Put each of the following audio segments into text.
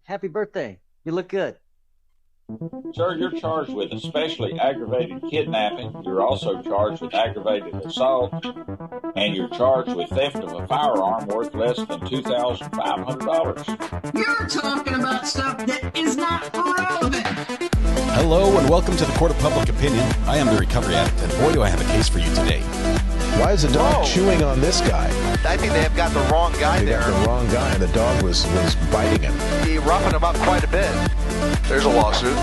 Happy birthday. You look good. Sir, you're charged with especially aggravated kidnapping. You're also charged with aggravated assault, and you're charged with theft of a firearm worth less than $2,500. You're talking about stuff that is not relevant. Hello and welcome to the Court of Public Opinion. I am the Recovery Addict, and boy do I have a case for you today. Why is the dog chewing on this guy? I think they have got the wrong guy They got the wrong guy, and the dog was biting him. He roughened him up quite a bit. There's a lawsuit.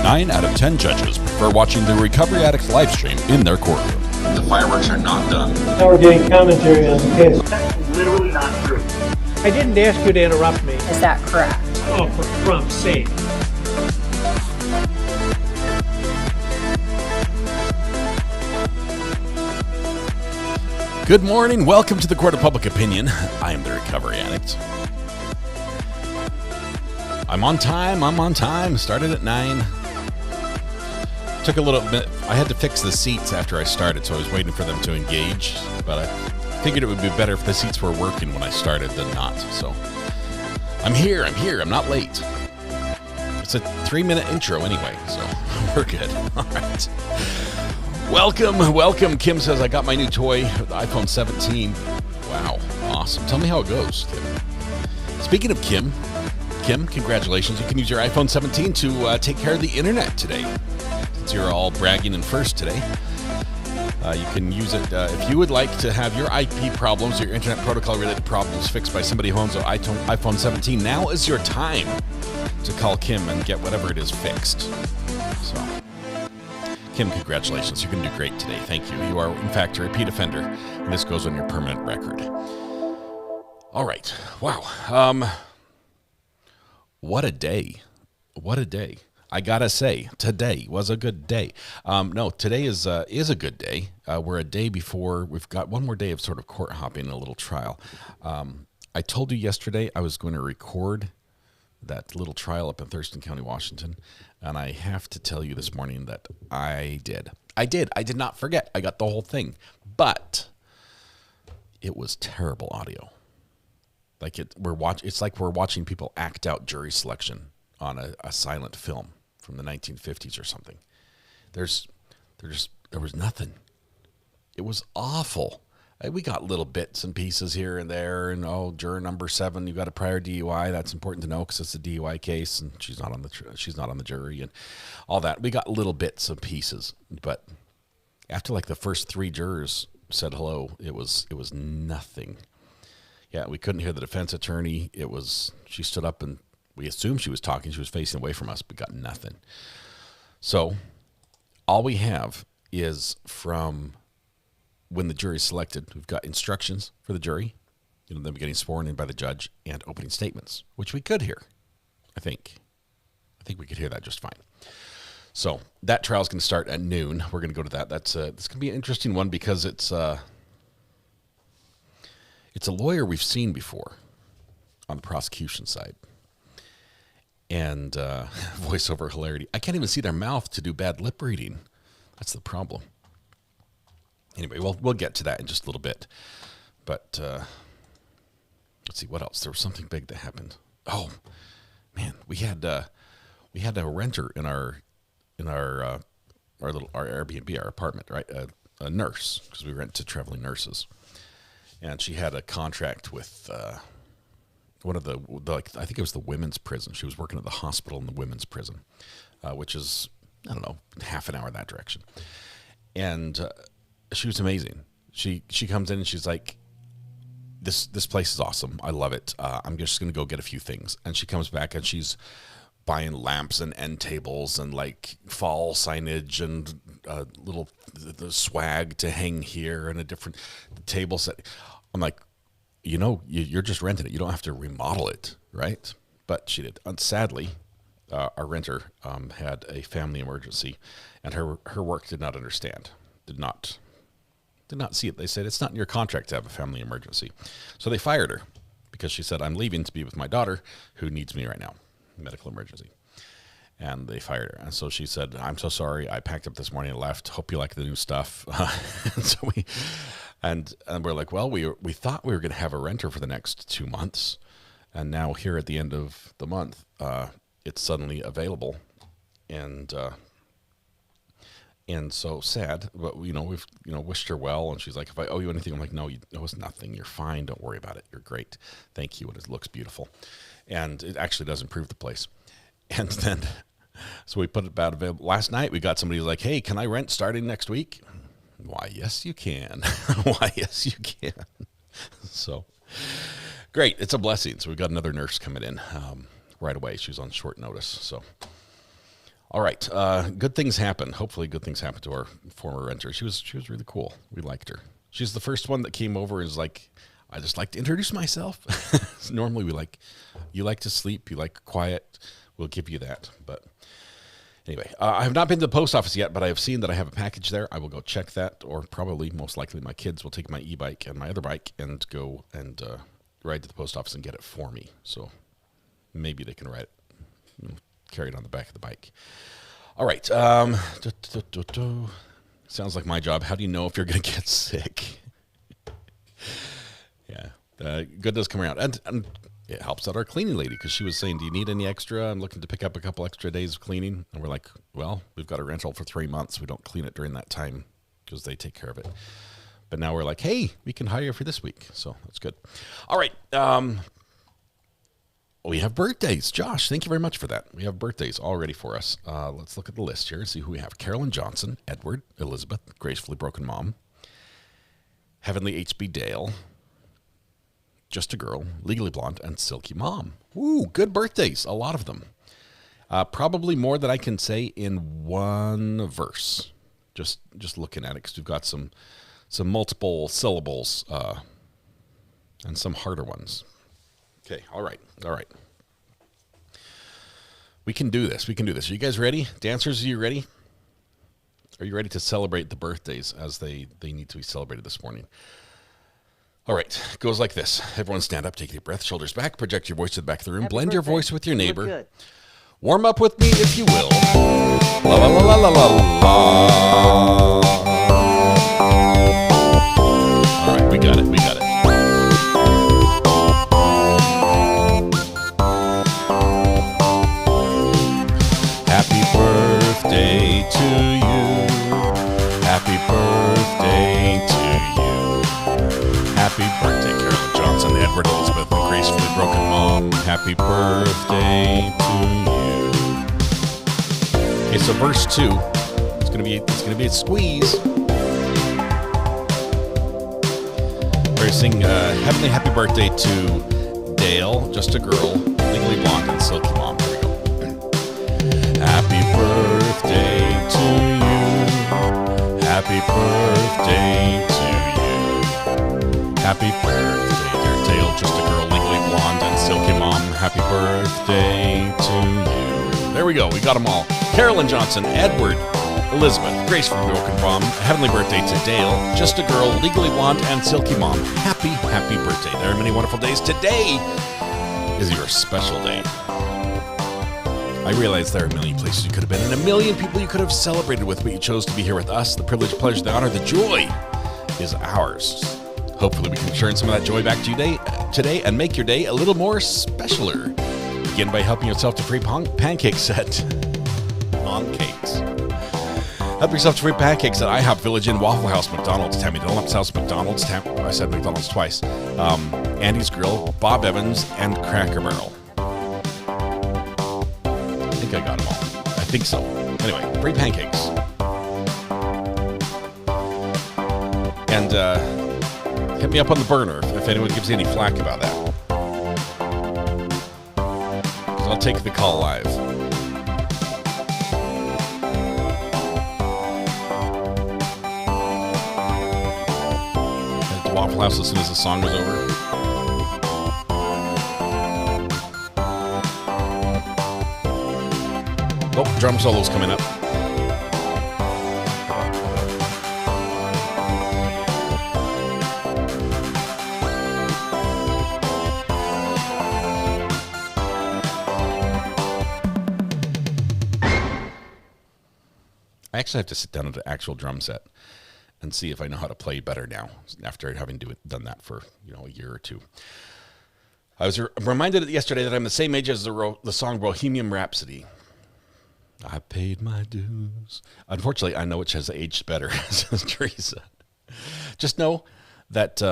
9 out of 10 judges prefer watching the Recovery Addict live stream in their courtroom. The fireworks are not done. Now we're getting commentary on the case. That's literally not true. I didn't ask you to interrupt me. Is that correct? Oh, for Trump's sake. Good morning. Welcome to the Court of Public Opinion. I am the Recovery Addict. I'm on time. Started at 9. Took a little bit. I had to fix the seats after I started, so I was waiting for them to engage. But I figured it would be better if the seats were working when I started than not. So I'm here. I'm not late. It's a 3-minute intro anyway, so we're good. All right. Welcome. Kim says, I got my new toy, the iPhone 17. Wow, awesome. Tell me how it goes, Kim. Speaking of Kim, congratulations. You can use your iPhone 17 to take care of the internet today. Since you're all bragging in first today, you can use it if you would like to have your IP problems, your internet protocol-related problems fixed by somebody who owns an iPhone 17. Now is your time to call Kim and get whatever it is fixed. So, Kim, congratulations. You're going to do great today. Thank you. You are, in fact, a repeat offender, and this goes on your permanent record. All right. Wow. What a day. I got to say, today was a good day. No, today is a good day. We're a day before. We've got one more day of sort of court hopping and a little trial. I told you yesterday I was going to record that little trial up in Thurston County, Washington. And I have to tell you this morning that I did. I did not forget. I got the whole thing. But it was terrible audio. It's like we're watching people act out jury selection on a silent film from the 1950s or something. There was nothing. It was awful. We got little bits and pieces here and there, and juror number 7, you got a prior DUI. That's important to know because it's a DUI case, and she's not on the jury, and all that. We got little bits and pieces, but after like the first 3 jurors said hello, it was nothing. Yeah, we couldn't hear the defense attorney. She stood up, and we assumed she was talking. She was facing away from us, but got nothing. So all we have is from when the jury selected, we've got instructions for the jury, them getting sworn in by the judge, and opening statements, which we could hear, I think. We could hear that just fine. So that trial is going to start at noon. We're going to go to that. It's going to be an interesting one because it's a lawyer we've seen before on the prosecution side. And voiceover hilarity. I can't even see their mouth to do bad lip reading. That's the problem. Anyway, we'll get to that in just a little bit. But let's see what else. There was something big that happened. Oh man, we had a renter in our Airbnb, our apartment, right? A nurse, because we rent to traveling nurses, and she had a contract with one of the I think it was the women's prison. She was working at the hospital in the women's prison, which is half an hour that direction, and she was amazing. She comes in and she's like, this place is awesome. I love it. I'm just going to go get a few things. And she comes back and she's buying lamps and end tables and like fall signage and the swag to hang here and a different table set. I'm like, you're just renting it. You don't have to remodel it, right? But she did. And sadly, our renter had a family emergency, and her work did not understand. Did not see it. They said, it's not in your contract to have a family emergency. So they fired her because she said, I'm leaving to be with my daughter who needs me right now, medical emergency. And they fired her. And so she said, I'm so sorry. I packed up this morning and left. Hope you like the new stuff. And we're like, well, we thought we were going to have a renter for the next 2 months. And now here at the end of the month, it's suddenly available. And so sad, but we've wished her well, and she's like, if I owe you anything, I'm like, no, you owe us nothing. You're fine. Don't worry about it. You're great. Thank you. And it looks beautiful, and it actually does improve the place. And then, so we put it about available. Last night we got somebody who's like, hey, can I rent starting next week? Why, yes, you can. Why, yes, you can. So great. It's a blessing. So we got another nurse coming in right away. She was on short notice. So. All right. Good things happen. Hopefully good things happen to our former renter. She was really cool. We liked her. She's the first one that came over and is like, I just like to introduce myself. Normally you like to sleep, you like quiet. We'll give you that. But anyway, I have not been to the post office yet, but I have seen that I have a package there. I will go check that, or probably most likely my kids will take my e-bike and my other bike and go and ride to the post office and get it for me. So maybe they can ride it. Carried on the back of the bike. All right. Sounds like my job. How do you know if you're going to get sick? Yeah. Good does come around. And it helps out our cleaning lady, because she was saying, do you need any extra? I'm looking to pick up a couple extra days of cleaning. And we're like, well, we've got a rental for 3 months. We don't clean it during that time because they take care of it. But now we're like, hey, we can hire you for this week. So that's good. All right. We have birthdays. Josh, thank you very much for that. We have birthdays all ready for us. Let's look at the list here and see who we have. Carolyn Johnson, Edward, Elizabeth, Gracefully Broken Mom, Heavenly H.B. Dale, Just a Girl, Legally Blonde, and Silky Mom. Ooh, good birthdays. A lot of them. Probably more than I can say in one verse. Just looking at it, because we've got some multiple syllables and some harder ones. Okay, all right. We can do this. Are you guys ready? Dancers, are you ready? Are you ready to celebrate the birthdays as they need to be celebrated this morning? All right, it goes like this. Everyone stand up, take a deep breath, shoulders back, project your voice to the back of the room, blend your voice with your neighbor. Warm up with me if you will. La la la la la la la. All right, we got it. Happy birthday to you. Happy birthday to you. Happy birthday, Carolyn Johnson, Edward, Elizabeth, and Gracefully Broken Mom. Happy birthday to you. Okay, so verse 2. It's gonna be a squeeze. We're gonna sing Heavenly Happy Birthday to Dale, Just a Girl, Legally Blonde, and Silky Mom. Happy birthday to you. Happy birthday to you. Happy birthday, dear Dale, Just a Girl, Legally Blonde, and Silky Mom. Happy birthday to you. There we go. We got them all. Carolyn Johnson, Edward, Elizabeth, Gracefully Broken Mom. Heavenly birthday to Dale, Just a Girl, Legally Blonde, and Silky Mom. Happy birthday. There are many wonderful days. Today is your special day. I realize there are a million places you could have been and a million people you could have celebrated with, but you chose to be here with us. The privilege, pleasure, the honor, the joy is ours. Hopefully we can turn some of that joy back to you today and make your day a little more specialer. Begin by helping yourself to free pancake set on cakes. Help yourself to free pancakes at IHOP, Village Inn, Waffle House, McDonald's, Tammy Dunlop's House, McDonald's, I said McDonald's twice, Andy's Grill, Bob Evans, and Cracker Barrel. I think I got them all. I think so. Anyway, free pancakes. And hit me up on the burner if anyone gives you any flack about that. Because I'll take the call live. At the Waffle House as soon as the song was over. Oh, drum solo's coming up. I actually have to sit down at an actual drum set and see if I know how to play better now after having done that for a year or two. I was reminded yesterday that I'm the same age as the song Bohemian Rhapsody. I paid my dues. Unfortunately, I know which has aged better, says Teresa. Just know that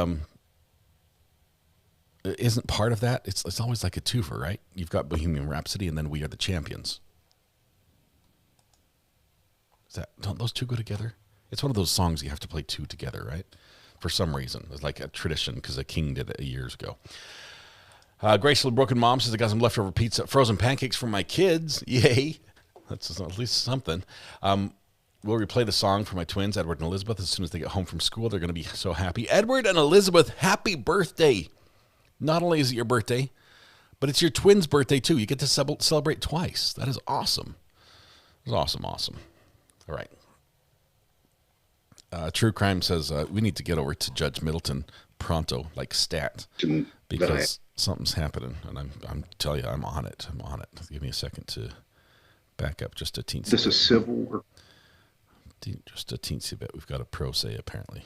isn't part of that. It's always like a twofer, right? You've got Bohemian Rhapsody and then We Are the Champions. Don't those two go together? It's one of those songs you have to play two together, right? For some reason. It's like a tradition because a king did it years ago. Graceful Broken Mom says, I got some leftover pizza, frozen pancakes for my kids. Yay. That's at least something. We'll replay the song for my twins, Edward and Elizabeth. As soon as they get home from school, they're going to be so happy. Edward and Elizabeth, happy birthday. Not only is it your birthday, but it's your twins' birthday too. You get to celebrate twice. That is awesome. It was awesome. All right. True Crime says we need to get over to Judge Middleton pronto, like stat, because something's happening, and I'm telling you, I'm on it. Give me a second to back up just a teensy. This is civil work. Just a teensy bit. We've got a pro se apparently.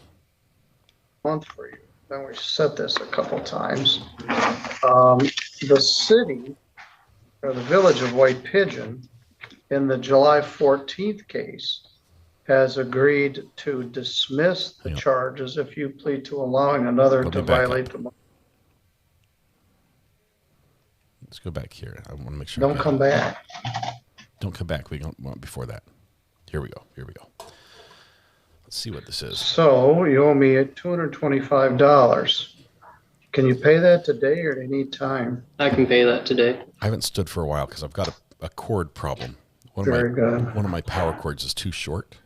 Month for you. Then we said this a couple times. The city or the village of White Pigeon in the July 14th case has agreed to dismiss the charges if you plead to allowing another to violate the law. Let's go back here. I want to make sure. Don't come back. Don't come back. We don't want before that. Here we go. Let's see what this is. So you owe me $225. Can you pay that today or do you need time? I can pay that today. I haven't stood for a while because I've got a cord problem. Very good. One of my power cords is too short,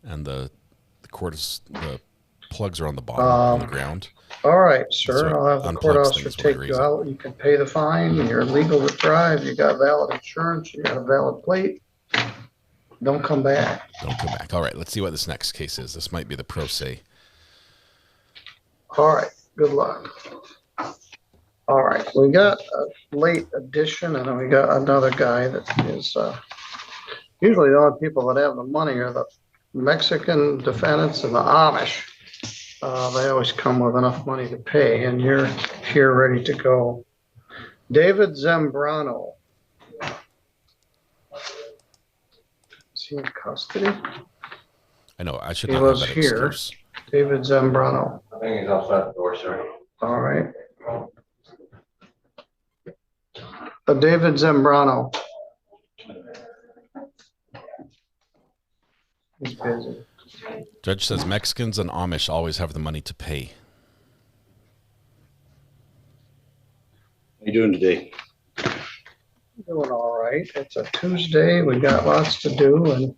and the plugs are on the bottom on the ground. All right, sir. So I'll have the court officer take you out. You can pay the fine. You're legal to drive. You got valid insurance. You got a valid plate. Don't come back. Don't come back. All right, let's see what this next case is. This might be the pro se. All right, good luck. All right, we got a late addition, and then we got another guy that is usually the only people that have the money are the Mexican defendants and the Amish. They always come with enough money to pay, and you're here ready to go. David Zambrano. Is he in custody? I know. I should He not was have that here. excuse. David Zambrano. I think he's outside the door, sir. All right. David Zambrano. He's busy. Judge says Mexicans and Amish always have the money to pay. How you doing today? Doing all right. It's a Tuesday. We got lots to do, and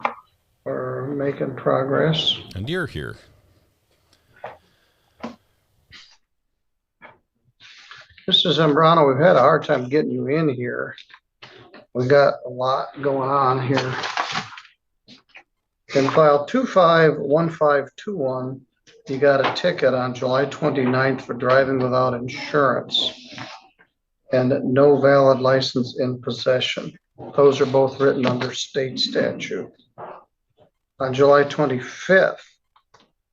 we're making progress. And you're here. Mr. Zambrano, we've had a hard time getting you in here. We got a lot going on here. In file 251521, you got a ticket on July 29th for driving without insurance and no valid license in possession. Those are both written under state statute. On July 25th,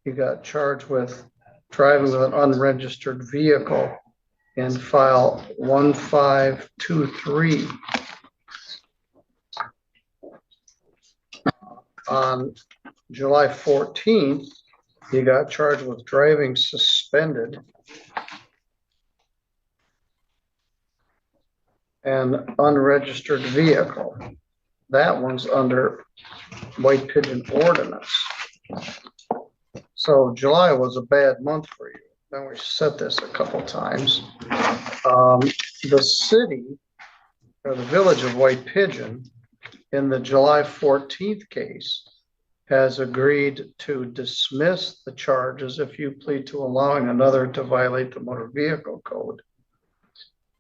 you got charged with driving with an unregistered vehicle in file 1523. On July 14th, you got charged with driving suspended and unregistered vehicle. That one's under White Pigeon ordinance. So July was a bad month for you. Then we said this a couple times. The city or the village of White Pigeon in the July 14th case has agreed to dismiss the charges if you plead to allowing another to violate the motor vehicle code.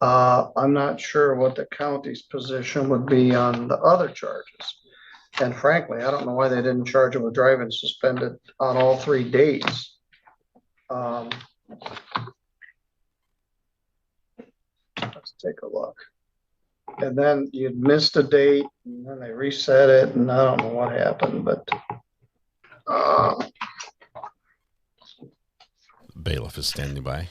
I'm not sure what the county's position would be on the other charges. And frankly, I don't know why they didn't charge him with driving suspended on all 3 days. Let's take a look. And then you missed a date, and then they reset it, and I don't know what happened, but bailiff is standing by.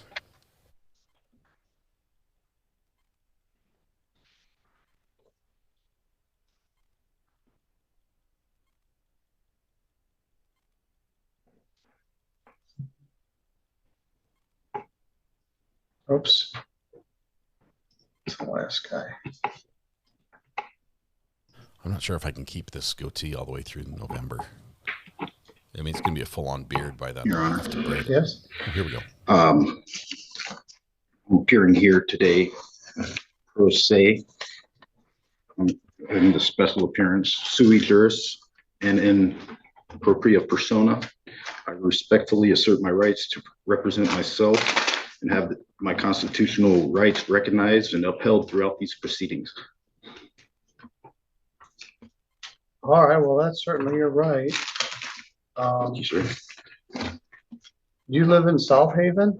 Oops. It's the last guy. I'm not sure if I can keep this goatee all the way through November. I mean, it's going to be a full-on beard by then. Your Honor. Yes. Here we go. I'm appearing here today, pro se, in the special appearance sui juris and in propria persona. I respectfully assert my rights to represent myself and have my constitutional rights recognized and upheld throughout these proceedings. All right, well, that's certainly your right. Thank you, sir. You live in South Haven?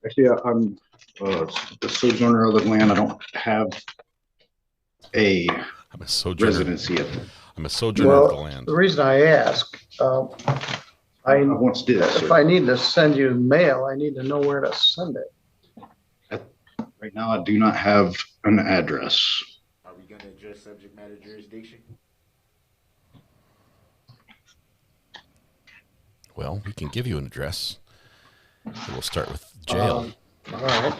Actually, I'm a sojourner of the land. I don't have a residency yet. I'm a sojourner of the land. The reason I ask, I once did, if sir. I need to send you mail, I need to know where to send it. Right now, I do not have an address. Are we going to address subject matter jurisdiction? Well, we can give you an address. We'll start with jail. All right.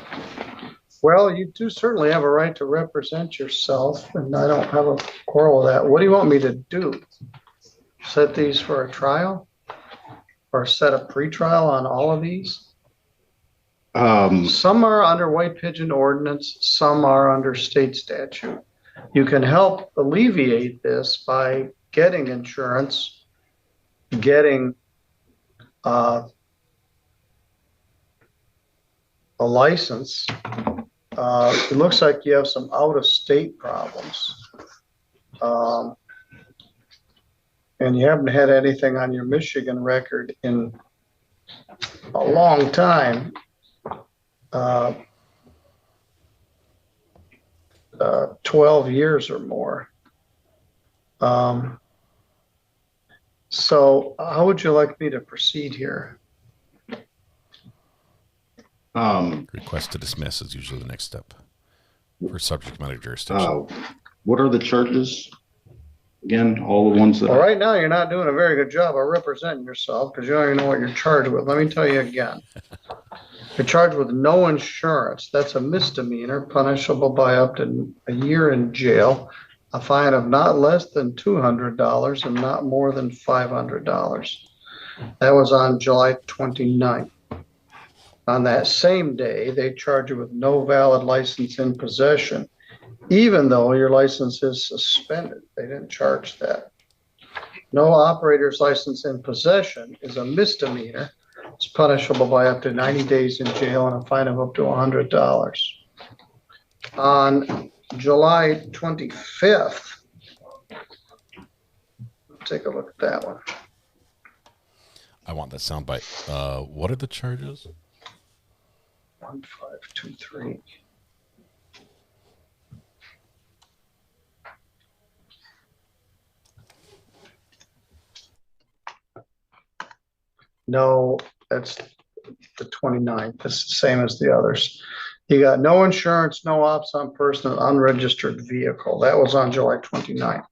Well, you do certainly have a right to represent yourself, and I don't have a quarrel with that. What do you want me to do? Set these for a trial? Or set a pretrial on all of these? Some are under White Pigeon ordinance, some are under state statute. You can help alleviate this by getting insurance, getting a license. It looks like you have some out-of-state problems. And you haven't had anything on your Michigan record in a long time. 12 years or more. So how would you like me to proceed here? Request to dismiss is usually the next step for subject matter jurisdiction. What are the charges? Again, all the ones that. Well, right now you're not doing a very good job of representing yourself because you don't even know what you're charged with. Let me tell you again. You're charged with no insurance. That's a misdemeanor, punishable by up to a year in jail, a fine of not less than $200 and not more than $500. That was on July 29th. On that same day, they charge you with no valid license in possession, even though your license is suspended. They didn't charge that. No operator's license in possession is a misdemeanor. It's punishable by up to 90 days in jail and a fine of up to $100. On July 25th, take a look at that one. I want that soundbite. What are the charges? 1523. No, that's the 29th. It's the same as the others. You got no insurance, no ops on person, unregistered vehicle. That was on July 29th.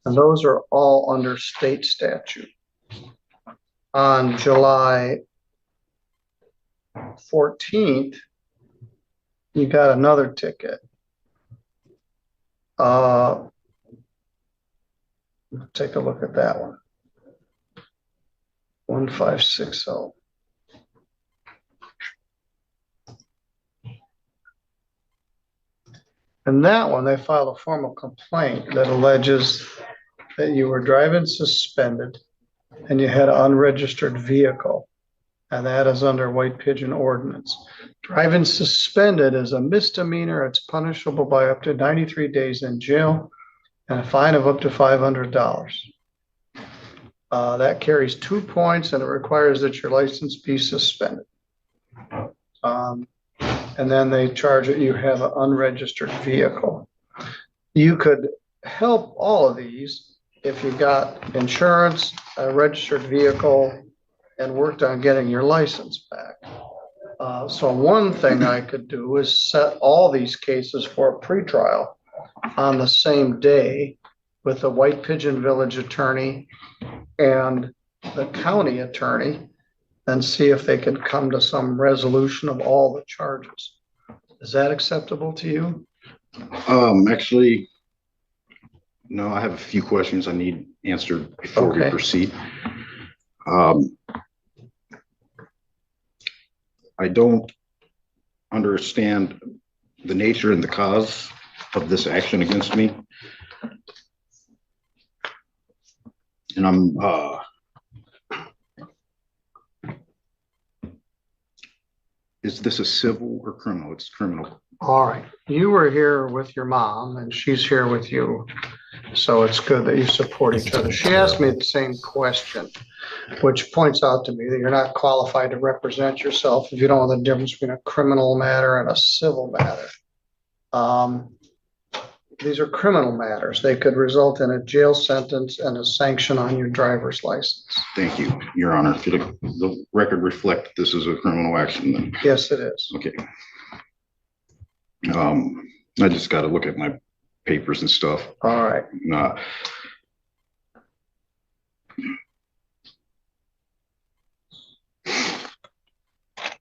And those are all under state statute. On July 14th, you got another ticket. Take a look at that one. 1560. And that one, they filed a formal complaint that alleges that you were driving suspended and you had an unregistered vehicle. And that is under White Pigeon ordinance. Driving suspended is a misdemeanor. It's punishable by up to 93 days in jail and a fine of up to $500. That carries 2 points and it requires that your license be suspended. And then they charge that you have an unregistered vehicle. You could help all of these if you got insurance, a registered vehicle, and worked on getting your license back. So one thing I could do is set all these cases for a pretrial on the same day with the White Pigeon Village attorney and the county attorney, and see if they can come to some resolution of all the charges. Is that acceptable to you? Actually, no, I have a few questions I need answered before we proceed. I don't understand the nature and the cause of this action against me. And I'm, is this a civil or criminal? It's criminal. All right. You were here with your mom and she's here with you. So it's good that you support each other. She asked me the same question, which points out to me that you're not qualified to represent yourself if you don't know the difference between a criminal matter and a civil matter. These are criminal matters. They could result in a jail sentence and a sanction on your driver's license. Thank you, Your Honor. Should the record reflect this is a criminal action then? Yes, it is. Okay. I just got to look at my papers and stuff. All right.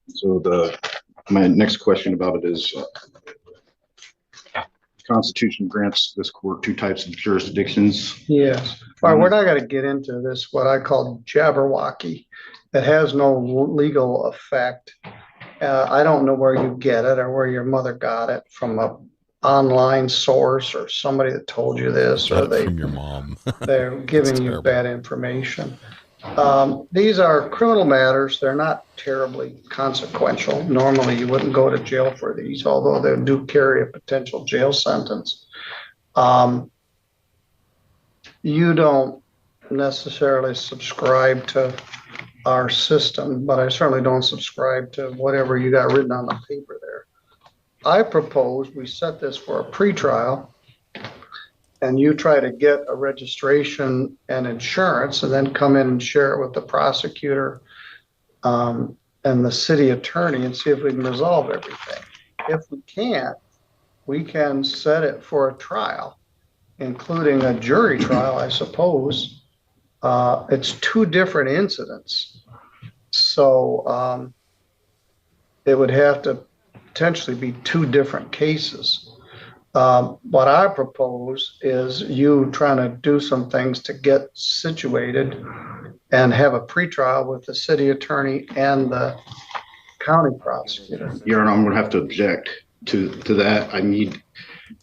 So my next question about it is, Constitution grants this court two types of jurisdictions. Yes. All right, we're not going to get into this, what I call jabberwocky. That has no legal effect. I don't know where you get it or where your mother got it from a online source or somebody that told you this, or from your mom. They're giving you bad information. These are criminal matters. They're not terribly consequential. Normally you wouldn't go to jail for these, although they do carry a potential jail sentence. You don't necessarily subscribe to our system, but I certainly don't subscribe to whatever you got written on the paper there. I propose we set this for a pretrial and you try to get a registration and insurance and then come in and share it with the prosecutor and the city attorney and see if we can resolve everything. If we can't, we can set it for a trial, including a jury trial, I suppose. It's two different incidents. So it would have to potentially be two different cases. What I propose is you trying to do some things to get situated and have a pretrial with the city attorney and the county prosecutor. Your Honor, I'm going to have to object to that. I need,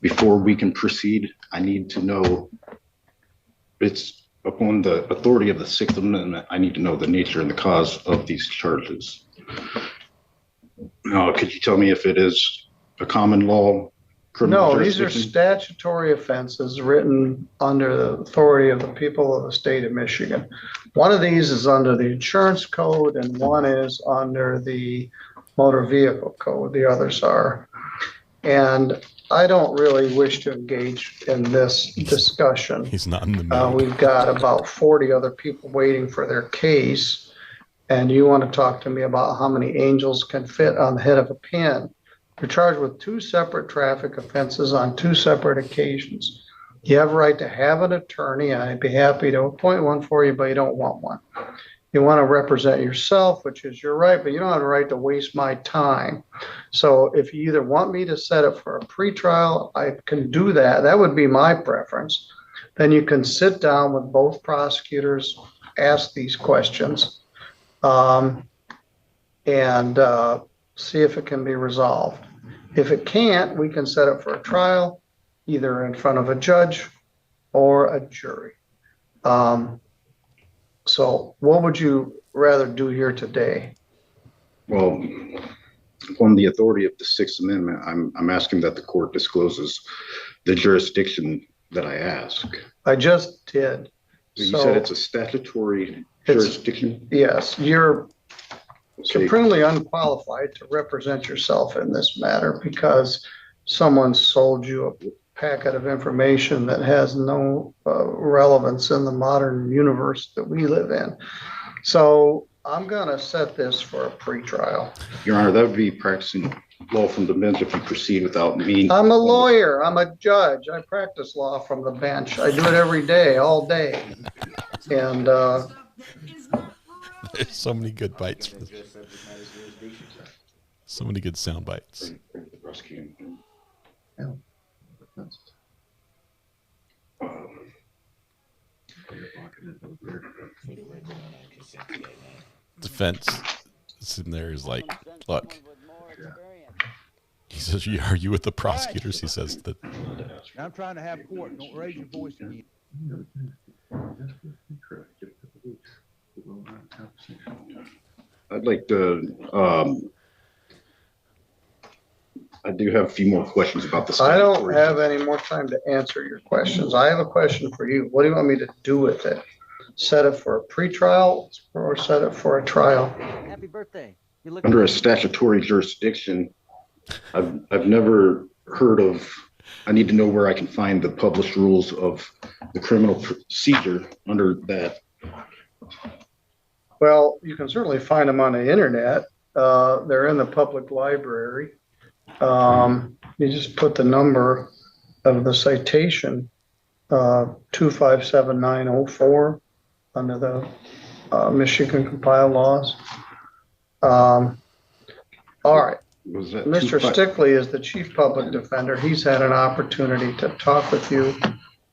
before we can proceed, I need to know, it's upon the authority of the Sixth Amendment, I need to know the nature and the cause of these charges. Now, could you tell me if it is a common law? No, these are statutory offenses written under the authority of the people of the state of Michigan. One of these is under the insurance code and one is under the motor vehicle code. The others are. And I don't really wish to engage in this discussion. He's not in the mood. We've got about 40 other people waiting for their case. And you want to talk to me about how many angels can fit on the head of a pin. You're charged with two separate traffic offenses on two separate occasions. You have a right to have an attorney. I'd be happy to appoint one for you, but you don't want one. You want to represent yourself, which is your right, but you don't have a right to waste my time. So if you either want me to set it for a pretrial, I can do that. That would be my preference. Then you can sit down with both prosecutors, ask these questions, and see if it can be resolved. If it can't, we can set it for a trial, either in front of a judge or a jury. So what would you rather do here today? Well, on the authority of the Sixth Amendment, I'm asking that the court discloses the jurisdiction that I ask. I just did. You said it's a statutory jurisdiction? Yes, you're supremely unqualified to represent yourself in this matter because someone sold you a packet of information that has no relevance in the modern universe that we live in. So I'm going to set this for a pretrial. Your Honor, that would be practicing law from the bench if you proceed without me. I'm a lawyer. I'm a judge. I practice law from the bench. I do it every day, all day. And There's so many good bites. Gonna adjust subject matter jurisdiction. So many good sound bites. Bring the prosecuting. Defense sitting there is like, look. He says, "Are you with the prosecutors?" He says that. I'm trying to have court. Don't raise your voice again. I'd like to, I do have a few more questions about this. I don't have any more time to answer your questions. I have a question for you. What do you want me to do with it? Set it for a pretrial or set it for a trial? Happy birthday. You look Under a statutory jurisdiction, I've never heard of, I need to know where I can find the published rules of the criminal procedure under that. Well, you can certainly find them on the internet. They're in the public library. You just put the number of the citation, 257904 under the Michigan compiled laws. All right. Was that Mr. Stickley is the chief public defender. He's had an opportunity to talk with you.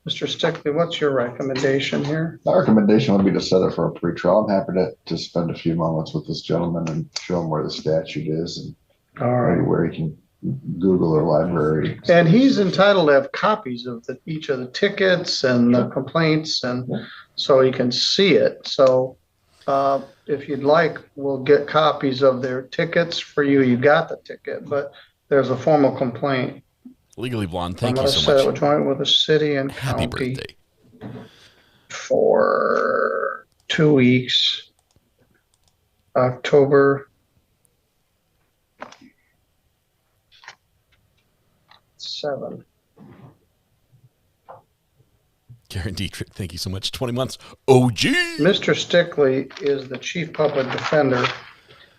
Mr. Stickley, what's your recommendation here? My recommendation would be to set it for a pretrial. I'm happy to spend a few moments with this gentleman and show him where the statute is and maybe where he can Google or library. And he's entitled to have copies of each of the tickets and the complaints, and so he can see it. So if you'd like, we'll get copies of their tickets for you. You got the ticket, but there's a formal complaint. Legally Blonde, thank you so much. I'm going to set a joint with the city and Happy county birthday. for 2 weeks, October 7. Karen Dietrich, thank you so much. 20 months. OG. Mr. Stickley is the chief public defender,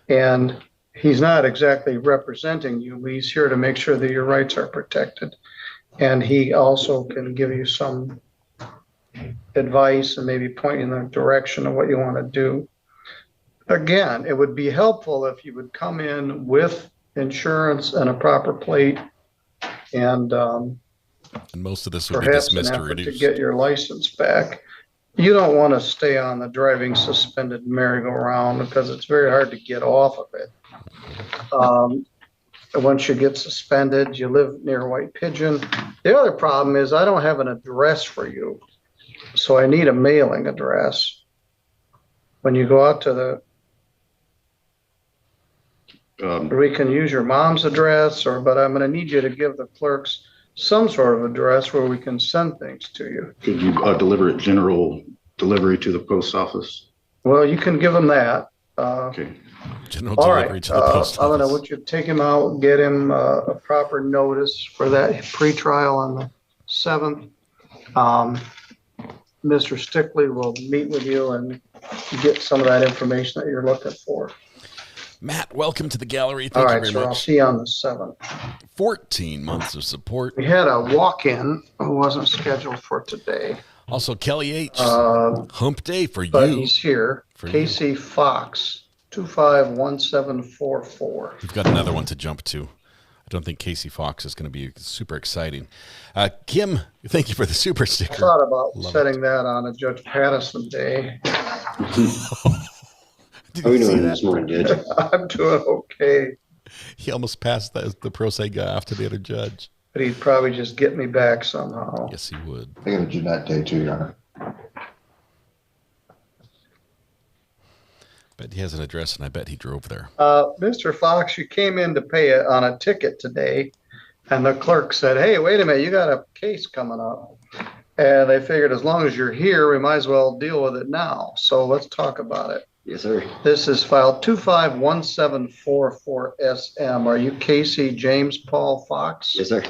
and he's not exactly representing you. He's here to make sure that your rights are protected. And he also can give you some advice and maybe point you in the direction of what you want to do. Again, it would be helpful if you would come in with insurance and a proper plate, and most of this would be perhaps an dismissed or effort to reduced. get your license back. You don't want to stay on the driving suspended merry-go-round because it's very hard to get off of it. Once you get suspended, you live near White Pigeon. The other problem is I don't have an address for you, so I need a mailing address. When you go out to we can use your mom's address, but I'm going to need you to give the clerks some sort of address where we can send things to you. Could you deliver it general delivery to the post office? Well, you can give them that. Okay. General All delivery right. to the post I'm going to office. want you to take him out, get him a proper notice for that pretrial on the 7th. Mr. Stickley will meet with you and get some of that information that you're looking for. Matt, welcome to the gallery. All Thank right, you very so I'll much. see you on the 7th. 14 months of support. We had a walk-in who wasn't scheduled for today. Also, Kelly H. Hump day for But you. he's here. For Casey Fox, 251744. We've got another one to jump to. I don't think Casey Fox is going to be super exciting. Kim, thank you for the super I sticker. thought about Love setting that on a Judge Patterson day. Did How are you you see doing that? this morning, Judge? I'm doing okay, He almost passed the pro se guy off to the other judge. but he'd probably just get me back somehow. Yes, he would. I got a Jeanette day too, Your Honor. Bet he has an address, and I bet he drove there. Mr. Fox, you came in to pay it on a ticket today, and the clerk said, "Hey, wait a minute, you got a case coming up." And they figured as long as you're here, we might as well deal with it now. So let's talk about it. Yes, sir. This is file 251744SM. Are you Casey James Paul Fox? Yes, sir.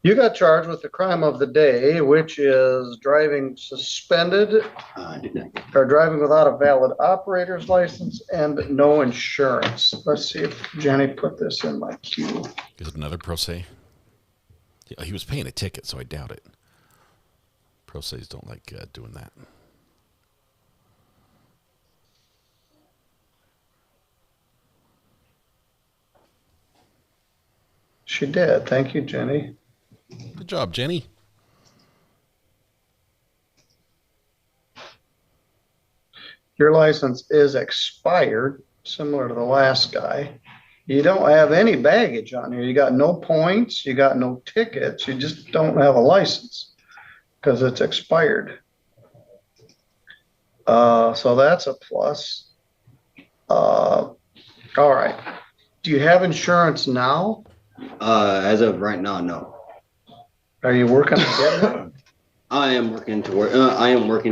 You got charged with the crime of the day, which is driving suspended I did not. or driving without a valid operator's license and no insurance. Let's see if Jenny put this in my queue. Is it another pro se? Yeah, he was paying a ticket, so I doubt it. Pro ses don't like doing that. She did. Thank you, Jenny. Good job, Jenny. Your license is expired, similar to the last guy. You don't have any baggage on here. You got no points. You got no tickets. You just don't have a license because it's expired. So that's a plus. All right. Do you have insurance now? As of right now, no. Are you working on getting it? I am working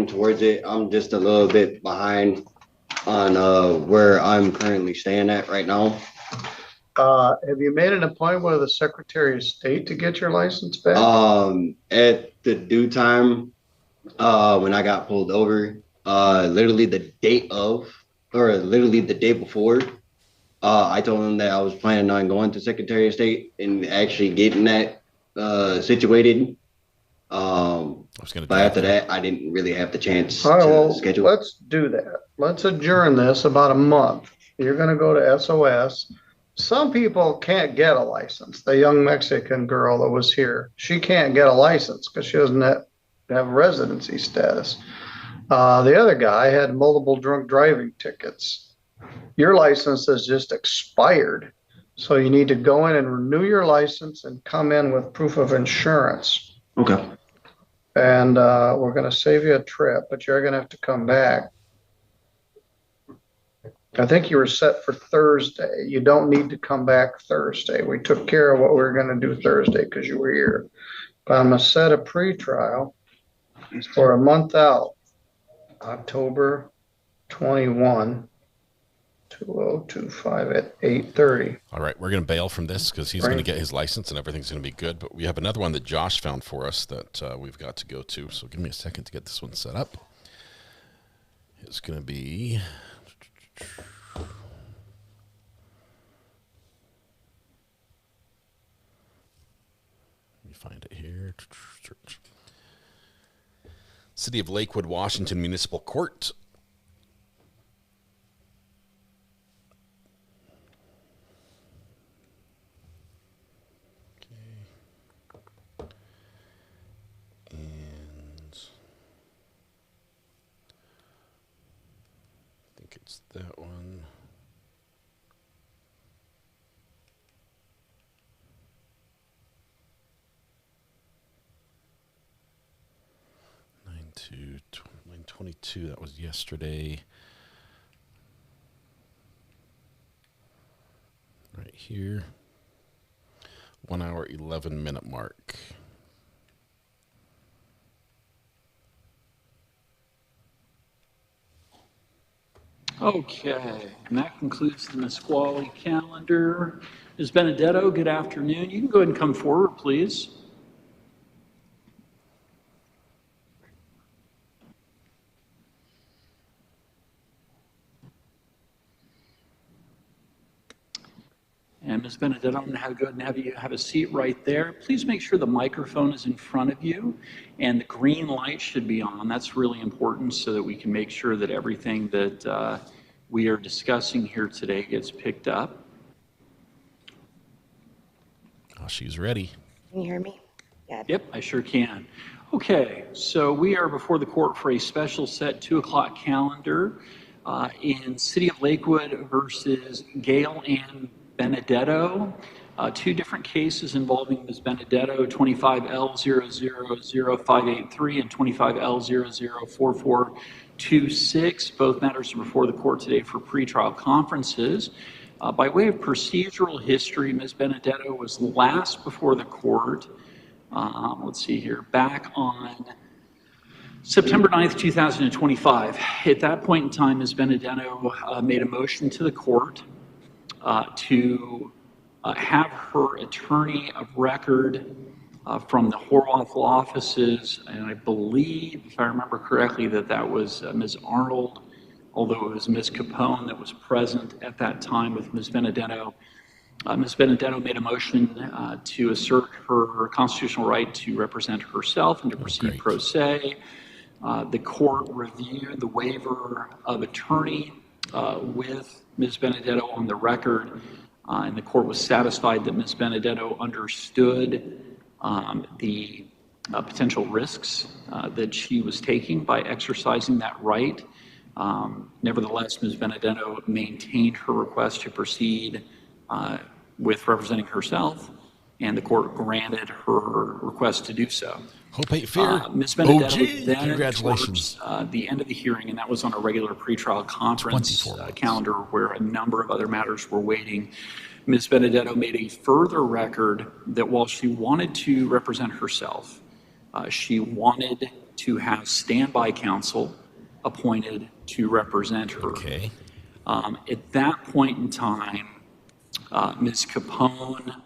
towards it. I'm just a little bit behind on where I'm currently staying at right now. Have you made an appointment with the Secretary of State to get your license back? At the due time, when I got pulled over, literally the day before, I told him that I was planning on going to Secretary of State and actually getting that situated. But after that, I didn't really have the chance to schedule. Let's do that. Let's adjourn this about a month. You're going to go to SOS. Some people can't get a license. The young Mexican girl that was here, she can't get a license because she doesn't have residency status. The other guy had multiple drunk driving tickets. Your license is just expired. So you need to go in and renew your license and come in with proof of insurance. Okay. And we're going to save you a trip, but you're going to have to come back. I think you were set for Thursday. You don't need to come back Thursday. We took care of what we were going to do Thursday because you were here. But I'm going to set a pretrial for a month out, October 21, 2025 at 8:30. All right, we're going to bail from this because he's going to get his license and everything's going to be good. But we have another one that Josh found for us that we've got to go to. So give me a second to get this one set up. It's going to be... Let me find it here. City of Lakewood, Washington Municipal Court. It's that one. Nine 22. That was yesterday. Right here. 1 hour, 11-minute mark. Okay, and that concludes the Nisqually calendar. Ms. Benedetto, good afternoon. You can go ahead and come forward, please. And Ms. Benedetto, I'm going to go ahead and have you have a seat right there. Please make sure the microphone is in front of you and the green light should be on. That's really important so that we can make sure that everything that we are discussing here today gets picked up. Oh, she's ready. Can you hear me? Yeah. Yep, I sure can. Okay, so we are before the court for a special set 2 o'clock calendar in City of Lakewood versus Gail Ann Benedetto. 2 different cases involving Ms. Benedetto, 25L000583 and 25L004426. Both matters are before the court today for pretrial conferences. By way of procedural history, Ms. Benedetto was last before the court, let's see here, back on September 9th, 2025. At that point in time, Ms. Benedetto made a motion to the court to have her attorney of record from the Horwath offices, and I believe, if I remember correctly, that was Ms. Arnold, although it was Ms. Capone that was present at that time with Ms. Benedetto. Ms. Benedetto made a motion to assert her constitutional right to represent herself and to proceed pro se. The court reviewed the waiver of attorney with Ms. Benedetto on the record. and the court was satisfied that Ms. Benedetto understood the potential risks that she was taking by exercising that right. Nevertheless, Ms. Benedetto maintained her request to proceed with representing herself, and the court granted her request to do so. Hope ain't fear. Ms. Benedetto then Congratulations. towards the end of the hearing, and that was on a regular pretrial conference calendar where a number of other matters were waiting. Ms. Benedetto made a further record that while she wanted to represent herself, she wanted to have standby counsel appointed to represent her. Okay. At that point in time, Ms. Capone,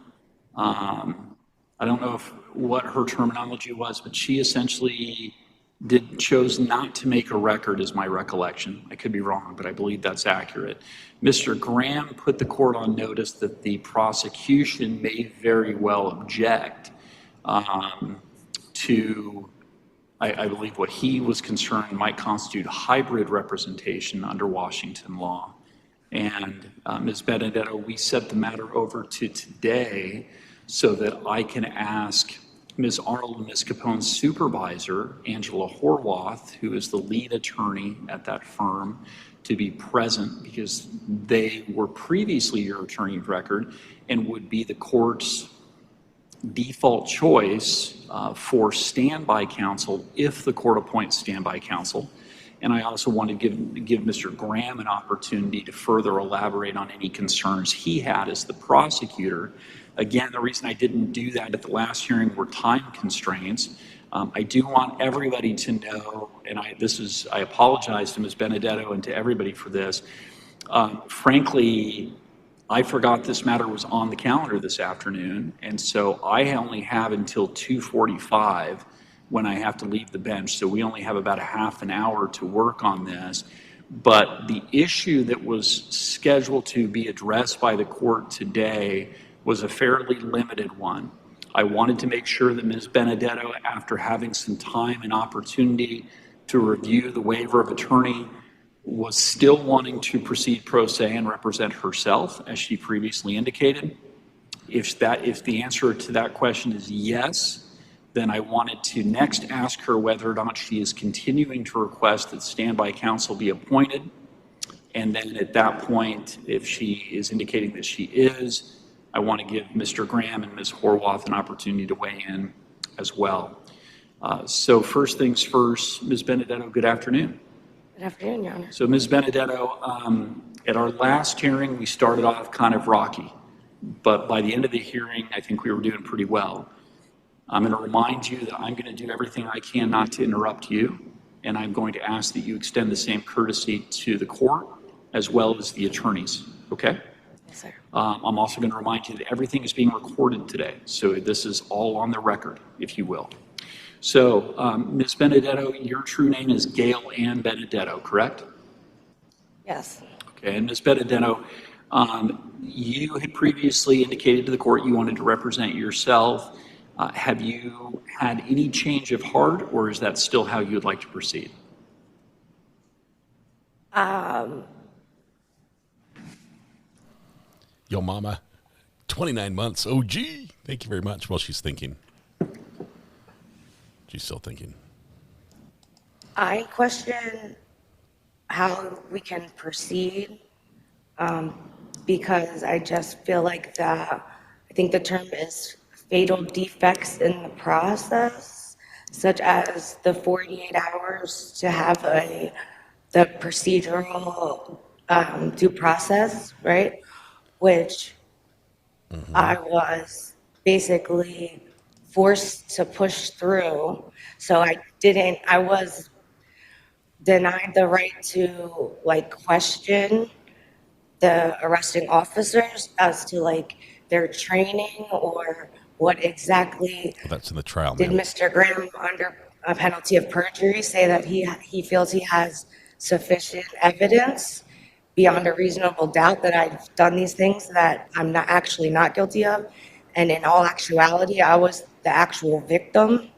I don't know what her terminology was, but she essentially chose not to make a record, is my recollection. I could be wrong, but I believe that's accurate. Mr. Graham put the court on notice that the prosecution may very well object to, I believe what he was concerned might constitute hybrid representation under Washington law. And Ms. Benedetto, we set the matter over to today so that I can ask Ms. Arnold and Ms. Capone's supervisor, Angela Horwath, who is the lead attorney at that firm, to be present because they were previously your attorney of record and would be the court's default choice for standby counsel if the court appoints standby counsel. And I also want to give Mr. Graham an opportunity to further elaborate on any concerns he had as the prosecutor. Again, the reason I didn't do that at the last hearing were time constraints. I do want everybody to know, and I apologize to Ms. Benedetto and to everybody for this. Frankly, I forgot this matter was on the calendar this afternoon, and so I only have until 2:45 when I have to leave the bench. So we only have about a half an hour to work on this. But the issue that was scheduled to be addressed by the court today was a fairly limited one. I wanted to make sure that Ms. Benedetto, after having some time and opportunity to review the waiver of attorney, was still wanting to proceed pro se and represent herself, as she previously indicated. If the answer to that question is yes, then I wanted to next ask her whether or not she is continuing to request that standby counsel be appointed. And then at that point, if she is indicating that she is, I want to give Mr. Graham and Ms. Horwath an opportunity to weigh in as well. So first things first, Ms. Benedetto, good afternoon. Good afternoon, Your Honor. So Ms. Benedetto, at our last hearing, we started off kind of rocky, but by the end of the hearing, I think we were doing pretty well. I'm going to remind you that I'm going to do everything I can not to interrupt you, and I'm going to ask that you extend the same courtesy to the court as well as the attorneys, okay? Yes, sir. I'm also going to remind you that everything is being recorded today, so this is all on the record, if you will. So, Ms. Benedetto, your true name is Gail Ann Benedetto, correct? Yes. Okay, and Ms. Benedetto, you had previously indicated to the court you wanted to represent yourself. Have you had any change of heart, or is that still how you'd like to proceed? Yo, mama, 29 months, OG. Thank you very much. Well, she's thinking. She's still thinking. I question how we can proceed because I just feel like I think the term is fatal defects in the process, such as the 48 hours to have the procedural due process, right? Which I was basically forced to push through. So I was denied the right to question the arresting officers as to their training or what exactly that's in the trial. Did Mr. Graham, under a penalty of perjury, say that he feels he has sufficient evidence beyond a reasonable doubt that I've done these things that I'm not guilty of? And in all actuality, I was the actual victim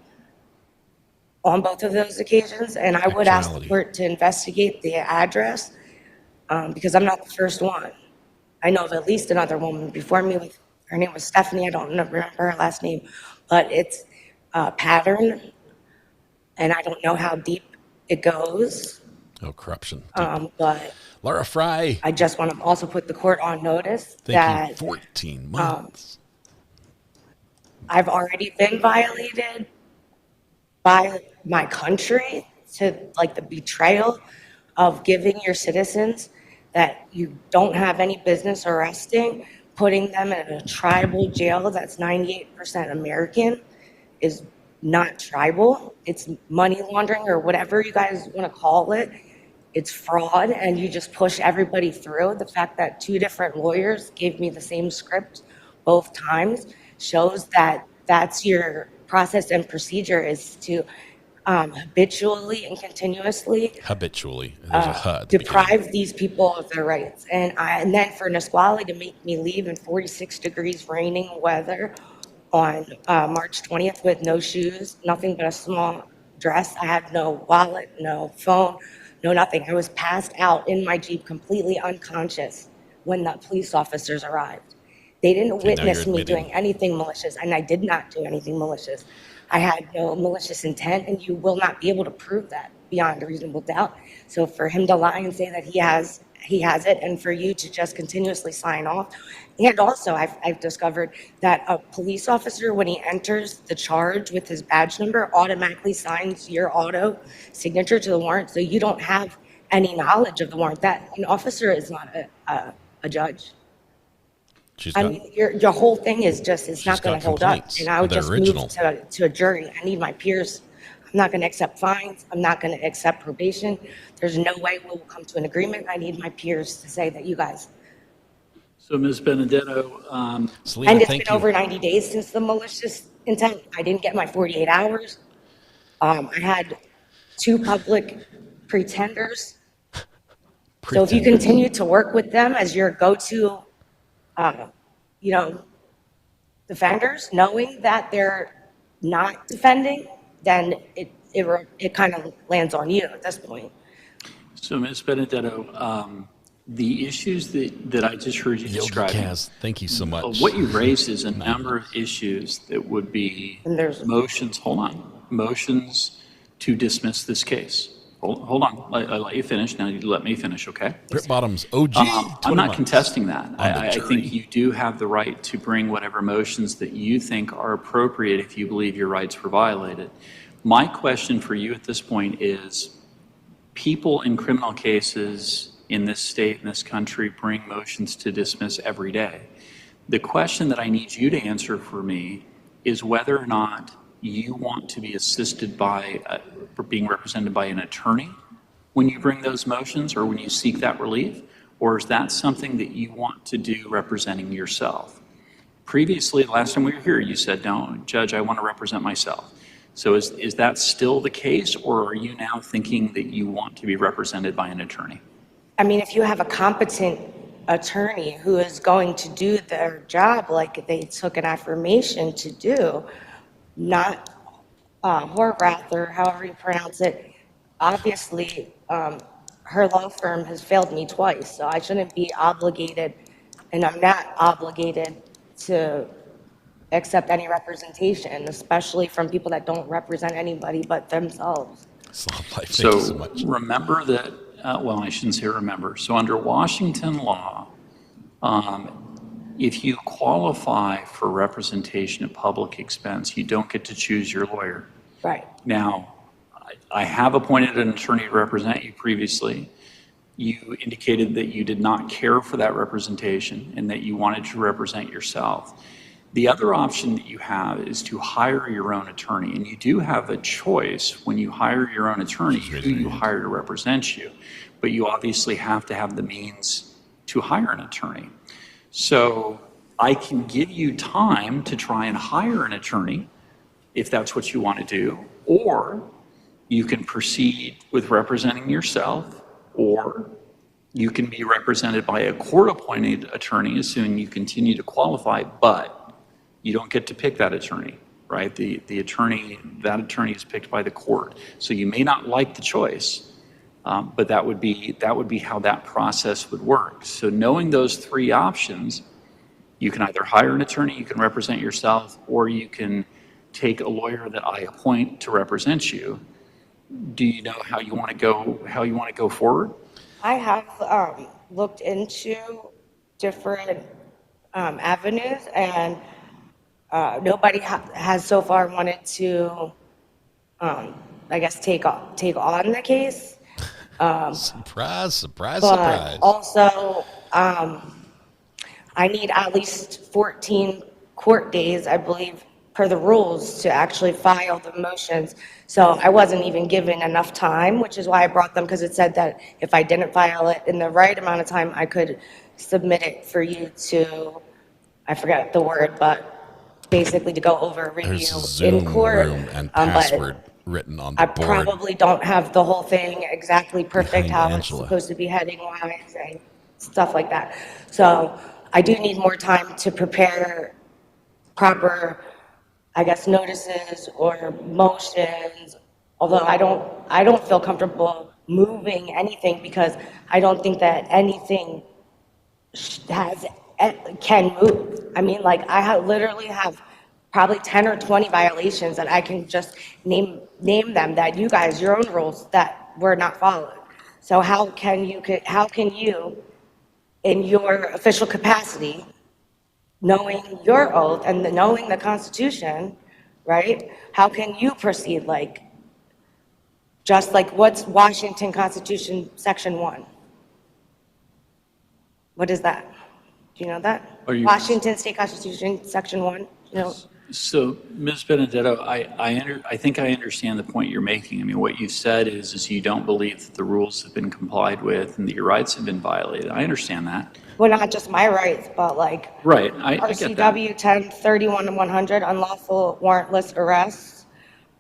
on both of those occasions. And I would ask the court to investigate the address because I'm not the first one. I know of at least another woman before me with, her name was Stephanie, I don't remember her last name, but it's a pattern, and I don't know how deep it goes. Oh, corruption. But Laura Fry. I just want to also put the court on notice Thank you, 14 months. I've already been violated by my country to like the betrayal of giving your citizens that you don't have any business arresting, putting them in a tribal jail that's 98% American is not tribal. It's money laundering or whatever you guys want to call it. It's fraud, and you just push everybody through. The fact that 2 different lawyers gave me the same script both times shows that that's your process and procedure, is to habitually and continuously There's a HUD deprive these people of their rights. And then for Nisqually to make me leave in 46 degrees raining weather on March 20th with no shoes, nothing but a small dress. I had no wallet, no phone, no nothing. I was passed out in my Jeep, completely unconscious when the police officers arrived. They didn't witness me doing anything malicious, and I did not do anything malicious. I had no malicious intent, and you will not be able to prove that beyond a reasonable doubt. So for him to lie and say that he has it, and for you to just continuously sign off. And also, I've discovered that a police officer, when he enters the charge with his badge number, automatically signs your auto signature to the warrant, so you don't have any knowledge of the warrant. That an officer is not a judge. Your whole thing is just, it's not going to hold up. And I would just move to a jury. I need my peers. I'm not going to accept fines. I'm not going to accept probation. There's no way we'll come to an agreement. I need my peers to say that you guys. So, Ms. Benedetto, Selena, and it's been over 90 days since the malicious intent. I didn't get my 48 hours. I had 2 public pretenders. So if you continue to work with them as your go-to, defenders, knowing that they're not defending, then it kind of lands on you at this point. So, Ms. Benedetto, the issues that I just heard you describe. Thank you so much. What you raised is a number of issues that would be motions. Hold on, motions to dismiss this case. Hold on, I let you finish. Now you let me finish, okay? Britt Bottom's OG. I'm not contesting that. I think you do have the right to bring whatever motions that you think are appropriate if you believe your rights were violated. My question for you at this point is, people in criminal cases in this state, in this country, bring motions to dismiss every day. The question that I need you to answer for me is whether or not you want to be assisted by, or being represented by an attorney when you bring those motions or when you seek that relief, or is that something that you want to do representing yourself? Previously, the last time we were here, you said, no, Judge, I want to represent myself. So is that still the case, or are you now thinking that you want to be represented by an attorney? I mean, if you have a competent attorney who is going to do their job like they took an affirmation to do, not Horvath or however you pronounce it, obviously her law firm has failed me twice, so I shouldn't be obligated, and I'm not obligated to accept any representation, especially from people that don't represent anybody but themselves. So remember that, well, I shouldn't say remember. So under Washington law, if you qualify for representation at public expense, you don't get to choose your lawyer. Right. Now, I have appointed an attorney to represent you previously. You indicated that you did not care for that representation and that you wanted to represent yourself. The other option that you have is to hire your own attorney, and you do have a choice when you hire your own attorney who you hire to represent you, but you obviously have to have the means to hire an attorney. So I can give you time to try and hire an attorney if that's what you want to do, or you can proceed with representing yourself, or you can be represented by a court-appointed attorney assuming you continue to qualify, but you don't get to pick that attorney, right? That attorney is picked by the court. So you may not like the choice, But that would be how that process would work. So knowing those three options, you can either hire an attorney, you can represent yourself, or you can take a lawyer that I appoint to represent you. Do you know how you want to go forward? I have looked into different avenues, and nobody has so far wanted to, I guess, take on the case. Surprise, surprise, but surprise. Also, I need at least 14 court days, I believe, per the rules to actually file the motions. So I wasn't even given enough time, which is why I brought them, because it said that if I didn't file it in the right amount of time, I could submit it for you to, I forget the word, but basically to go over review There's a Zoom in court. room and password written on the board. I probably don't have the whole thing exactly perfect, how Angela. it's supposed to be heading wise and stuff like that. So I do need more time to prepare proper, I guess, notices or motions, although I don't feel comfortable moving anything, because I don't think that anything can move. I mean, like, I literally have probably 10 or 20 violations that I can just name them, that you guys, your own rules, that were not followed. So how can you, in your official capacity, knowing your oath and knowing the Constitution, right? How can you proceed just like what's Washington Constitution Section 1? What is that? Do you know that? Washington State Constitution Section 1, you know? So, Ms. Benedetto, I think I understand the point you're making. I mean, what you said is you don't believe that the rules have been complied with and that your rights have been violated. I understand that. Well, not just my rights, but like right. I get that. RCW 1031-100, unlawful warrantless arrests.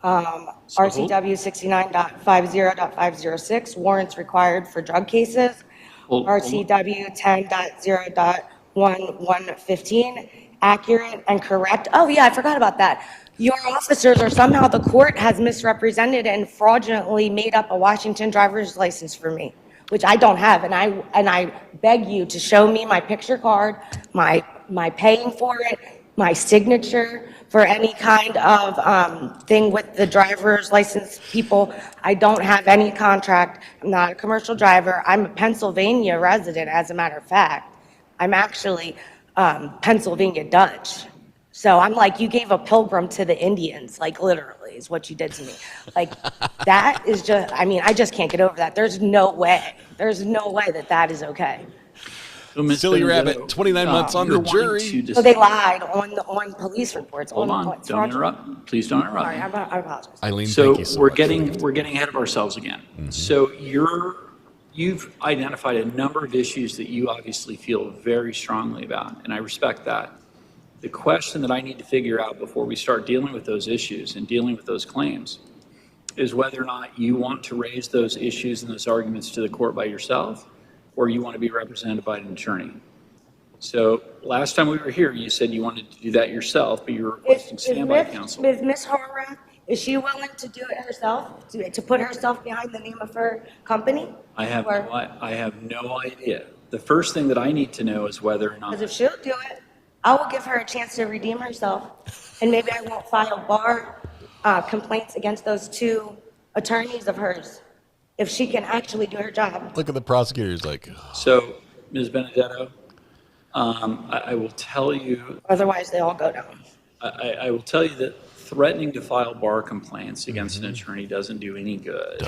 RCW 69.50.506, warrants required for drug cases. RCW 10.0.1115, accurate and correct. Oh yeah, I forgot about that. Your officers, or somehow the court has misrepresented and fraudulently made up a Washington driver's license for me, which I don't have, and I beg you to show me my picture card, my paying for it, my signature for any kind of thing with the driver's license people. I don't have any contract. I'm not a commercial driver. I'm a Pennsylvania resident, as a matter of fact. I'm actually Pennsylvania Dutch. So I'm like, you gave a pilgrim to the Indians, like literally is what you did to me. Like that is just, I mean, I just can't get over that. There's no way that is okay. So Silly Rabbit, 29 months on the jury. So they lied on police reports. Hold on, don't interrupt. Please don't interrupt. Sorry, I apologize. Eileen, so thank you so we're much. getting ahead of ourselves again. Mm-hmm. So you've identified a number of issues that you obviously feel very strongly about, and I respect that. The question that I need to figure out before we start dealing with those issues and dealing with those claims is whether or not you want to raise those issues and those arguments to the court by yourself, or you want to be represented by an attorney. So last time we were here, you said you wanted to do that yourself, but you were requesting standby counsel. Is Ms. Horvath, is she willing to do it herself, to put herself behind the name of her company? I have no idea. The first thing that I need to know is whether or not. Because if she'll do it, I will give her a chance to redeem herself, and maybe I won't file bar complaints against those two attorneys of hers, if she can actually do her job. Look at the prosecutors like. So, Ms. Benedetto, I will tell you. Otherwise, they all go down. I will tell you that threatening to file bar complaints against an attorney doesn't do any good.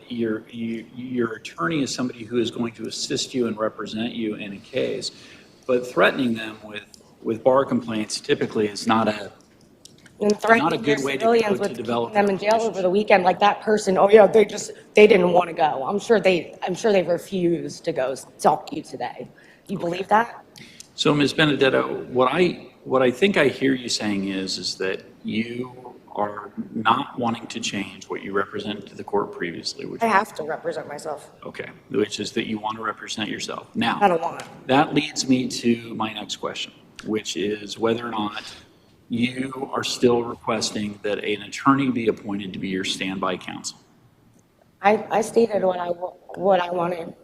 Your attorney is somebody who is going to assist you and represent you in a case, but threatening them with bar complaints typically is not a good way to develop them in jail over the weekend, like that person. Oh yeah, they didn't want to go. I'm sure they refused to go talk to you today. You believe that? So, Ms. Benedetto, what I think I hear you saying is that you are not wanting to change what you represented to the court previously. I have to represent myself. Okay, which is that you want to represent yourself. Now, I don't want to. That leads me to my next question, which is whether or not you are still requesting that an attorney be appointed to be your standby counsel. I stated what I wanted.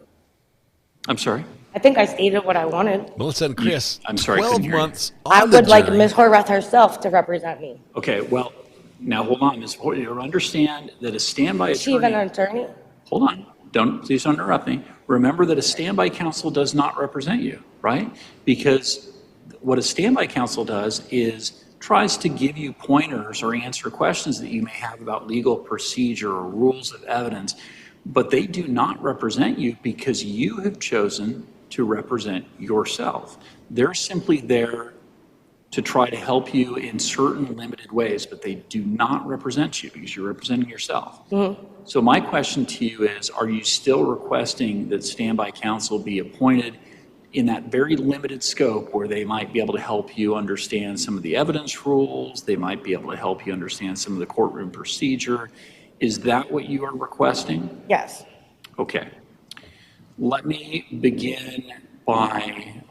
I'm sorry? I think I stated what I wanted. Melissa and Chris, I'm sorry, I 12 couldn't hear you. months I on the would like jury. Ms. Horvath herself to represent me. Okay, well, now hold on, Ms. Horvath. You understand that a standby Is she even attorney... an attorney? Hold on. Please don't interrupt me. Remember that a standby counsel does not represent you, right? Because what a standby counsel does is tries to give you pointers or answer questions that you may have about legal procedure or rules of evidence, but they do not represent you because you have chosen to represent yourself. They're simply there to try to help you in certain limited ways, but they do not represent you because you're representing yourself. Mm-hmm. So my question to you is, are you still requesting that standby counsel be appointed in that very limited scope where they might be able to help you understand some of the evidence rules, they might be able to help you understand some of the courtroom procedure? Is that what you are requesting? Yes. Okay. Let me begin by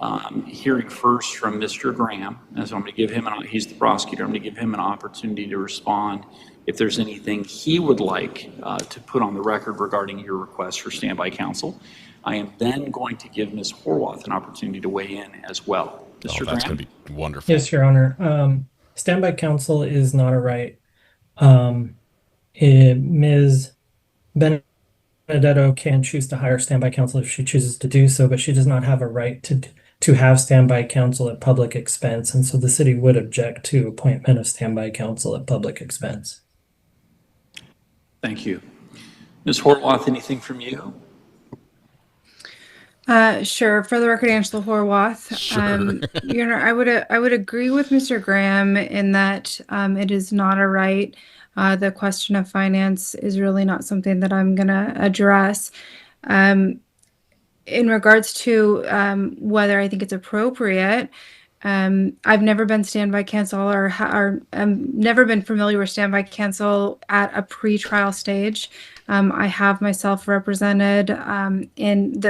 hearing first from Mr. Graham. And so I'm going to give him, he's the prosecutor, I'm going to give him an opportunity to respond if there's anything he would like to put on the record regarding your request for standby counsel. I am then going to give Ms. Horvath an opportunity to weigh in as well. Mr. Graham? That's going to be wonderful. Yes, Your Honor. Standby counsel is not a right. Ms. Benedetto can choose to hire standby counsel if she chooses to do so, but she does not have a right to have standby counsel at public expense, and so the city would object to appointment of standby counsel at public expense. Thank you. Ms. Horvath, anything from you? Sure. For the record, Angela Horwath. Sure. You know, I would agree with Mr. Graham in that it is not a right. The question of finance is really not something that I'm going to address. In regards to whether I think it's appropriate, I've never been standby counsel or never been familiar with standby counsel at a pretrial stage. I have myself represented in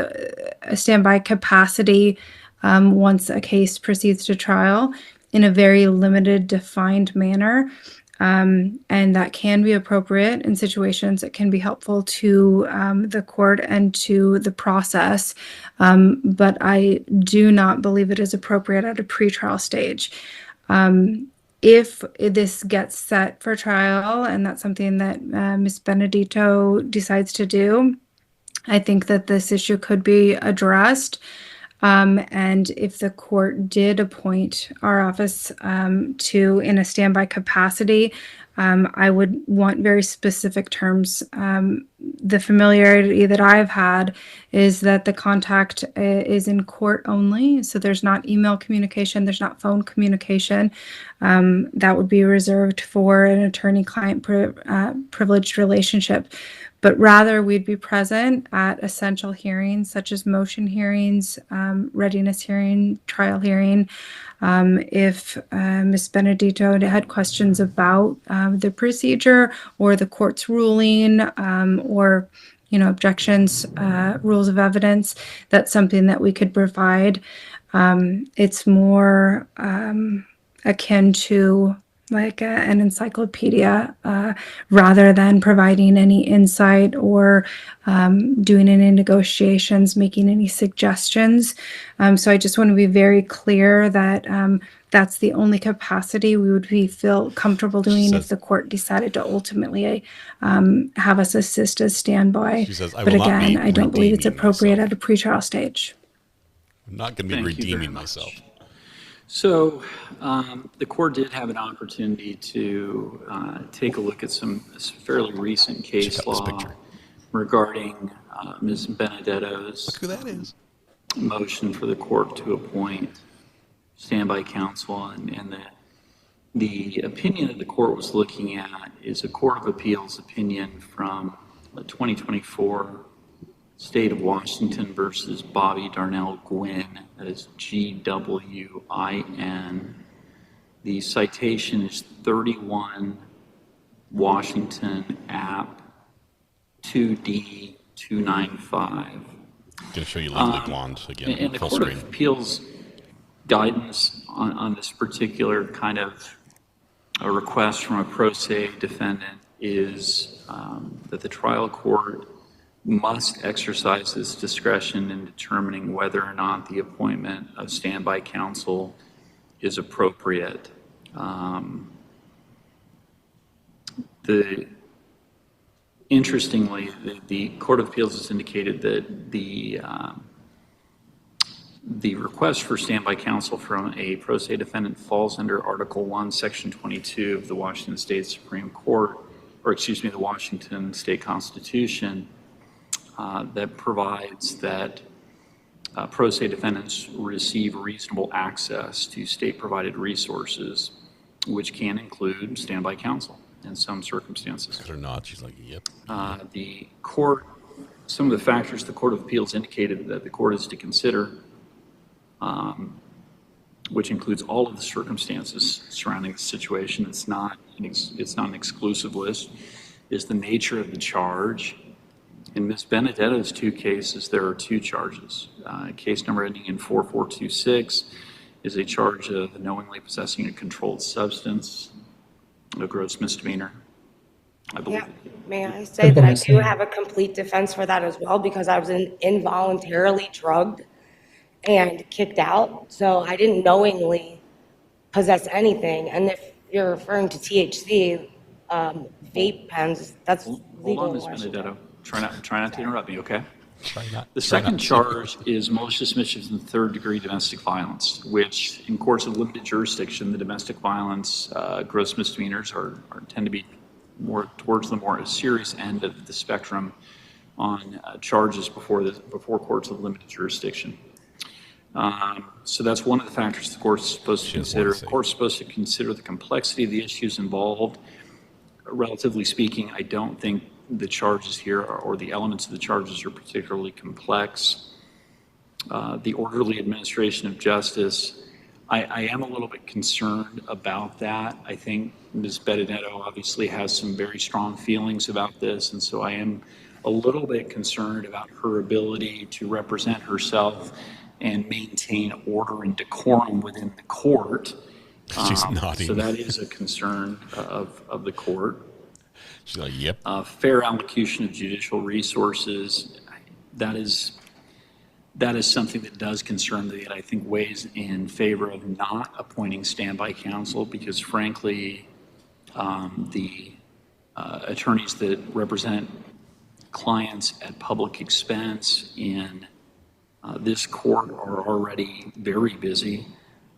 a standby capacity once a case proceeds to trial in a very limited, defined manner. And that can be appropriate in situations. It can be helpful to the court and to the process. But I do not believe it is appropriate at a pretrial stage. If this gets set for trial, and that's something that Ms. Benedetto decides to do, I think that this issue could be addressed. And if the court did appoint our office in a standby capacity, I would want very specific terms. The familiarity that I've had is that the contact is in court only. So there's not email communication, there's not phone communication. That would be reserved for an attorney-client privileged relationship. But rather, we'd be present at essential hearings such as motion hearings, readiness hearing, trial hearing. If Ms. Benedetto had questions about the procedure or the court's ruling or objections, rules of evidence, that's something that we could provide. It's more akin to like an encyclopedia rather than providing any insight or doing any negotiations, making any suggestions. So I just want to be very clear that that's the only capacity we would feel comfortable doing if the court decided to ultimately have us assist as standby. But again, I don't believe it's appropriate at a pretrial stage. I'm not going to be redeeming myself. So the court did have an opportunity to take a look at some fairly recent case law regarding Ms. Benedetto's motion for the court to appoint standby counsel, and the opinion that the court was looking at is a Court of Appeals opinion from 2024. State of Washington versus Bobby Darnell Gwynn, that is GWIN. The citation is 31 Washington App 2D295. I'm going to show you Legally Blonde again. And the Court of Appeals guidance on this particular kind of a request from a pro se defendant is that the trial court must exercise its discretion in determining whether or not the appointment of standby counsel is appropriate. Interestingly, the Court of Appeals has indicated that the request for standby counsel from a pro se defendant falls under Article 1, Section 22 of the Washington State Supreme Court, or excuse me, the Washington State Constitution, that provides that pro se defendants receive reasonable access to state-provided resources, which can include standby counsel in some circumstances. Or not, she's like, yep. The court, some of the factors the Court of Appeals indicated that the court is to consider, which includes all of the circumstances surrounding the situation. It's not an exclusive list, is the nature of the charge. In Ms. Benedetto's two cases, there are two charges. Case number ending in 4426 is a charge of knowingly possessing a controlled substance, a gross misdemeanor, I believe. Yeah. May I say that I do have a complete defense for that as well, because I was involuntarily drugged and kicked out, so I didn't knowingly possess anything. And if you're referring to THC, vape pens, that's legal. Hold on, Ms. Benedetto. Try not to interrupt me, okay? The second charge is malicious mischief in third-degree domestic violence, which in courts of limited jurisdiction, the domestic violence gross misdemeanors tend to be more towards the more serious end of the spectrum on charges before courts of limited jurisdiction. So that's one of the factors the court's supposed to consider. The court's supposed to consider the complexity of the issues involved. Relatively speaking, I don't think the charges here or the elements of the charges are particularly complex. The orderly administration of justice, I am a little bit concerned about that. I think Ms. Benedetto obviously has some very strong feelings about this, and so I am a little bit concerned about her ability to represent herself and maintain order and decorum within the court. She's nodding. So that is a concern of the court. She's like, yep. Fair allocation of judicial resources, that is something that does concern me, that I think weighs in favor of not appointing standby counsel, because frankly, the attorneys that represent clients at public expense in this court are already very busy.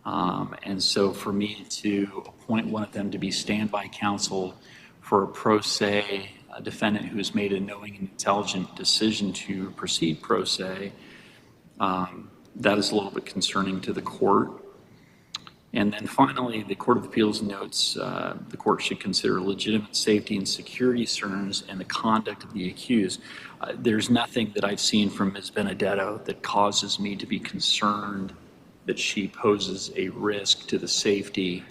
And so for me to appoint one of them to be standby counsel for a pro se defendant who has made a knowing and intelligent decision to proceed pro se, that is a little bit concerning to the court. And then finally, the Court of Appeals notes the court should consider legitimate safety and security concerns and the conduct of the accused. There's nothing that I've seen from Ms. Benedetto that causes me to be concerned that she poses a risk to the safety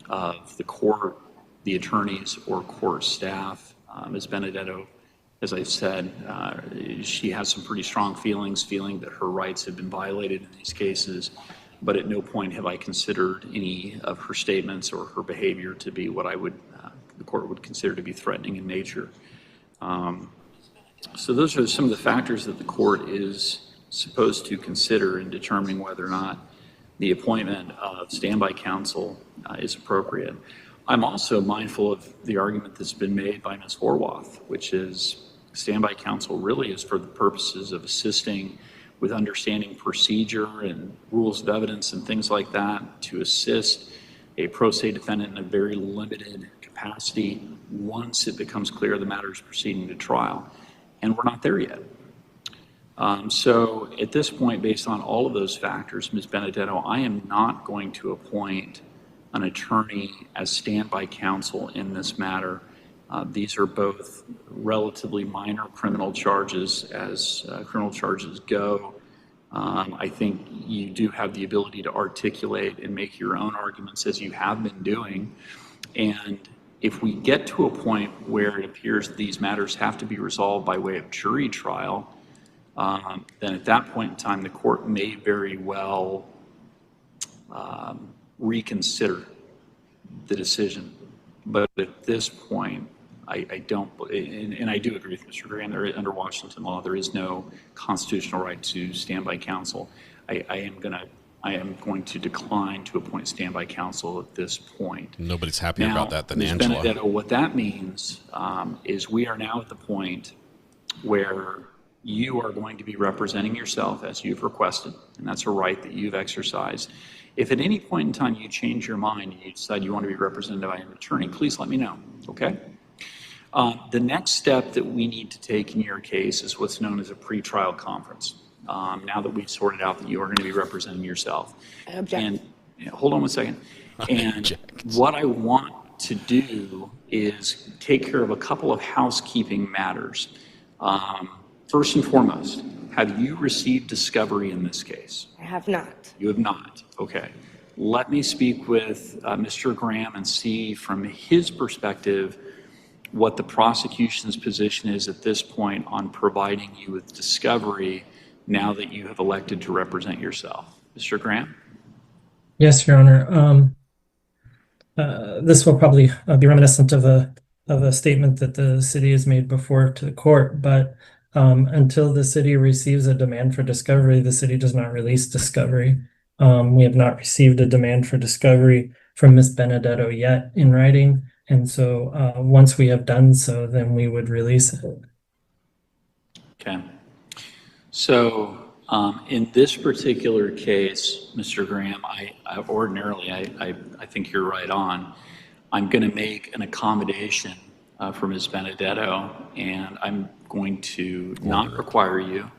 of the court, the attorneys, or court staff. Ms. Benedetto, as I said, she has some pretty strong feeling that her rights have been violated in these cases, but at no point have I considered any of her statements or her behavior to be what the court would consider to be threatening in nature. So those are some of the factors that the court is supposed to consider in determining whether or not the appointment of standby counsel is appropriate. I'm also mindful of the argument that's been made by Ms. Horwath, which is standby counsel really is for the purposes of assisting with understanding procedure and rules of evidence and things like that, to assist a pro se defendant in a very limited capacity once it becomes clear the matter is proceeding to trial. And we're not there yet. So at this point, based on all of those factors, Ms. Benedetto, I am not going to appoint an attorney as standby counsel in this matter. These are both relatively minor criminal charges as criminal charges go. I think you do have the ability to articulate and make your own arguments as you have been doing. And if we get to a point where it appears these matters have to be resolved by way of jury trial, then at that point in time, the court may very well reconsider the decision. But at this point, I don't, and I do agree with Mr. Graham, under Washington law, there is no constitutional right to standby counsel. I am going to decline to appoint standby counsel at this point. Nobody's happier about that than Ms. Angela. Benedetto, what that means is we are now at the point where you are going to be representing yourself as you've requested, and that's a right that you've exercised. If at any point in time you change your mind and you decide you want to be represented by an attorney, please let me know, okay? The next step that we need to take in your case is what's known as a pretrial conference. Now that we've sorted out that you are going to be representing yourself. And hold on one second. And what I want to do is take care of a couple of housekeeping matters. First and foremost, have you received discovery in this case? I have not. You have not. Okay. Let me speak with Mr. Graham and see from his perspective what the prosecution's position is at this point on providing you with discovery now that you have elected to represent yourself. Mr. Graham? Yes, Your Honor. This will probably be reminiscent of a statement that the city has made before to the court, but until the city receives a demand for discovery, the city does not release discovery. We have not received a demand for discovery from Ms. Benedetto yet in writing, and so once we have done so, then we would release it. Okay. So in this particular case, Mr. Graham, I ordinarily, I think you're right on. I'm going to make an accommodation for Ms. Benedetto, and I'm going to not require you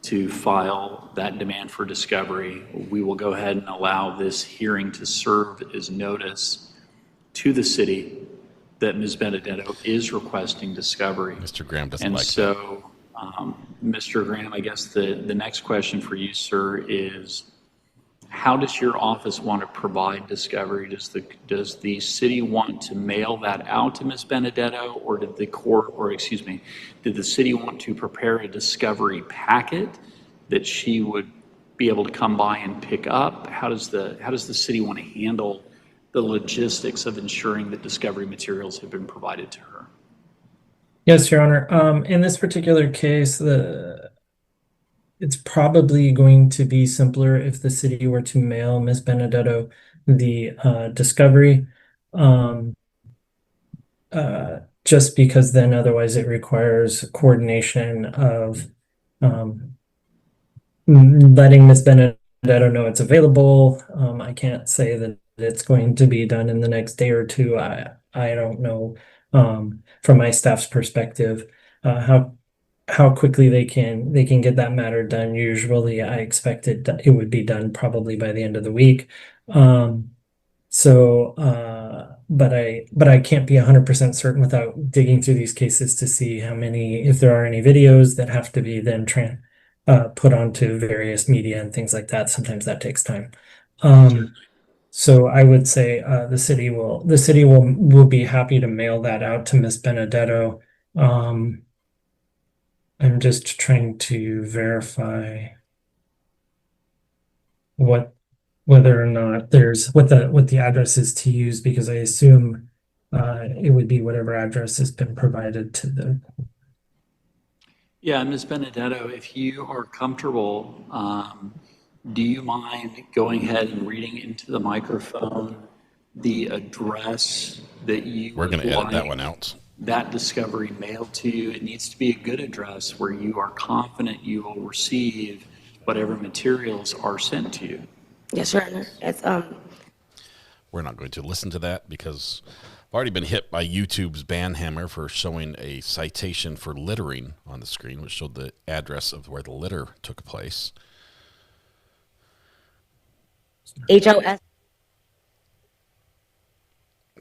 to file that demand for discovery. We will go ahead and allow this hearing to serve as notice to the city that Ms. Benedetto is requesting discovery. Mr. Graham doesn't and like so, Mr. Graham, I guess the next question for you, sir, is how does your office want to provide discovery? Does the city want to mail that out to Ms. Benedetto, or did the city want to prepare a discovery packet that she would be able to come by and pick up? How does the city want to handle the logistics of ensuring that discovery materials have been provided to her? Yes, Your Honor. In this particular case, it's probably going to be simpler if the city were to mail Ms. Benedetto the discovery, just because then otherwise it requires coordination of letting Ms. Benedetto know it's available. I can't say that it's going to be done in the next day or two. I don't know from my staff's perspective how quickly they can get that matter done. Usually I expected it would be done probably by the end of the week. But I can't be 100% certain without digging through these cases to see if there are any videos that have to be then put onto various media and things like that. Sometimes that takes time. So I would say the city will be happy to mail that out to Ms. Benedetto. I'm just trying to verify whether or not what the address is to use, because I assume it would be whatever address has been provided to the. Yeah, Ms. Benedetto, if you are comfortable, do you mind going ahead and reading into the microphone the address that you We're going to edit that like one out. that discovery mailed to you? It needs to be a good address where you are confident you will receive whatever materials are sent to you. Yes, Your Honor. It's We're not going to listen to that because I've already been hit by YouTube's ban hammer for showing a citation for littering on the screen, which showed the address of where the litter took place. HOS.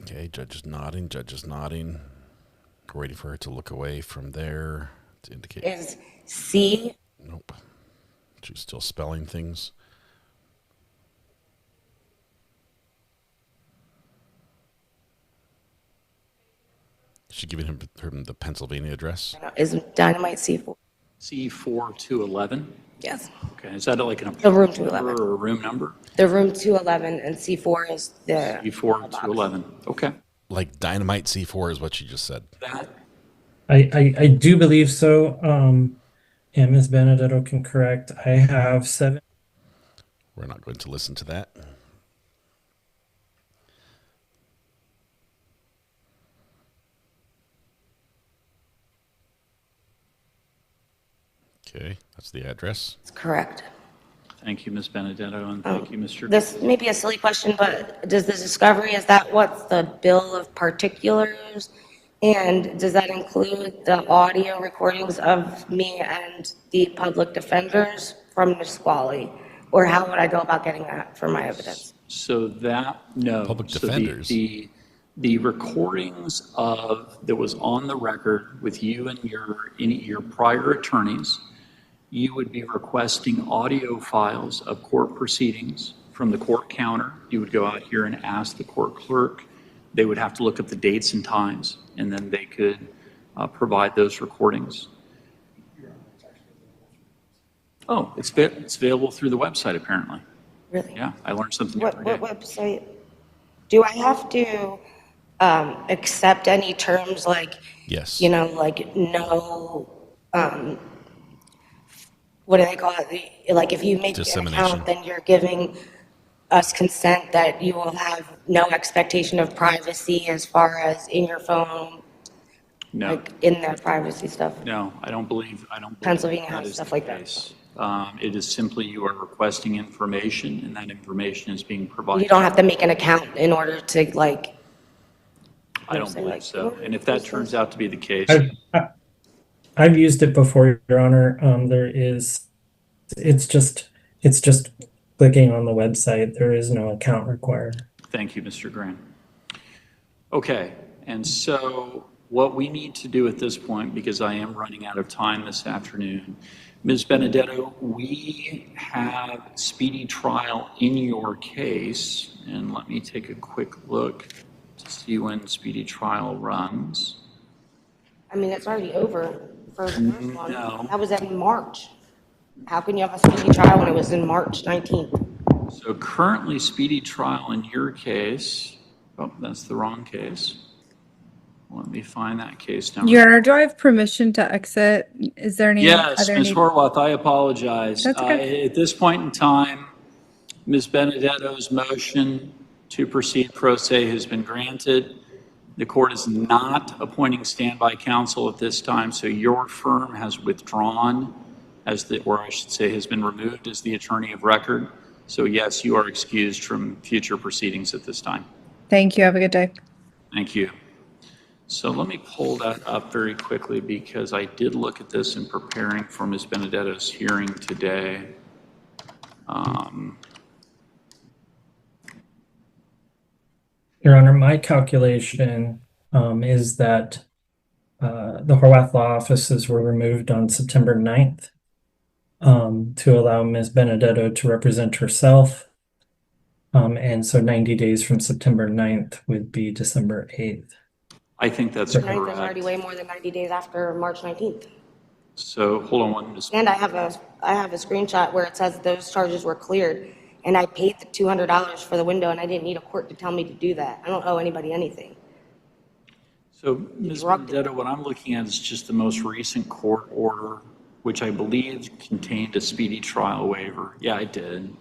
Okay, judge is nodding. We're waiting for her to look away from there to indicate. Is C. Nope. She's still spelling things. She giving him the Pennsylvania address? Is Dynamite C4. C4 211? Yes. Okay, is that like The room 211. or a room number? The room 211 and C4 is the. C4 211. Okay. like dynamite C4 is what you just said. That I do believe so. And Ms. Benedetto can correct. I have 7. We're not going to listen to that. Okay, that's the address. That's correct. Thank you, Ms. Benedetto, and thank you, Mr. This may be a silly question, but does the discovery, is that what's the bill of particulars? And does that include the audio recordings of me and the public defenders from Nisqually? Or how would I go about getting that for my evidence? So that, no. Public So defenders. The recordings of, that was on the record with you and your prior attorneys, you would be requesting audio files of court proceedings from the court counter. You would go out here and ask the court clerk. They would have to look up the dates and times, and then they could provide those recordings. Oh, it's available through the website, apparently. Really? Yeah, I learned something What every day. website? Do I have to accept any terms like, yes, you know, like no, what do they call it? Like if you make an account, then you're giving us consent that you will have no expectation of privacy as far as in your phone, No. like in their privacy stuff. No, I don't believe Pennsylvania that has is stuff the like that. case. It is simply you are requesting information, and that information is being provided. You don't have to make an account in order to like. I don't believe so. And if that turns out to be the case, I've used it before, Your Honor. It's just clicking on the website. There is no account required. thank you, Mr. Graham. Okay, and so what we need to do at this point, because I am running out of time this afternoon, Ms. Benedetto, we have speedy trial in your case, and let me take a quick look to see when speedy trial runs. I mean, it's already over for the first one. No. That was in March. How can you have a speedy trial when it was in March 19th? So currently, speedy trial in your case, oh, that's the wrong case. Let me find that case number. Your Honor, do I have permission to exit? Is there any Yes, other Ms. need? Horwath, I apologize. That's okay. At this point in time, Ms. Benedetto's motion to proceed pro se has been granted. The court is not appointing standby counsel at this time, so your firm has withdrawn or I should say has been removed as the attorney of record. So yes, you are excused from future proceedings at this time. Thank you. Have a good day. Thank you. So let me pull that up very quickly because I did look at this in preparing for Ms. Benedetto's hearing today. Your Honor, my calculation is that the Horwath Law offices were removed on September 9th to allow Ms. Benedetto to represent herself. And so 90 days from September 9th would be December 8th. I think that's The 9th is correct. already way more than 90 days after March 19th. So hold on one minute. And I have a screenshot where it says those charges were cleared, and I paid the $200 for the window, and I didn't need a court to tell me to do that. I don't owe anybody anything. So Ms. Benedetto, what I'm looking at is just the most recent court order, which I believe contained a speedy trial waiver. Yeah, I did.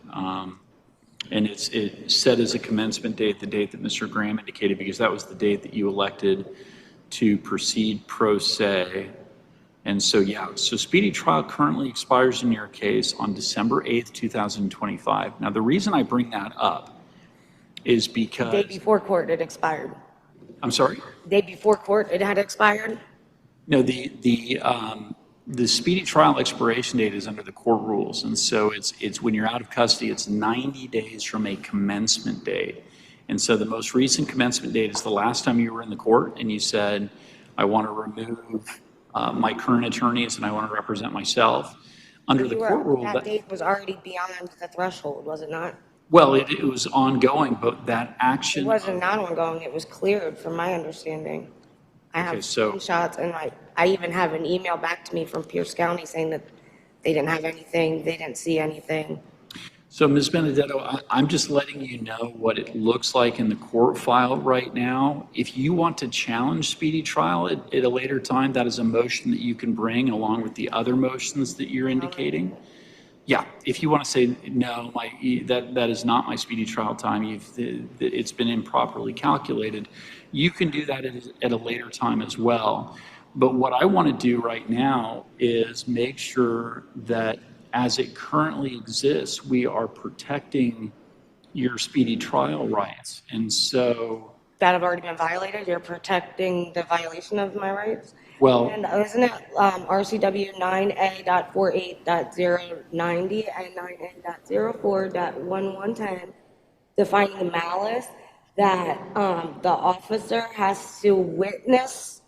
And it said as a commencement date, the date that Mr. Graham indicated, because that was the date that you elected to proceed pro se. And so, yeah, so speedy trial currently expires in your case on December 8th, 2025. Now, the reason I bring that up is because... The day before court, it expired. I'm sorry? The day before court, it had expired? No, the speedy trial expiration date is under the court rules. And so it's when you're out of custody, it's 90 days from a commencement date. And so the most recent commencement date is the last time you were in the court and you said, I want to remove my current attorneys and I want to represent myself. Under the court rule, that date was already beyond the threshold, was it not? Well, it was ongoing, but that action... It wasn't not ongoing, it was cleared from my understanding. I have screenshots, and I even have an email back to me from Pierce County saying that they didn't have anything, they didn't see anything. So, Ms. Benedetto, I'm just letting you know what it looks like in the court file right now. If you want to challenge speedy trial at a later time, that is a motion that you can bring along with the other motions that you're indicating. Yeah, if you want to say, no, that is not my speedy trial time, it's been improperly calculated, you can do that at a later time as well. But what I want to do right now is make sure that as it currently exists, we are protecting your speedy trial rights. And so that have already been violated, you're protecting the violation of my rights? Well, and isn't it RCW 9A.48.090 and 9A.04.1110 defining malice that the officer has to witness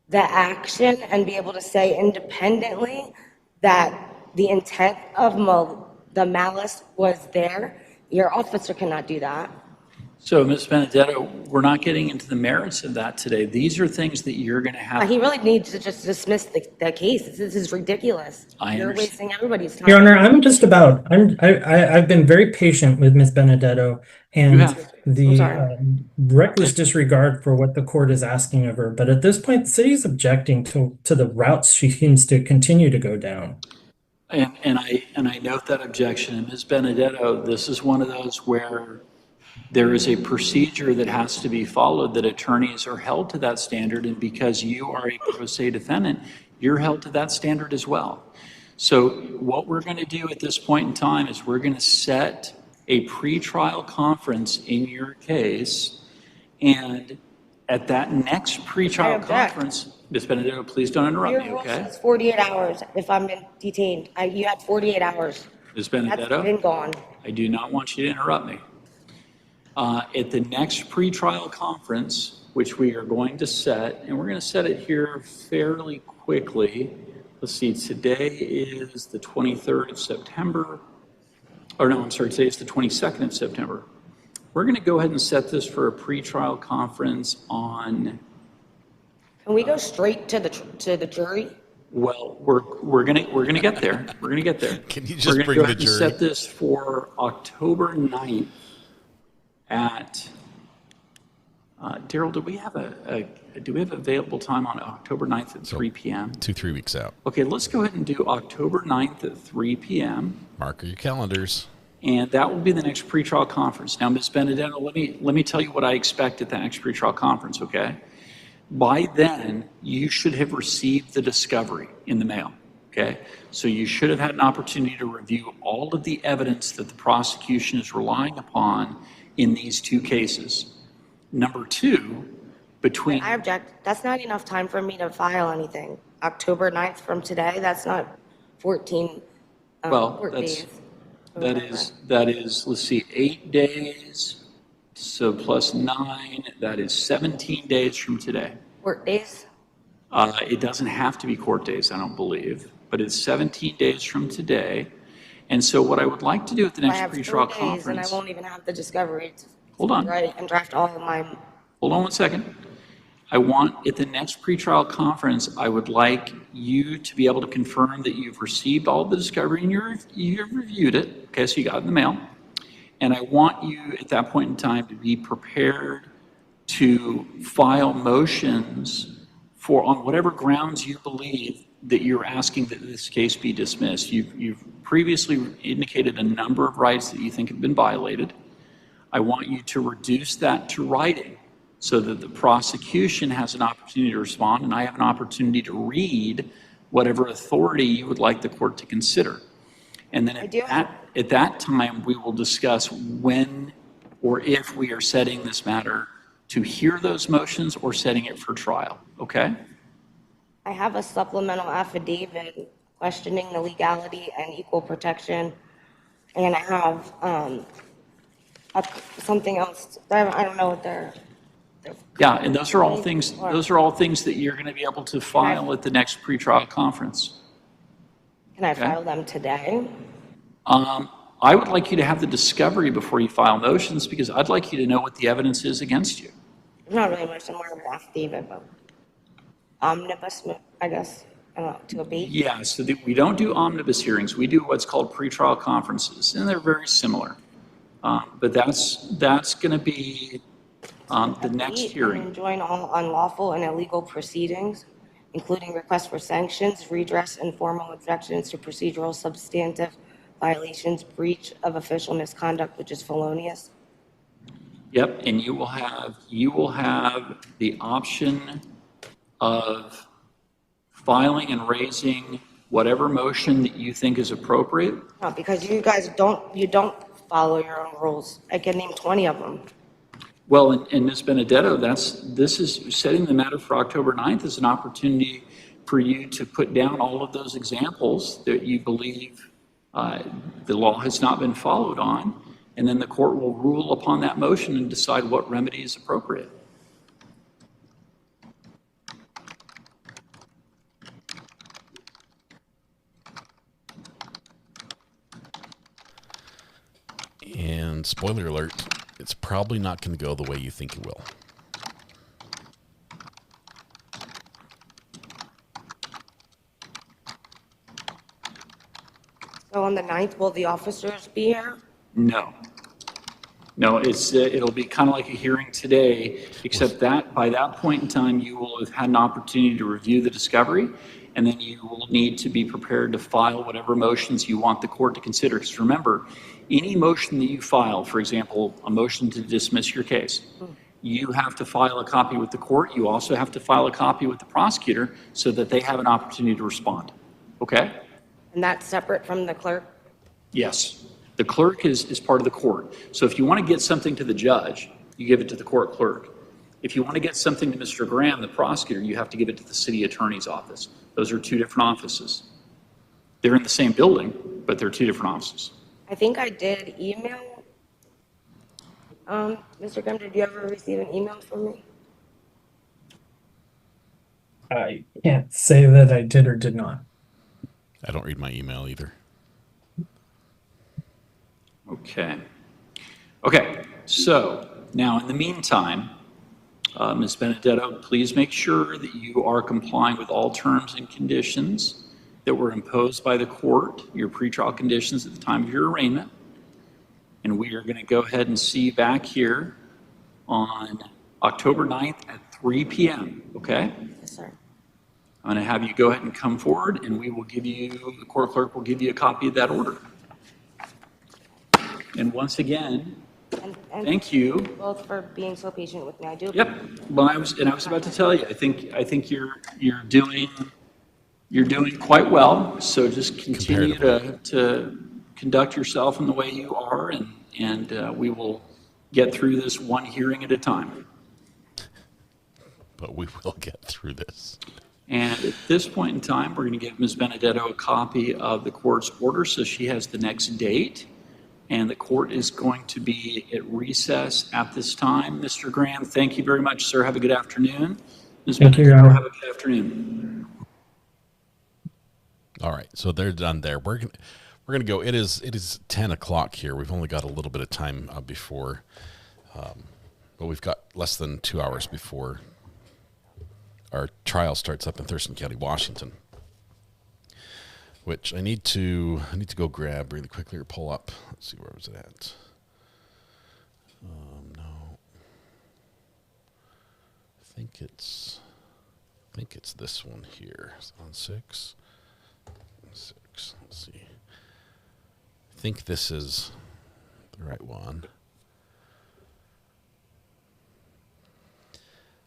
the action and be able to say independently that the intent of the malice was there? Your officer cannot do that. So, Ms. Benedetto, we're not getting into the merits of that today. These are things that you're going to have. He really needs to just dismiss the case. This is ridiculous. You're wasting everybody's time. Your Honor, I've been very patient with Ms. Benedetto and the reckless disregard for what the court is asking of her. But at this point, the city is objecting to the routes she seems to continue to go down. And I note that objection. And Ms. Benedetto, this is one of those where there is a procedure that has to be followed, that attorneys are held to that standard, and because you are a pro se defendant, you're held to that standard as well. So what we're going to do at this point in time is we're going to set a pretrial conference in your case, and at that next pretrial conference, Ms. Benedetto, please don't interrupt me, okay? It's 48 hours if I'm detained. You had 48 hours. Ms. Benedetto, that's been gone. I do not want you to interrupt me. At the next pretrial conference, which we are going to set, and we're going to set it here fairly quickly. Let's see, today is the 23rd of September. Or no, I'm sorry, today is the 22nd of September. We're going to go ahead and set this for a pretrial conference on... Can we go straight to the jury? Well, we're gonna get there. We're gonna get there. Can you just bring the jury? Set this for October 9th at Daryl. Do we have available time on October 9th at 3 p.m.? 2-3 weeks out. Okay, let's go ahead and do October 9th at 3 p.m. Mark your calendars. And that will be the next pretrial conference. Now, Ms. Benedetto, let me tell you what I expect at the next pretrial conference. Okay. By then, you should have received the discovery in the mail, okay? So you should have had an opportunity to review all of the evidence that the prosecution is relying upon in these two cases. Number two, between... I object. That's not enough time for me to file anything. October 9th from today, that's not 14 days. That is, let's see, 8 days. So plus 9, that is 17 days from today. Court days? It doesn't have to be court days, I don't believe, but it's 17 days from today. And so what I would like to do at the next pretrial conference... and I won't even have the discovery to hold on. Write and draft all of my... Hold on one second. I want, at the next pretrial conference, I would like you to be able to confirm that you've received all the discovery and you've reviewed it. Okay, so you got it in the mail. And I want you at that point in time to be prepared to file motions on whatever grounds you believe that you're asking that this case be dismissed. You've previously indicated a number of rights that you think have been violated. I want you to reduce that to writing so that the prosecution has an opportunity to respond and I have an opportunity to read whatever authority you would like the court to consider. And then at that time, we will discuss when or if we are setting this matter to hear those motions or setting it for trial, okay? I have a supplemental affidavit questioning the legality and equal protection, and I have something else. I don't know what they're... Yeah, and those are all things that you're going to be able to file at the next pretrial conference. Can I file them today? I would like you to have the discovery before you file motions because I'd like you to know what the evidence is against you. Not really much more of an affidavit, but omnibus, I guess. to abate? Yeah, so we don't do omnibus hearings. We do what's called pretrial conferences, and they're very similar. But that's going to be the next hearing. And join all unlawful and illegal proceedings, including requests for sanctions, redress, and formal objections to procedural substantive violations, breach of official misconduct, which is felonious. Yep, and you will have the option of filing and raising whatever motion that you think is appropriate. No, because you guys don't follow your own rules. I can name 20 of them. Well, and Ms. Benedetto, this is setting the matter for October 9th as an opportunity for you to put down all of those examples that you believe the law has not been followed on, and then the court will rule upon that motion and decide what remedy is appropriate. And spoiler alert, it's probably not going to go the way you think it will. So on the 9th, will the officers be here? No, it'll be kind of like a hearing today, except that by that point in time, you will have had an opportunity to review the discovery, and then you will need to be prepared to file whatever motions you want the court to consider. Because remember, any motion that you file, for example, a motion to dismiss your case, you have to file a copy with the court. You also have to file a copy with the prosecutor so that they have an opportunity to respond. Okay? And that's separate from the clerk? Yes. The clerk is part of the court. So if you want to get something to the judge, you give it to the court clerk. If you want to get something to Mr. Graham, the prosecutor, you have to give it to the city attorney's office. Those are two different offices. They're in the same building, but they're two different offices. I think I did email. Mr. Graham, did you ever receive an email from me? I can't say that I did or did not. I don't read my email either. Okay, so now in the meantime, Ms. Benedetto, please make sure that you are complying with all terms and conditions that were imposed by the court, your pretrial conditions at the time of your arraignment. And we are going to go ahead and see you back here on October 9th at 3 p.m., okay? Yes, sir. I'm going to have you go ahead and come forward, and we will give you, the court clerk will give you a copy of that order. And once again, and thank you both for being so patient with me. I do. Yep. Well, I was about to tell you. I think you're doing quite well. So just continue to conduct yourself in the way you are, and we will get through this one hearing at a time. But we will get through this. And at this point in time, we're going to give Ms. Benedetto a copy of the court's order so she has the next date. And the court is going to be at recess at this time. Mr. Graham, thank you very much, sir. Have a good afternoon. Ms. Benedetto, have a good afternoon. All right, so they're done there. We're gonna go. It is 10 o'clock here. We've only got a little bit of time before, but we've got less than 2 hours before our trial starts up in Thurston County, Washington. Which I need to go grab really quickly or pull up. Let's see, where was it at? No, I think it's this one here. It's on 6. Let's see. I think this is the right one.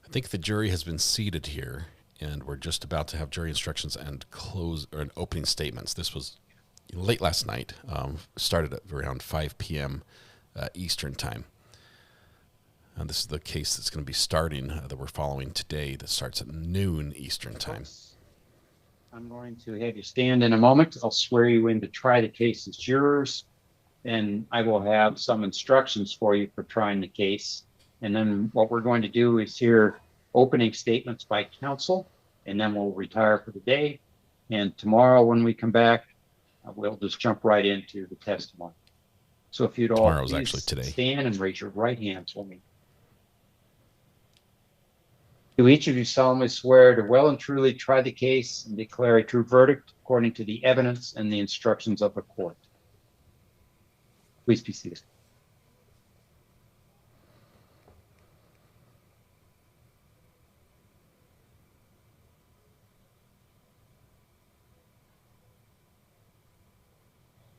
I think the jury has been seated here, and we're just about to have jury instructions and opening statements. This was late last night, started at around 5 p.m. Eastern time. And this is the case that's going to be starting, that we're following today, that starts at noon Eastern time. I'm going to have you stand in a moment. I'll swear you in to try the case as jurors, and I will have some instructions for you for trying the case. And then what we're going to do is hear opening statements by counsel, and then we'll retire for the day. And tomorrow when we come back, we'll just jump right into the testimony. So if you'd all please stand and raise your right hands for me. Do each of you solemnly swear to well and truly try the case and declare a true verdict according to the evidence and the instructions of the court? Please be seated.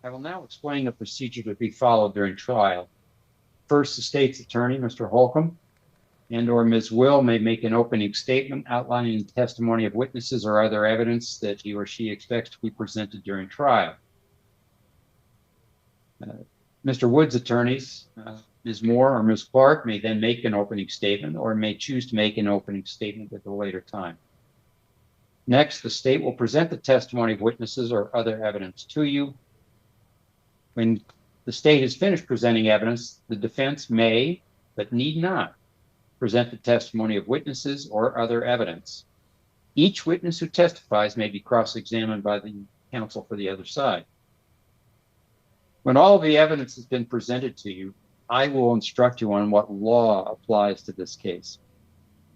I will now explain the procedure to be followed during trial. First, the state's attorney, Mr. Holcomb, and/or Ms. Will may make an opening statement outlining the testimony of witnesses or other evidence that he or she expects to be presented during trial. Mr. Wood's attorneys, Ms. Moore or Ms. Clark, may then make an opening statement or may choose to make an opening statement at a later time. Next, the state will present the testimony of witnesses or other evidence to you. When the state has finished presenting evidence, the defense may, but need not, present the testimony of witnesses or other evidence. Each witness who testifies may be cross-examined by the counsel for the other side. When all the evidence has been presented to you, I will instruct you on what law applies to this case.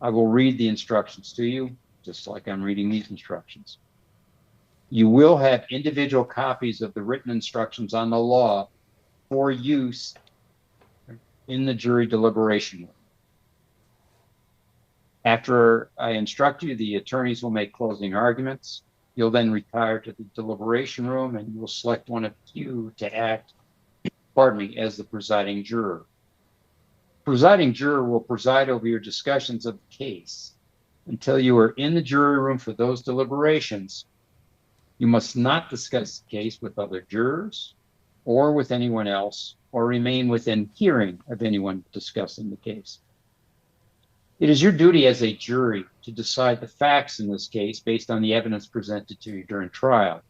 I will read the instructions to you, just like I'm reading these instructions. You will have individual copies of the written instructions on the law for use in the jury deliberation room. After I instruct you, the attorneys will make closing arguments. You'll then retire to the deliberation room and you will select one of you to act, as the presiding juror. Presiding juror will preside over your discussions of the case. Until you are in the jury room for those deliberations, you must not discuss the case with other jurors or with anyone else, or remain within hearing of anyone discussing the case. It is your duty as a jury to decide the facts in this case based on the evidence presented to you during trial.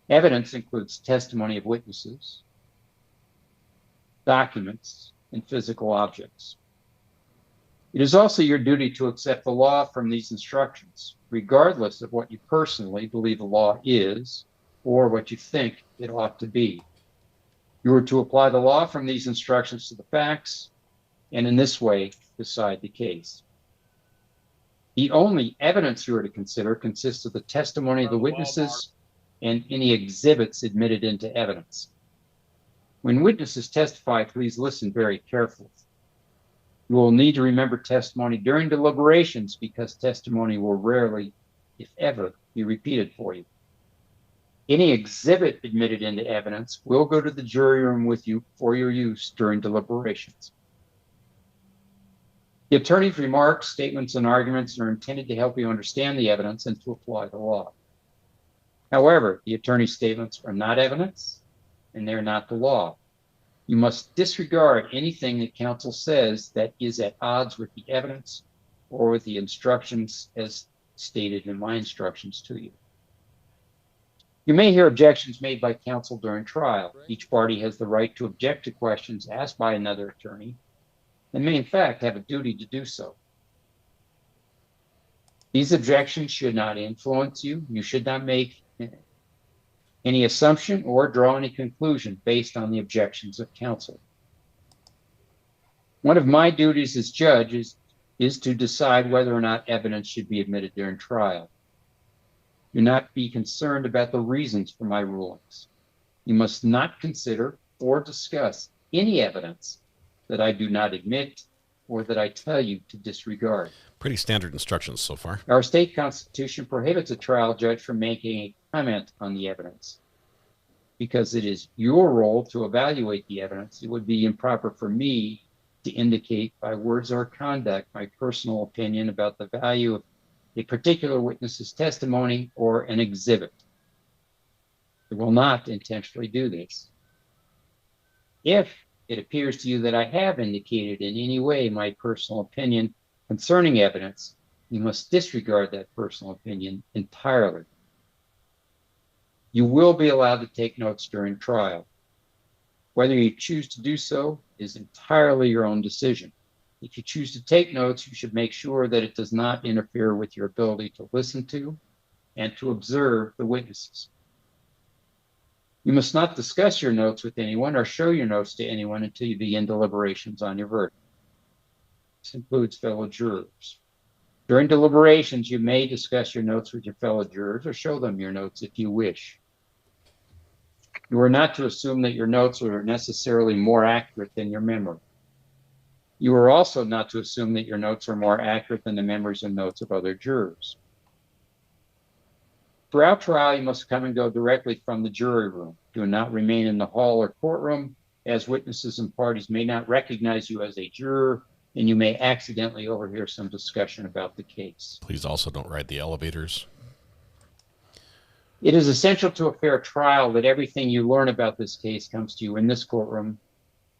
Evidence includes testimony of witnesses, documents, and physical objects. It is also your duty to accept the law from these instructions, regardless of what you personally believe the law is or what you think it ought to be. You are to apply the law from these instructions to the facts, and in this way, decide the case. The only evidence you are to consider consists of the testimony of the witnesses and any exhibits admitted into evidence. When witnesses testify, please listen very carefully. You will need to remember testimony during deliberations because testimony will rarely, if ever, be repeated for you. Any exhibit admitted into evidence will go to the jury room with you for your use during deliberations. The attorney's remarks, statements, and arguments are intended to help you understand the evidence and to apply the law. However, the attorney's statements are not evidence, and they're not the law. You must disregard anything that counsel says that is at odds with the evidence or with the instructions as stated in my instructions to you. You may hear objections made by counsel during trial. Each party has the right to object to questions asked by another attorney and may in fact have a duty to do so. These objections should not influence you. You should not make any assumption or draw any conclusion based on the objections of counsel. One of my duties as judge is to decide whether or not evidence should be admitted during trial. Do not be concerned about the reasons for my rulings. You must not consider or discuss any evidence that I do not admit or that I tell you to disregard. Pretty standard instructions so far. Our state constitution prohibits a trial judge from making a comment on the evidence. Because it is your role to evaluate the evidence, it would be improper for me to indicate by words or conduct my personal opinion about the value of a particular witness's testimony or an exhibit. I will not intentionally do this. If it appears to you that I have indicated in any way my personal opinion concerning evidence, you must disregard that personal opinion entirely. You will be allowed to take notes during trial. Whether you choose to do so is entirely your own decision. If you choose to take notes, you should make sure that it does not interfere with your ability to listen to and to observe the witnesses. You must not discuss your notes with anyone or show your notes to anyone until you begin deliberations on your verdict. This includes fellow jurors. During deliberations, you may discuss your notes with your fellow jurors or show them your notes if you wish. You are not to assume that your notes are necessarily more accurate than your memory. You are also not to assume that your notes are more accurate than the memories and notes of other jurors. Throughout trial, you must come and go directly from the jury room. Do not remain in the hall or courtroom, as witnesses and parties may not recognize you as a juror, and you may accidentally overhear some discussion about the case. Please also don't ride the elevators. It is essential to a fair trial that everything you learn about this case comes to you in this courtroom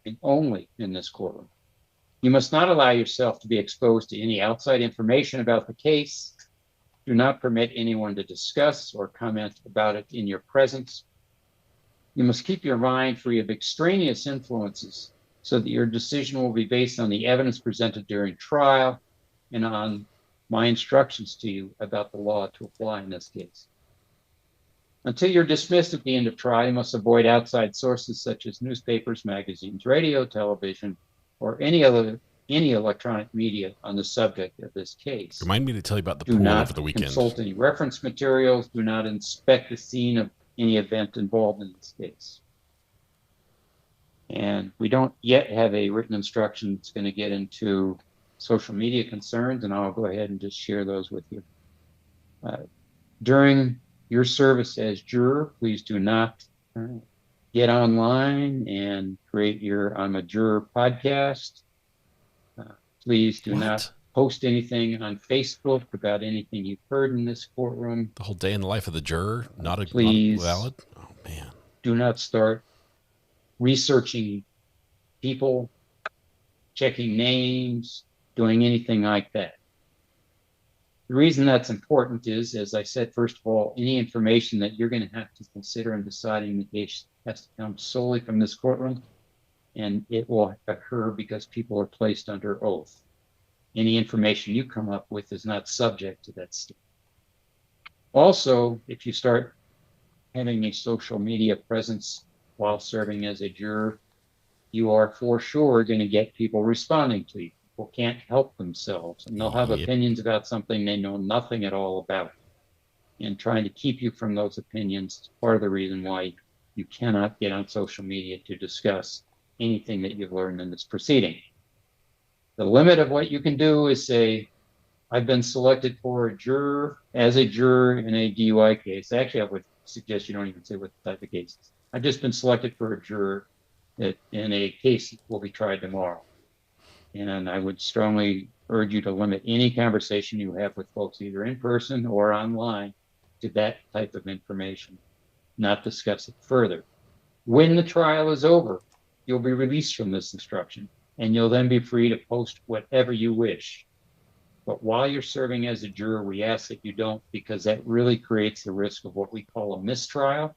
and only in this courtroom. You must not allow yourself to be exposed to any outside information about the case. Do not permit anyone to discuss or comment about it in your presence. You must keep your mind free of extraneous influences so that your decision will be based on the evidence presented during trial and on my instructions to you about the law to apply in this case. Until you're dismissed at the end of trial, you must avoid outside sources such as newspapers, magazines, radio, television, or any electronic media on the subject of this case. Remind me to tell you about the Do pool not over the weekend. consult any reference materials. Do not inspect the scene of any event involved in this case. And we don't yet have a written instruction that's going to get into social media concerns, and I'll go ahead and just share those with you. During your service as juror, please do not get online and create your I'm a Juror podcast. Please do not post anything on Facebook about anything you've heard in this courtroom. The whole day in the life of the juror, not Please valid? Oh, man. Do not start researching people, checking names, doing anything like that. The reason that's important is, as I said, first of all, any information that you're going to have to consider in deciding the case has to come solely from this courtroom, and it will occur because people are placed under oath. Any information you come up with is not subject to that statement. Also, if you start having a social media presence while serving as a juror, you are for sure going to get people responding to you. People can't help themselves, and they'll have opinions about something they know nothing at all about. And trying to keep you from those opinions is part of the reason why you cannot get on social media to discuss anything that you've learned in this proceeding. The limit of what you can do is say, I've been selected for a juror, as a juror in a DUI case. Actually, I would suggest you don't even say what type of case. I've just been selected for a juror in a case that will be tried tomorrow. And I would strongly urge you to limit any conversation you have with folks either in person or online to that type of information, not discuss it further. When the trial is over, you'll be released from this instruction, and you'll then be free to post whatever you wish. But while you're serving as a juror, we ask that you don't, because that really creates the risk of what we call a mistrial.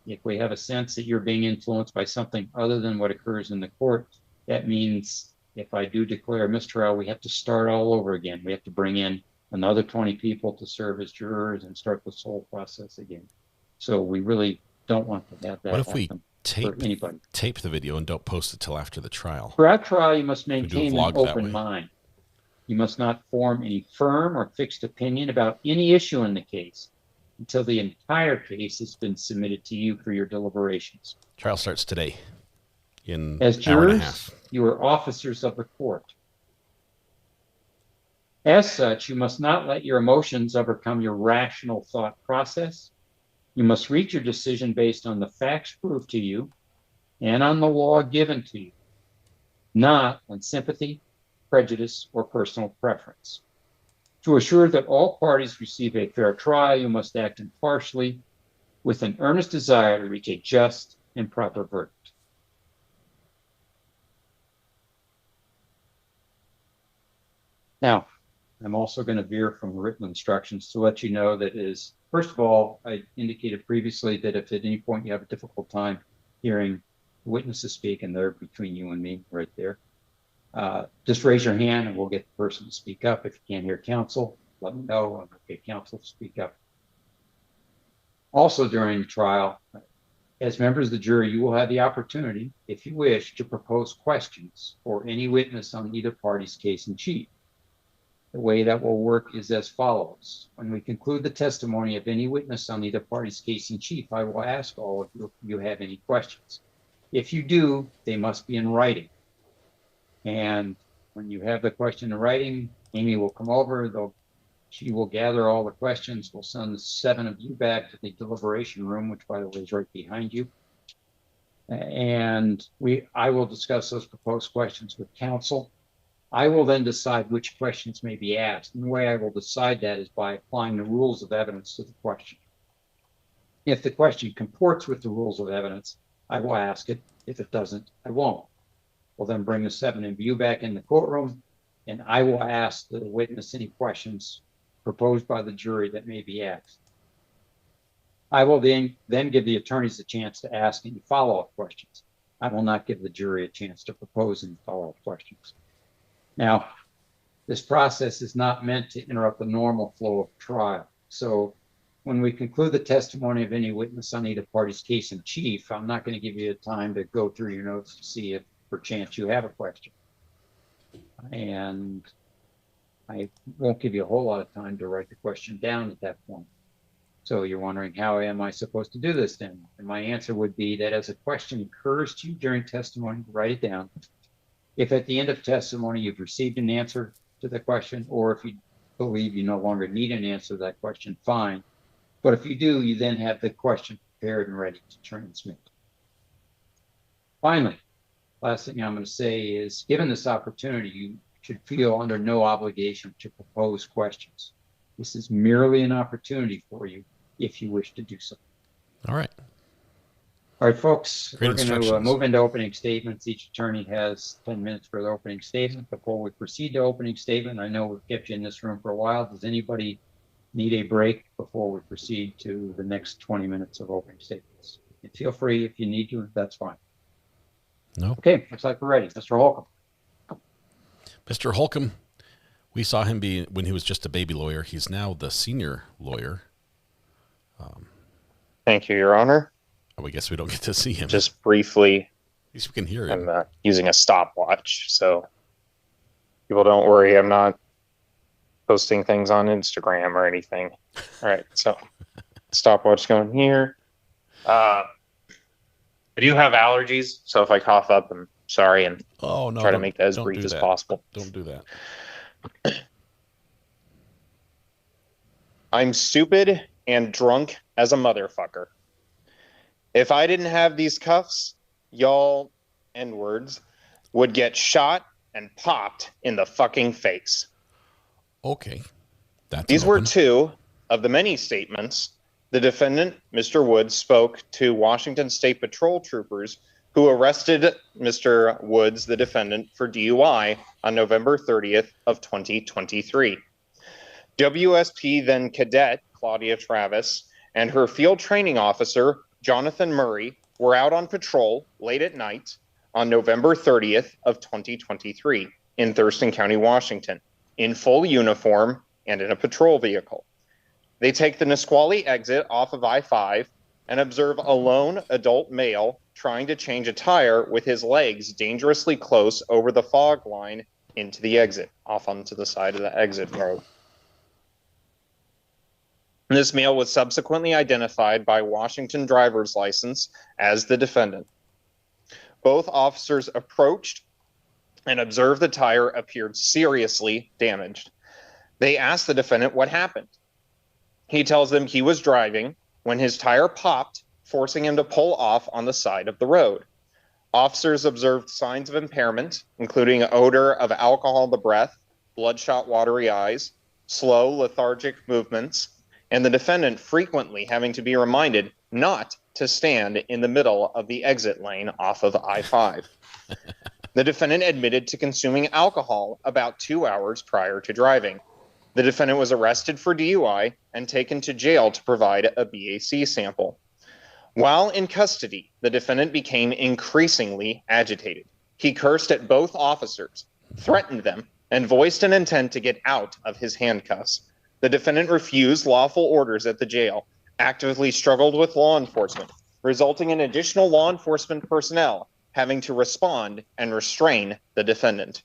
If we have a sense that you're being influenced by something other than what occurs in the court, that means if I do declare a mistrial, we have to start all over again. We have to bring in another 20 people to serve as jurors and start this whole process again. So we really don't want to have that. What if we tape the video and don't post it till after the trial? Throughout trial, you must maintain an that way. open mind. You must not form any firm or fixed opinion about any issue in the case until the entire case has been submitted to you for your deliberations. Trial starts today in As an hour and a jurors, half. you are officers of the court. As such, you must not let your emotions overcome your rational thought process. You must reach your decision based on the facts proved to you and on the law given to you, not on sympathy, prejudice, or personal preference. To assure that all parties receive a fair trial, you must act impartially with an earnest desire to reach a just and proper verdict. Now, I'm also going to veer from written instructions to let you know that is, first of all, I indicated previously that if at any point you have a difficult time hearing witnesses speak, and they're between you and me right there, just raise your hand and we'll get the person to speak up. If you can't hear counsel, let me know. I'm going to get counsel to speak up. Also during the trial, as members of the jury, you will have the opportunity, if you wish, to propose questions for any witness on either party's case in chief. The way that will work is as follows. When we conclude the testimony of any witness on either party's case in chief, I will ask all of you if you have any questions. If you do, they must be in writing. And when you have the question in writing, Amy will come over, she will gather all the questions. We'll send the 7 of you back to the deliberation room, which by the way is right behind you. And I will discuss those proposed questions with counsel. I will then decide which questions may be asked. And the way I will decide that is by applying the rules of evidence to the question. If the question comports with the rules of evidence, I will ask it. If it doesn't, I won't. We'll then bring the 7 of you back in the courtroom, and I will ask the witness any questions proposed by the jury that may be asked. I will then give the attorneys a chance to ask any follow-up questions. I will not give the jury a chance to propose any follow-up questions. Now, this process is not meant to interrupt the normal flow of trial. So when we conclude the testimony of any witness on either party's case in chief, I'm not going to give you time to go through your notes to see if perchance you have a question. And I won't give you a whole lot of time to write the question down at that point. So you're wondering, how am I supposed to do this then? And my answer would be that as a question occurs to you during testimony, write it down. If at the end of testimony you've received an answer to the question, or if you believe you no longer need an answer to that question, fine. But if you do, you then have the question prepared and ready to transmit. Finally, last thing I'm going to say is, given this opportunity, you should feel under no obligation to propose questions. This is merely an opportunity for you if you wish to do so. All right. All right, folks, Great we're going to move into opening statements. Each attorney has 10 minutes for the opening statement. Before we proceed to opening statement, I know we've kept you in this room for a while. Does anybody need a break before we proceed to the next 20 minutes of opening statements? And feel free if you need to, that's fine. No. Okay, looks like we're ready. Mr. Holcomb. Mr. Holcomb, we saw him when he was just a baby lawyer. He's now the senior lawyer. Thank you, Your Honor. I guess we don't get to see him. Just briefly. At least we can hear him. I'm using a stopwatch, so people don't worry. I'm not posting things on Instagram or anything. All right, so stopwatch going here. I do have allergies, so if I cough up, I'm sorry, and try to make that as brief as possible. Don't do that. I'm stupid and drunk as a motherfucker. If I didn't have these cuffs, y'all N-words would get shot and popped in the fucking face. Okay. These were 2 of the many statements the defendant, Mr. Woods, spoke to Washington State Patrol troopers who arrested Mr. Woods, the defendant, for DUI on November 30th of 2023. WSP then Cadet Claudia Travis and her field training officer, Jonathan Murray, were out on patrol late at night on November 30th of 2023 in Thurston County, Washington, in full uniform and in a patrol vehicle. They take the Nisqually exit off of I-5 and observe a lone adult male trying to change a tire with his legs dangerously close over the fog line into the exit, off onto the side of the exit road. This male was subsequently identified by Washington driver's license as the defendant. Both officers approached and observed the tire appeared seriously damaged. They asked the defendant what happened. He tells them he was driving when his tire popped, forcing him to pull off on the side of the road. Officers observed signs of impairment, including odor of alcohol in the breath, bloodshot watery eyes, slow lethargic movements, and the defendant frequently having to be reminded not to stand in the middle of the exit lane off of I-5. The defendant admitted to consuming alcohol about 2 hours prior to driving. The defendant was arrested for DUI and taken to jail to provide a BAC sample. While in custody, the defendant became increasingly agitated. He cursed at both officers, threatened them, and voiced an intent to get out of his handcuffs. The defendant refused lawful orders at the jail, actively struggled with law enforcement, resulting in additional law enforcement personnel having to respond and restrain the defendant.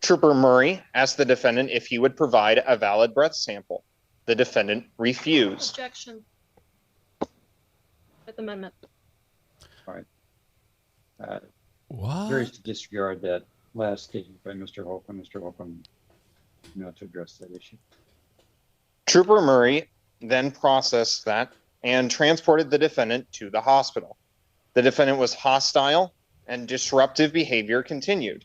Trooper Murray asked the defendant if he would provide a valid breath sample. The defendant refused. Objection. Fifth Amendment. All right. What? Jury's to disregard that last statement by Mr. Holcomb. Mr. Holcomb, you know, to address that issue. Trooper Murray then processed that and transported the defendant to the hospital. The defendant was hostile and disruptive behavior continued.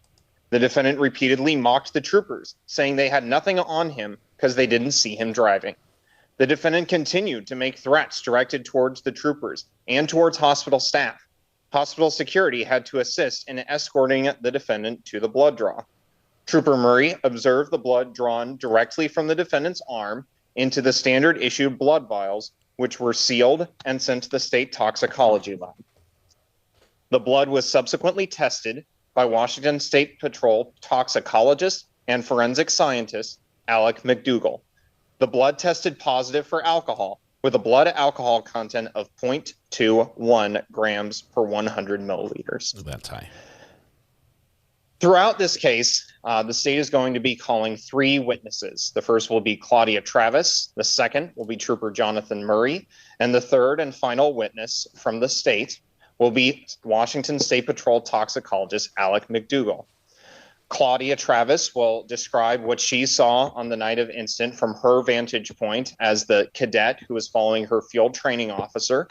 The defendant repeatedly mocked the troopers, saying they had nothing on him because they didn't see him driving. The defendant continued to make threats directed towards the troopers and towards hospital staff. Hospital security had to assist in escorting the defendant to the blood draw. Trooper Murray observed the blood drawn directly from the defendant's arm into the standard issue blood vials, which were sealed and sent to the state toxicology lab. The blood was subsequently tested by Washington State Patrol toxicologist and forensic scientist Alec McDougall. The blood tested positive for alcohol with a blood alcohol content of 0.21 grams per 100 milliliters. That's high. Throughout this case, the state is going to be calling 3 witnesses. The first will be Claudia Travis. The second will be Trooper Jonathan Murray. And the third and final witness from the state will be Washington State Patrol toxicologist Alec McDougall. Claudia Travis will describe what she saw on the night of incident from her vantage point as the cadet who was following her field training officer.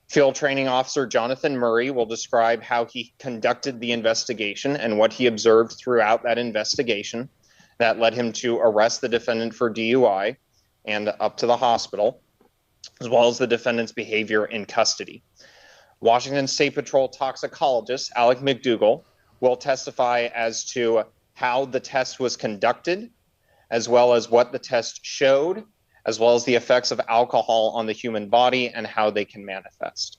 Field training officer Jonathan Murray will describe how he conducted the investigation and what he observed throughout that investigation that led him to arrest the defendant for DUI and up to the hospital, as well as the defendant's behavior in custody. Washington State Patrol toxicologist Alec McDougall will testify as to how the test was conducted, as well as what the test showed, as well as the effects of alcohol on the human body and how they can manifest.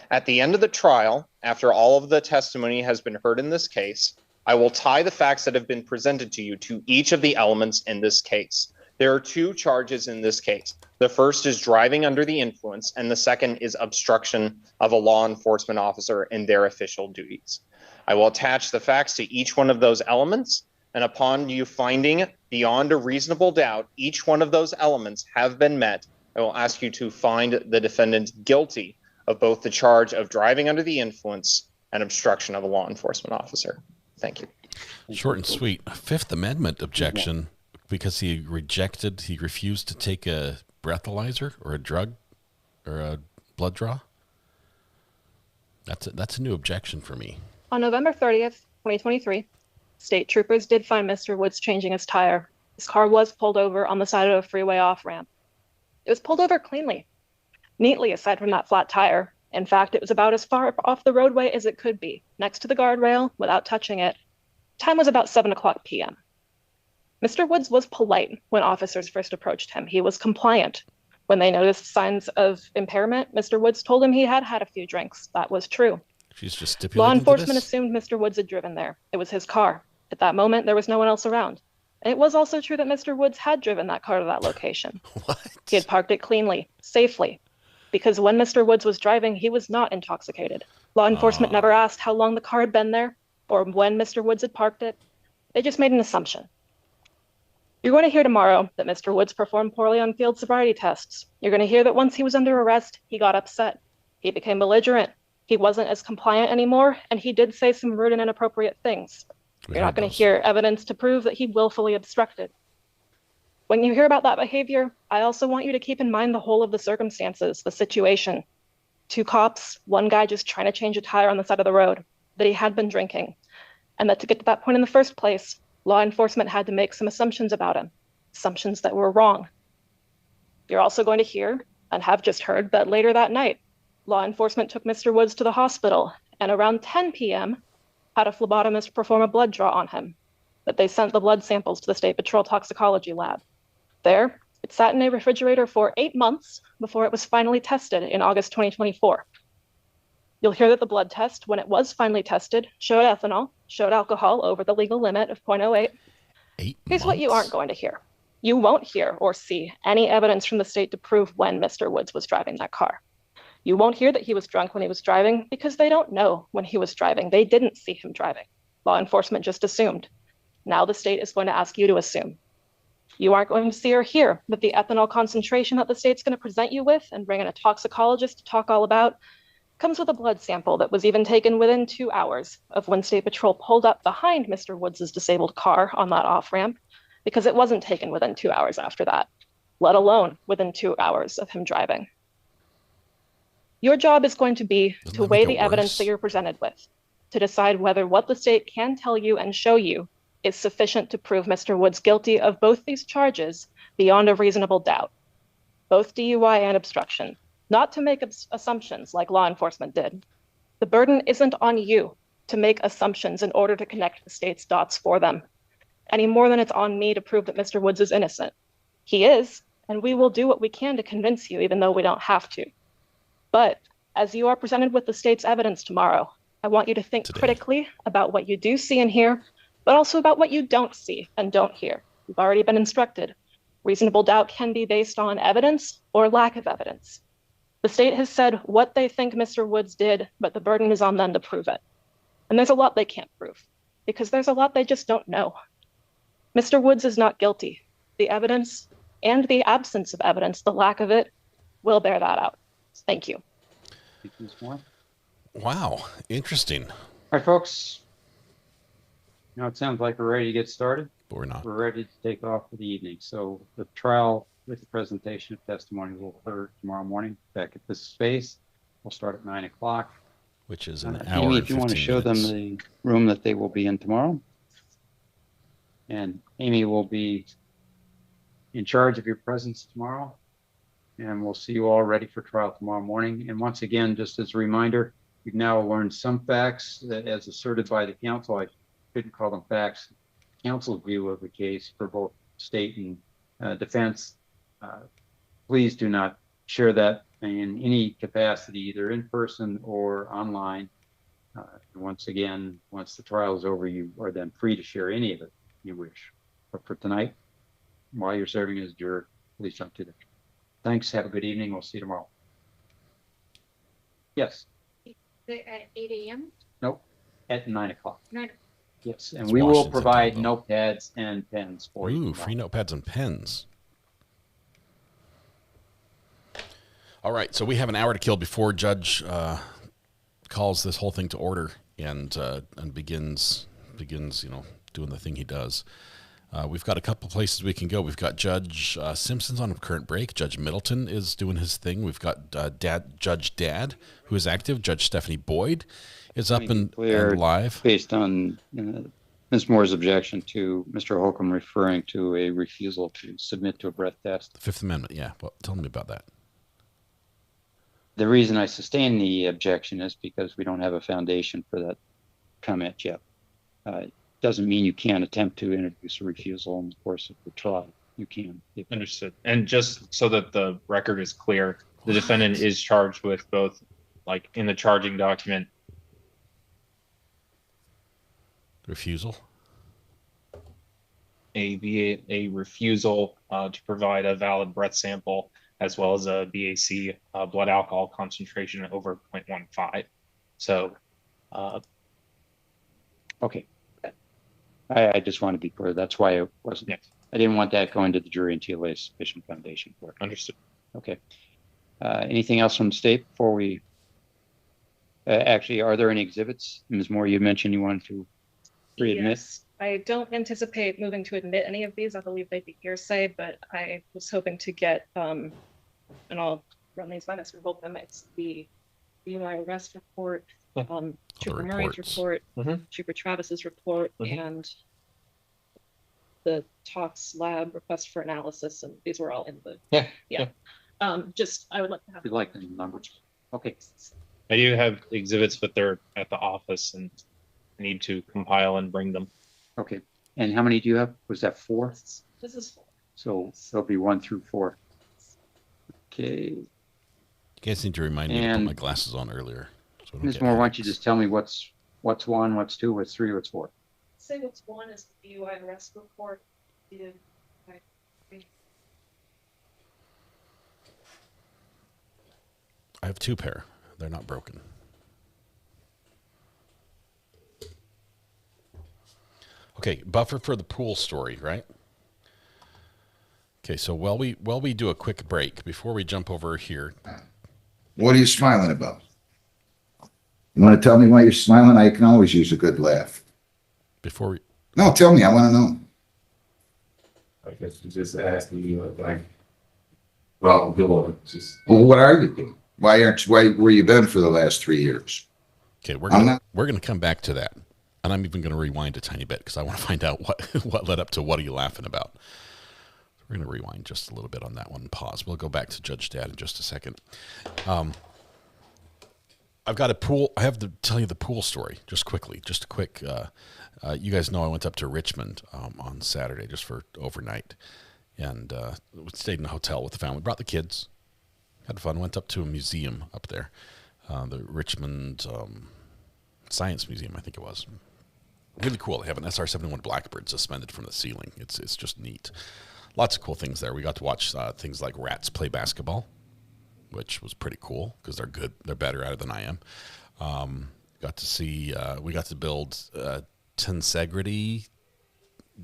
At the end of the trial, after all of the testimony has been heard in this case, I will tie the facts that have been presented to you to each of the elements in this case. There are 2 charges in this case. The first is driving under the influence, and the second is obstruction of a law enforcement officer in their official duties. I will attach the facts to each one of those elements, and upon you finding beyond a reasonable doubt each one of those elements have been met, I will ask you to find the defendant guilty of both the charge of driving under the influence and obstruction of a law enforcement officer. Thank you. Short and sweet. Fifth Amendment objection because he refused to take a breathalyzer or a drug or a blood draw. That's a new objection for me. On November 30th, 2023, state troopers did find Mr. Woods changing his tire. His car was pulled over on the side of a freeway off-ramp. It was pulled over cleanly, neatly aside from that flat tire. In fact, it was about as far off the roadway as it could be, next to the guardrail without touching it. Time was about 7:00 p.m. Mr. Woods was polite when officers first approached him. He was compliant. When they noticed signs of impairment, Mr. Woods told him he had had a few drinks. That was true. She's just stipulating Law enforcement this? assumed Mr. Woods had driven there. It was his car. At that moment, there was no one else around. And it was also true that Mr. Woods had driven that car to that location. What? He had parked it cleanly, safely, because when Mr. Woods was driving, he was not intoxicated. Law enforcement never asked how long the car had been there or when Mr. Woods had parked it. They just made an assumption. You're going to hear tomorrow that Mr. Woods performed poorly on field sobriety tests. You're going to hear that once he was under arrest, he got upset. He became belligerent. He wasn't as compliant anymore, and he did say some rude and inappropriate things. You're not going to hear evidence to prove that he willfully obstructed. When you hear about that behavior, I also want you to keep in mind the whole of the circumstances, the situation. 2 cops, 1 guy just trying to change a tire on the side of the road, that he had been drinking, and that to get to that point in the first place, law enforcement had to make some assumptions about him, assumptions that were wrong. You're also going to hear, and have just heard, that later that night, law enforcement took Mr. Woods to the hospital, and around 10 p.m., had a phlebotomist perform a blood draw on him, that they sent the blood samples to the State Patrol toxicology lab. There, it sat in a refrigerator for 8 months before it was finally tested in August 2024. You'll hear that the blood test, when it was finally tested, showed ethanol, showed alcohol over the legal limit of 0.08. Here's what you aren't going to hear. You won't hear or see any evidence from the state to prove when Mr. Woods was driving that car. You won't hear that he was drunk when he was driving because they don't know when he was driving. They didn't see him driving. Law enforcement just assumed. Now the state is going to ask you to assume. You aren't going to see or hear that the ethanol concentration that the state's going to present you with and bring in a toxicologist to talk all about comes with a blood sample that was even taken within 2 hours of when State Patrol pulled up behind Mr. Woods' disabled car on that off-ramp, because it wasn't taken within 2 hours after that, let alone within 2 hours of him driving. Your job is going to be to weigh the evidence that you're presented with, to decide whether what the state can tell you and show you is sufficient to prove Mr. Woods guilty of both these charges beyond a reasonable doubt, both DUI and obstruction, not to make assumptions like law enforcement did. The burden isn't on you to make assumptions in order to connect the state's dots for them, any more than it's on me to prove that Mr. Woods is innocent. He is, and we will do what we can to convince you, even though we don't have to. But as you are presented with the state's evidence tomorrow, I want you to think critically about what you do see and hear, but also about what you don't see and don't hear. You've already been instructed. Reasonable doubt can be based on evidence or lack of evidence. The state has said what they think Mr. Woods did, but the burden is on them to prove it. And there's a lot they can't prove, because there's a lot they just don't know. Mr. Woods is not guilty. The evidence and the absence of evidence, the lack of it, will bear that out. Thank you. Wow, interesting. All right, folks. Now it sounds like we're ready to get started. But we're not. We're ready to take off for the evening. So the trial with the presentation of testimony will occur tomorrow morning back at this space. We'll start at 9 o'clock. Which is an hour Amy, and if you want to 15 show them minutes. the room that they will be in tomorrow. And Amy will be in charge of your presence tomorrow. And we'll see you all ready for trial tomorrow morning. And once again, just as a reminder, you've now learned some facts that, as asserted by the counsel, I couldn't call them facts, counsel's view of the case for both state and defense. Please do not share that in any capacity, either in person or online. Once again, once the trial is over, you are then free to share any of it you wish. But for tonight, while you're serving as a juror, please don't do that. Thanks. Have a good evening. We'll see you tomorrow. Yes. At 8 a.m.? Nope. At 9 o'clock. 9. Yes. And It's we will Washington provide time, though. notepads and pens for you. Ooh, free notepads and pens. All right, so we have an hour to kill before Judge calls this whole thing to order and begins doing the thing he does. We've got a couple places we can go. We've got Judge Simpson's on a current break. Judge Middleton is doing his thing. We've got Judge Dad, who is active. Judge Stephanie Boyd is up and live. Based on Ms. Moore's objection to Mr. Holcomb referring to a refusal to submit to a breath test. The Fifth Amendment, yeah. Well, tell me about that. The reason I sustain the objection is because we don't have a foundation for that comment yet. Doesn't mean you can't attempt to introduce a refusal in the course of the trial. You can. Understood. And just so that the record is clear, the defendant is charged with both, like in the charging document. Refusal? A refusal to provide a valid breath sample, as well as a BAC blood alcohol concentration over 0.15. So, okay. I just want to be clear. That's why it wasn't. Yes. I didn't want that going to the jury until a sufficient foundation for it. Understood. Okay. Anything else from the state before we? Actually, are there any exhibits? Ms. Moore, you mentioned you wanted to readmit. Yes. I don't anticipate moving to admit any of these. I believe they'd be hearsay, but I was hoping to get, and I'll run these by Mr. Holcomb. It's the DUI arrest report, Trooper Murray's report, Trooper Travis's report, and the Tox lab request for analysis. And these were all in the, just, I would like to have. You'd like the numbers. Okay. I do have exhibits, but they're at the office and I need to compile and bring them. Okay. And how many do you have? Was that 4? This is 4. So there'll be 1 through 4. Okay. You guys need to remind me to put my glasses on earlier. So Ms. Moore, why don't you just tell me what's 1, what's 2, what's 3, what's 4? Say what's 1 is the DUI arrest report. I have 2 pair. They're not broken. Okay, buffer for the pool story, right? Okay, so while we do a quick break before we jump over here. What are you smiling about? You want to tell me why you're smiling? I can always use a good laugh. Before we. No, tell me. I want to know. I guess you just asking you like, well, just. Well, what are you doing? Why were you been for the last 3 years? Okay, we're gonna come back to that, and I'm even gonna rewind a tiny bit because I want to find out what led up to what are you laughing about. We're gonna rewind just a little bit on that one and pause. We'll go back to Judge Dad in just a second. I've got a pool. I have to tell you the pool story just quickly, just a quick. You guys know I went up to Richmond on Saturday just for overnight, and we stayed in a hotel with the family. Brought the kids, had fun. Went up to a museum up there, the Richmond Science Museum, I think it was. Really cool. They have an SR-71 Blackbird suspended from the ceiling. It's just neat. Lots of cool things there. We got to watch things like rats play basketball, which was pretty cool because they're good. They're better at it than I am. Got to see. We got to build a tensegrity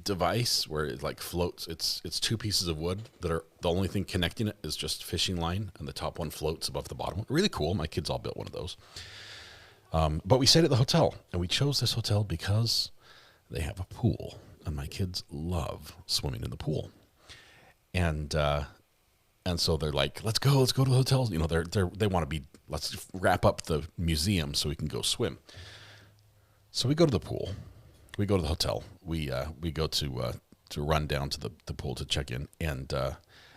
device where it like floats. It's 2 pieces of wood that are the only thing connecting it is just fishing line, and the top one floats above the bottom. Really cool. My kids all built one of those. But we stayed at the hotel, and we chose this hotel because they have a pool, and my kids love swimming in the pool. And so they're like, let's go to the hotel. You know, they want to be, let's wrap up the museum so we can go swim. So we go to the pool. We go to the hotel. We go to run down to the pool to check in. And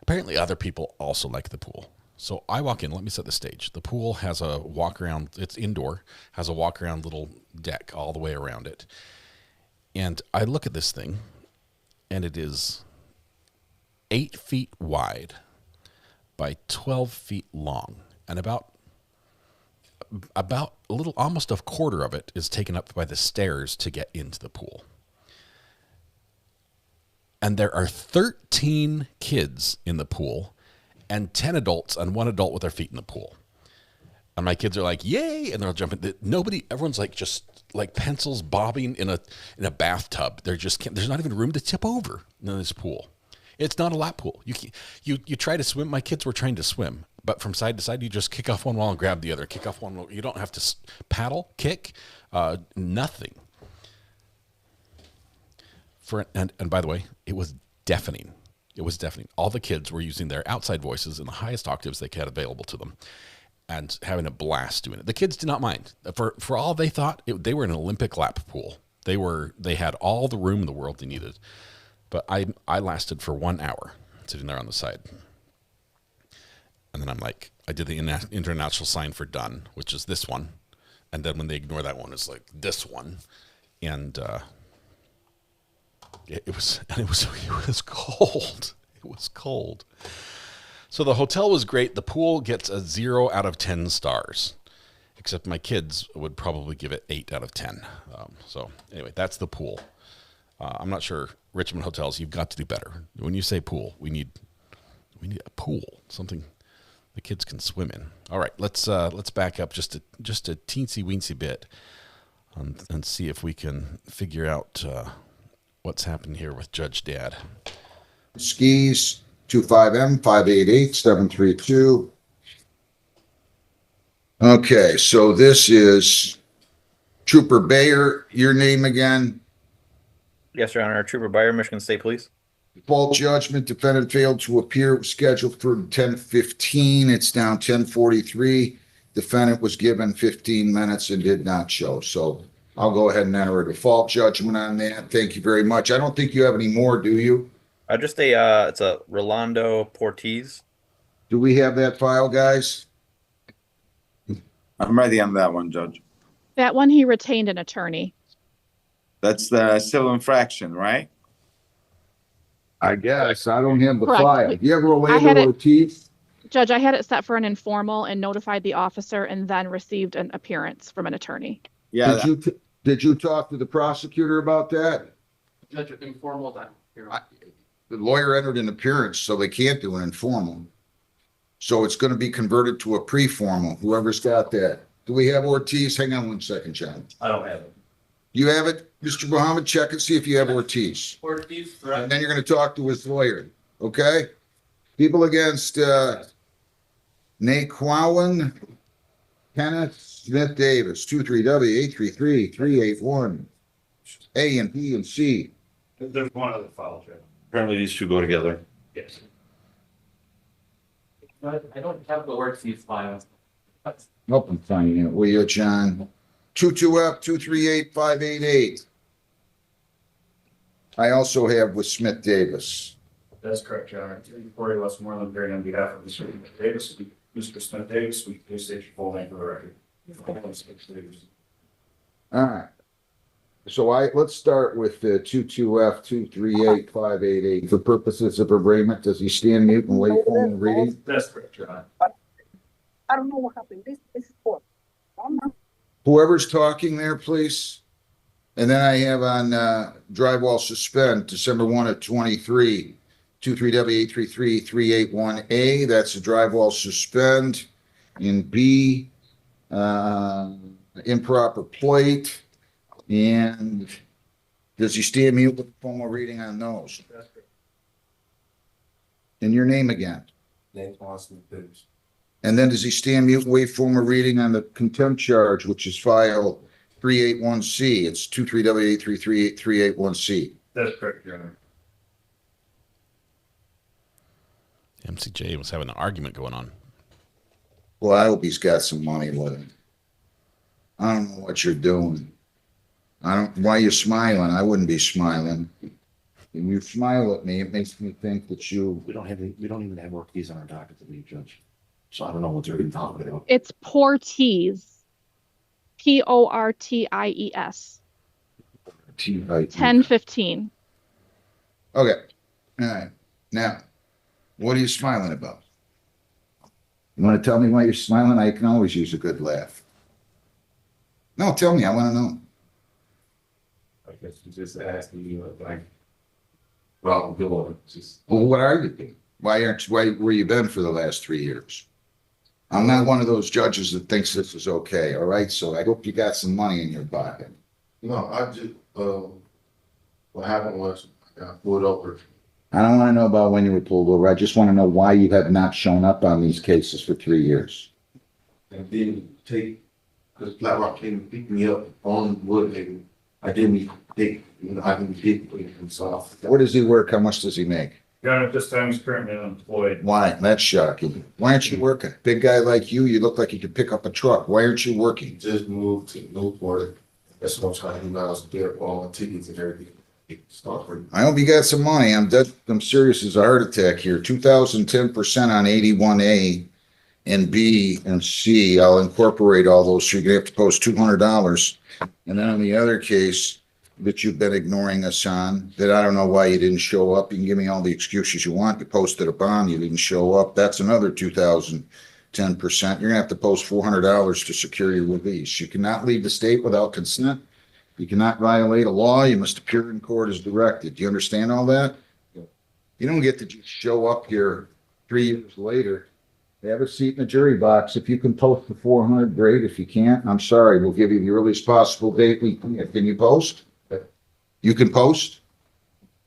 apparently other people also like the pool. So I walk in. Let me set the stage. The pool has a walk around. It's indoor. Has a walk around little deck all the way around it. And I look at this thing, and it is 8 feet wide by 12 feet long, and about a little, almost a quarter of it is taken up by the stairs to get into the pool. And there are 13 kids in the pool and 10 adults and 1 adult with their feet in the pool. And my kids are like, yay, and they're jumping. Everyone's like just like pencils bobbing in a bathtub. There's not even room to tip over in this pool. It's not a lap pool. You try to swim. My kids were trying to swim, but from side to side, you just kick off one wall and grab the other. Kick off one wall. You don't have to paddle, kick, nothing. And by the way, it was deafening. It was deafening. All the kids were using their outside voices in the highest octaves they had available to them, and having a blast doing it. The kids did not mind. For all they thought, they were in an Olympic lap pool. They had all the room in the world they needed. But I lasted for 1 hour sitting there on the side. And then I did the international sign for done, which is this one. And then when they ignore that one, it's like this one. And it was cold. It was cold. So the hotel was great. The pool gets a 0 out of 10 stars. Except my kids would probably give it 8 out of 10. So anyway, that's the pool. I'm not sure. Richmond hotels, you've got to do better. When you say pool, we need a pool, something the kids can swim in. All right, let's back up just a teensy weensy bit, and see if we can figure out what's happened here with Judge Dad. Skis 25M 588 732. Okay, so this is Trooper Bayer. Your name again? Yes, Your Honor. Trooper Bayer, Michigan State Police. Default judgment. Defendant failed to appear. It was scheduled for 10:15. It's now 10:43. Defendant was given 15 minutes and did not show. So I'll go ahead and enter a default judgment on that. Thank you very much. I don't think you have any more, do you? It's a Rolando Ortiz. Do we have that file, guys? I'm ready on that one, Judge. That one, he retained an attorney. That's the civil infraction, right? I guess. I don't have the Correct. file. You ever I had Rolando it- Ortiz? Judge, I had it set for an informal and notified the officer and then received an appearance from an attorney. Yeah. Did you talk to the prosecutor about that? Judge, informal then. The lawyer entered an appearance, so they can't do an informal. So it's going to be converted to a pre-formal, whoever's got that. Do we have Ortiz? Hang on one second, John. I don't have it. You have it, Mr. Muhammad? Check and see if you have Ortiz. Ortiz, And then you're gonna talk to his lawyer, okay? People against, Naquan, Kenneth Smith Davis, 23W833-381, A and B and C. There's one other file, Jeff. Apparently these two go together. Yes. I don't have the Ortiz file. Help him find it, will you, John? 22F238588. I also have with Smith Davis. That's correct, Your Honor. Before you less more than appearing on behalf of Mr. Davis, Mr. Smith Davis, we please state your full name for the record. All right. So let's start with the 22F238588. For purposes of arraignment, does he stand mute and wait for him reading? That's correct, Your Honor. I don't know what happened. This is for. Whoever's talking there, please. And then I have on drywall suspend, December 1 of 23, 23W833-381A. That's the drywall suspend. In B, improper plate. And does he stand mute with the formal reading on those? That's correct. And your name again? Name Austin Pickles. And then does he stand mute and wait formal reading on the contempt charge, which is file 381C? It's 23W833-381C. That's correct, Your Honor. MCJ was having an argument going on. Well, I hope he's got some money with him. I don't know what you're doing. Why are you smiling? I wouldn't be smiling. When you smile at me, it makes me think that you. We don't even have Ortiz on our docket to leave, Judge. So I don't know what they're even talking about. It's Portiz. Porties. 1015. Okay. All right. Now, what are you smiling about? You want to tell me why you're smiling? I can always use a good laugh. No, tell me. I want to know. I guess you just asking you like, well, Bill, just. Well, what are you doing? Why where you been for the last 3 years? I'm not one of those judges that thinks this is okay. All right. So I hope you got some money in your pocket. No, I just, what happened was I got pulled over. I don't want to know about when you were pulled over. I just want to know why you have not shown up on these cases for 3 years. And didn't take, because Black Rock came and picked me up on Woodhaven. I didn't take, I didn't take him, so. Where does he work? How much does he make? Your Honor, at this time he's currently unemployed. Why? That's shocking. Why aren't you working? Big guy like you look like you could pick up a truck. Why aren't you working? Just moved to Newport. That's what I'm trying to do now, is get all my tickets and everything. I hope you got some money. I'm serious as a heart attack here. 2,010% on 81A and B and C. I'll incorporate all those. So you're gonna have to post $200. And then on the other case that you've been ignoring us on, that I don't know why you didn't show up. You can give me all the excuses you want. You posted a bond, you didn't show up. That's another 2,010%. You're gonna have to post $400 to secure your release. You cannot leave the state without consent. You cannot violate a law. You must appear in court as directed. Do you understand all that? You don't get to just show up here 3 years later. Have a seat in the jury box. If you can post the 400, great. If you can't, I'm sorry. We'll give you the earliest possible date we can. Can you post? You can post?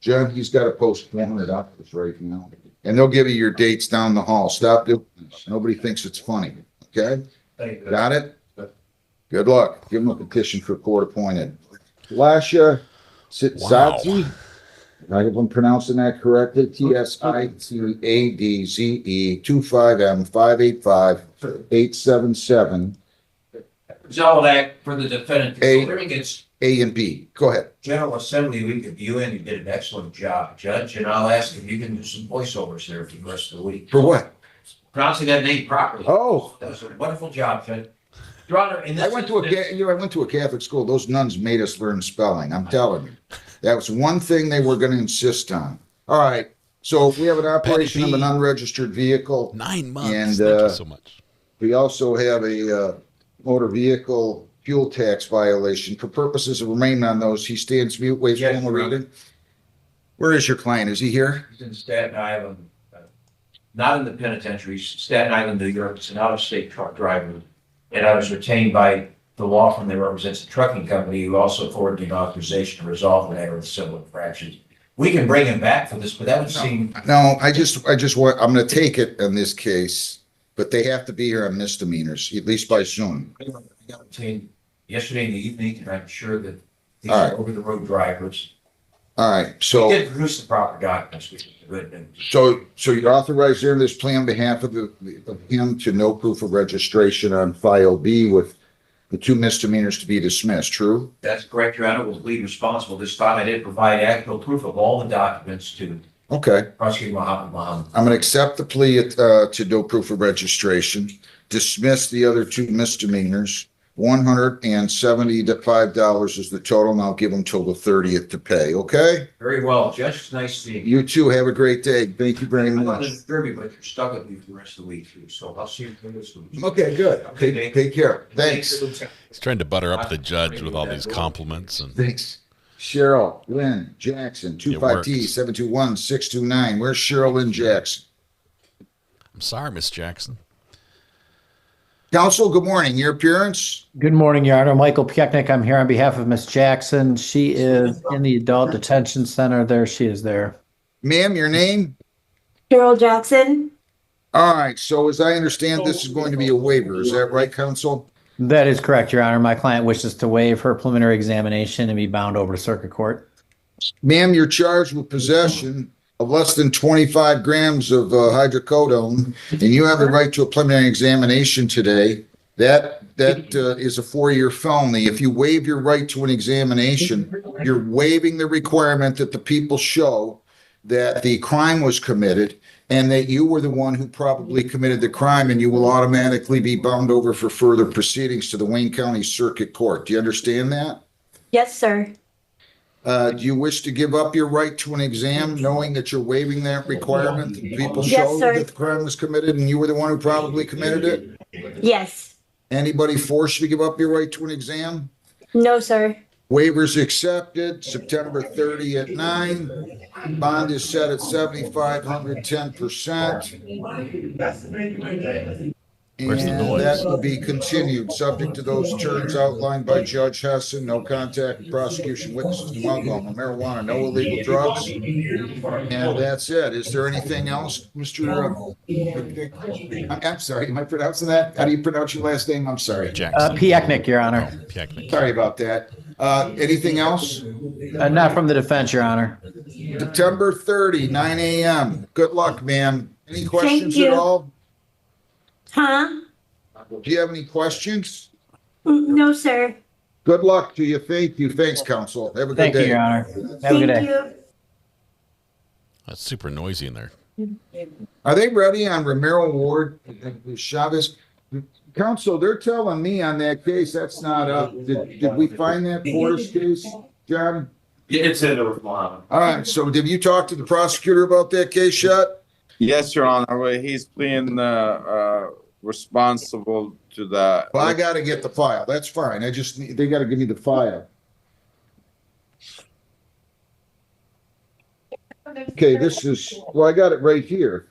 John, he's got to post $400 right now. And they'll give you your dates down the hall. Stop doing this. Nobody thinks it's funny. Okay? Thank you. Got it? Good luck. Give him a petition for court appointed. Lasha Sitsadze. I hope I'm pronouncing that correctly. TSITADZE 25M585-877. Resolve that for the defendant. Considering it's A and B. Go ahead. General Assembly week of UN, you did an excellent job, Judge, and I'll ask if you can do some voiceovers there for the rest of the week. For what? Pronouncing that name properly. Oh. That was a wonderful job, Judge. Your Honor, in this I went to a Catholic school. Those nuns made us learn spelling. I'm telling you. That was one thing they were going to insist on. All right. So we have an operation of an unregistered vehicle. 9 months. And Thank you so much. We also have a motor vehicle fuel tax violation. For purposes of remaining on those, he stands mute. Wait for him to read it. Where is your client? Is he here? He's in Staten Island, not in the penitentiary, Staten Island, New York. It's an out-of-state truck driver. And I was retained by the law firm that represents the trucking company, who also afforded an authorization to resolve the matter with civil infractions. We can bring him back for this, but that would seem. No, I just want, I'm gonna take it in this case, but they have to be here on misdemeanors, at least by Zoom. Between yesterday and the evening, and I'm sure that these All right. are over the road drivers. All right, so. We did produce the proper documents, which is good. And So you're authorized there in this plan on behalf of him to no proof of registration on file B with the 2 misdemeanors to be dismissed, true? that's correct, Your Honor. Was lead responsible this time. I did provide actual proof of all the documents to Okay, Prosecutor Muhammad. I'm gonna accept the plea to no proof of registration, dismiss the other 2 misdemeanors. $175 is the total, and I'll give them till the 30th to pay, okay? Very well, Judge. It's nice seeing you. You too, have a great day. Thank you very I'm not much. gonna disturb you, but you're stuck with me for the rest of the week too. So I'll see you for this week. Okay, good. Take care. Thanks. He's trying to butter up the judge with all these compliments and Thanks. Cheryl Lynn Jackson, 25T721-629. Where's Cheryl Lynn Jackson? I'm sorry, Miss Jackson. Counsel, good morning. Your appearance? Good morning, Your Honor. Michael Pieknik. I'm here on behalf of Miss Jackson. She is in the adult detention center. There she is there. Ma'am, your name? Cheryl Jackson. All right. So as I understand, this is going to be a waiver. Is that right, counsel? That is correct, Your Honor. My client wishes to waive her preliminary examination and be bound over to circuit court. Ma'am, you're charged with possession of less than 25 grams of hydrocodone, and you have the right to a preliminary examination today. That is a 4-year felony. If you waive your right to an examination, you're waiving the requirement that the people show that the crime was committed and that you were the one who probably committed the crime, and you will automatically be bound over for further proceedings to the Wayne County Circuit Court. Do you understand that? Yes, sir. Do you wish to give up your right to an exam, knowing that you're waiving that requirement? That people Yes, show sir. that the crime was committed and you were the one who probably committed it? Yes. Anybody force you to give up your right to an exam? No, sir. Waivers accepted, September 30 at 9. Bond is set at 7,500, 10%. Where's the And noise? that will be continued, subject to those terms outlined by Judge Hessen. No contact with prosecution witnesses to alcohol, no marijuana, no illegal drugs. And that's it. Is there anything else, Mr. I'm sorry, am I pronouncing that? How do you pronounce your last name? I'm sorry. Jackson. Pieknik, Your Honor. Pieknik. Sorry about that. Anything else? Not from the defense, Your Honor. September 30, 9 a.m. Good luck, ma'am. Any questions you. at all? Huh? Do you have any questions? No, sir. Good luck to you. Thank you. Thanks, counsel. Have a good Thank day. you, Your Honor. Have a good Thank day. you. That's super noisy in there. Are they ready on Romero Ward, Chavez? Counsel, they're telling me on that case, that's not up. Did we find that Porter's case, John? Yeah, it's in over Muhammad. All right, so did you talk to the prosecutor about that case yet? Yes, Your Honor. Well, he's being responsible to the. Well, I gotta get the file. That's fine. They gotta give me the file. Okay, this is, well, I got it right here.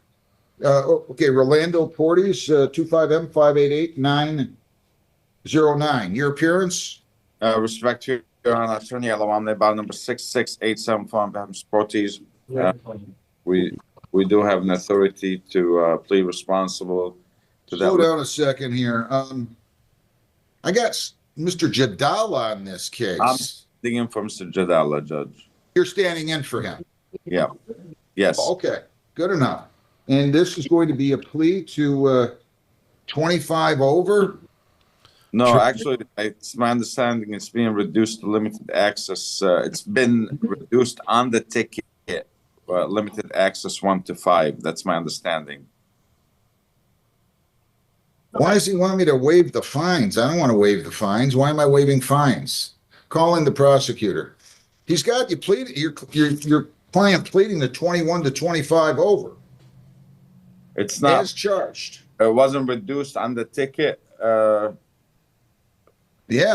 Okay, Rolando Portis, 25M588909. Your appearance? Respect to Your Honor, Attorney Alabama, about number 66874 on behalf of Sporties. We do have an authority to plead responsible to that. Slow down a second here. I got Mr. Jadala on this case. I'm standing in for Mr. Jadala, Judge. You're standing in for him. Yeah. Yes. Okay, good enough. And this is going to be a plea to 25 over? No, actually, it's my understanding it's being reduced to limited access. It's been reduced on the ticket, limited access 1 to 5. That's my understanding. Why does he want me to waive the fines? I don't want to waive the fines. Why am I waiving fines? Call in the prosecutor. He's got you pleading, your client pleading the 21 to 25 over. It's not. As charged. It wasn't reduced on the ticket. Yeah,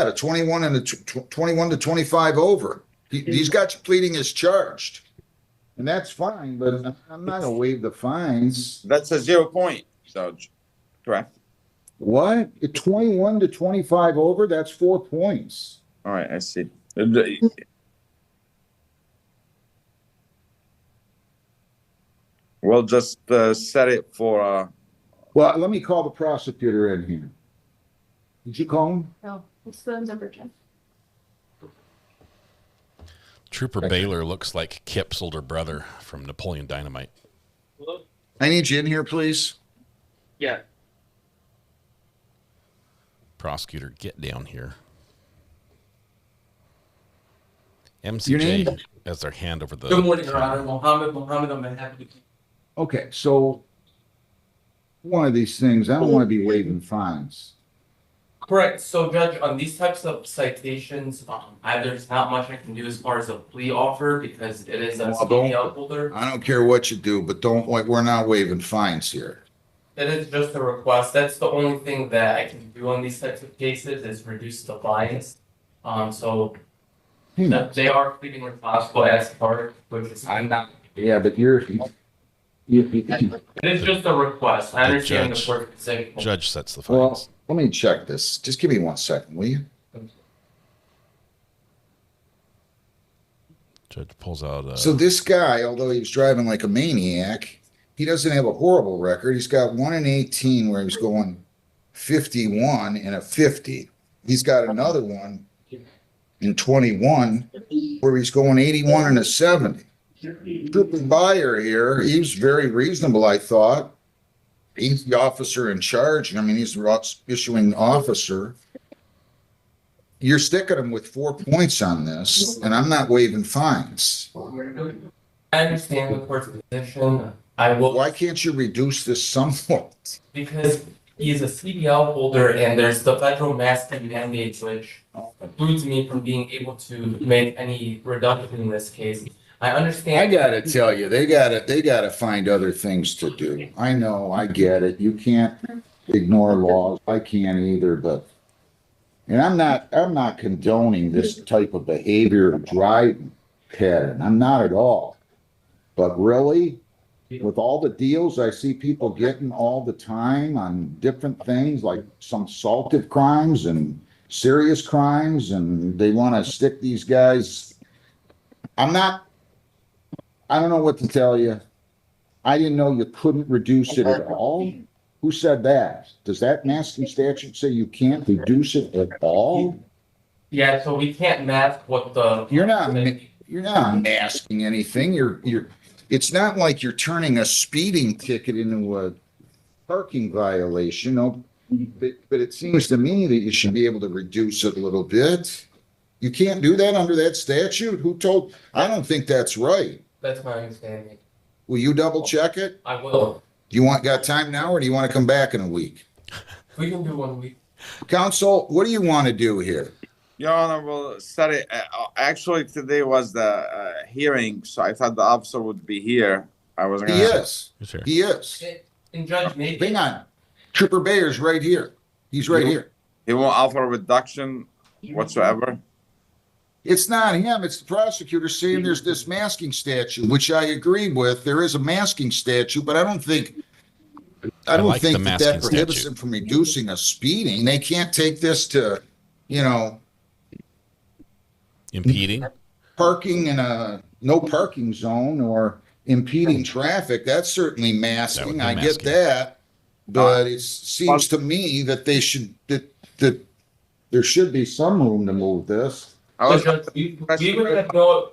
the 21 and the 21 to 25 over. He's got you pleading as charged. And that's fine, but I'm not going to waive the fines. That's a 0 point, Judge. Correct. What? 21 to 25 over? That's 4 points. All right, I see. We'll just set it for. Well, let me call the prosecutor in here. Did you call him? No, it's the number 10. Trooper Baylor looks like Kip's older brother from Napoleon Dynamite. I need you in here, please. Yeah. Prosecutor, get down here. Your MCJ name? has their hand over the. Good morning, Your Honor. Mohammed, I'm happy to. Okay, so one of these things, I don't want to be waiving fines. Correct. So, Judge, on these types of citations, there's not much I can do as far as a plea offer because it is a CDL holder. I don't care what you do, but we're not waiving fines here. It is just a request. That's the only thing that I can do on these types of cases is reduce the fines. They are pleading responsible as part, which is I'm not. Yeah, but it is just a request. I understand the court position. Judge sets the fines. Well, let me check this. Just give me 1 second, will you? Judge pulls out. So this guy, although he was driving like a maniac, he doesn't have a horrible record. He's got 1 in 18 where he was going 51 and a 50. He's got another one in 21 where he's going 81 and a 70. Trooper Buyer here, he's very reasonable, I thought. He's the officer in charge. I mean, he's the issuing officer. You're sticking him with 4 points on this, and I'm not waiving fines. I understand the court's position. I will. Why can't you reduce this somewhat? Because he's a CDL holder and there's the federal masking mandates, which precludes me from being able to make any reduction in this case. I understand. I gotta tell you, they gotta find other things to do. I know, I get it. You can't ignore laws. I can't either, but and I'm not condoning this type of behavior of driving, Ted. I'm not at all. But really, with all the deals I see people getting all the time on different things, like some assaultive crimes and serious crimes, and they want to stick these guys. I don't know what to tell you. I didn't know you couldn't reduce it at all. Who said that? Does that masking statute say you can't reduce it at all? Yeah, so we can't mask what the. You're not masking anything. It's not like you're turning a speeding ticket into a parking violation. But it seems to me that you should be able to reduce it a little bit. You can't do that under that statute? Who told? I don't think that's right. That's my understanding. Will you double check it? I will. Do you got time now, or do you want to come back in a week? We can do 1 week. Counsel, what do you want to do here? Your Honor, well, sorry. Actually, today was the hearing, so I thought the officer would be here. I wasn't He gonna. is. He is. And Judge, maybe. Hang on. Trooper Bayer's right here. He's right here. He won't offer a reduction whatsoever. It's not him. It's the prosecutor saying there's this masking statute, which I agree with. There is a masking statute, but I don't think like the that masking prohibits statute. them from reducing a speeding. They can't take this to, Impeding? Parking in a no parking zone or impeding traffic. That's certainly masking. I get that. But it seems to me that that there should be some room to move this. So Judge, we would have no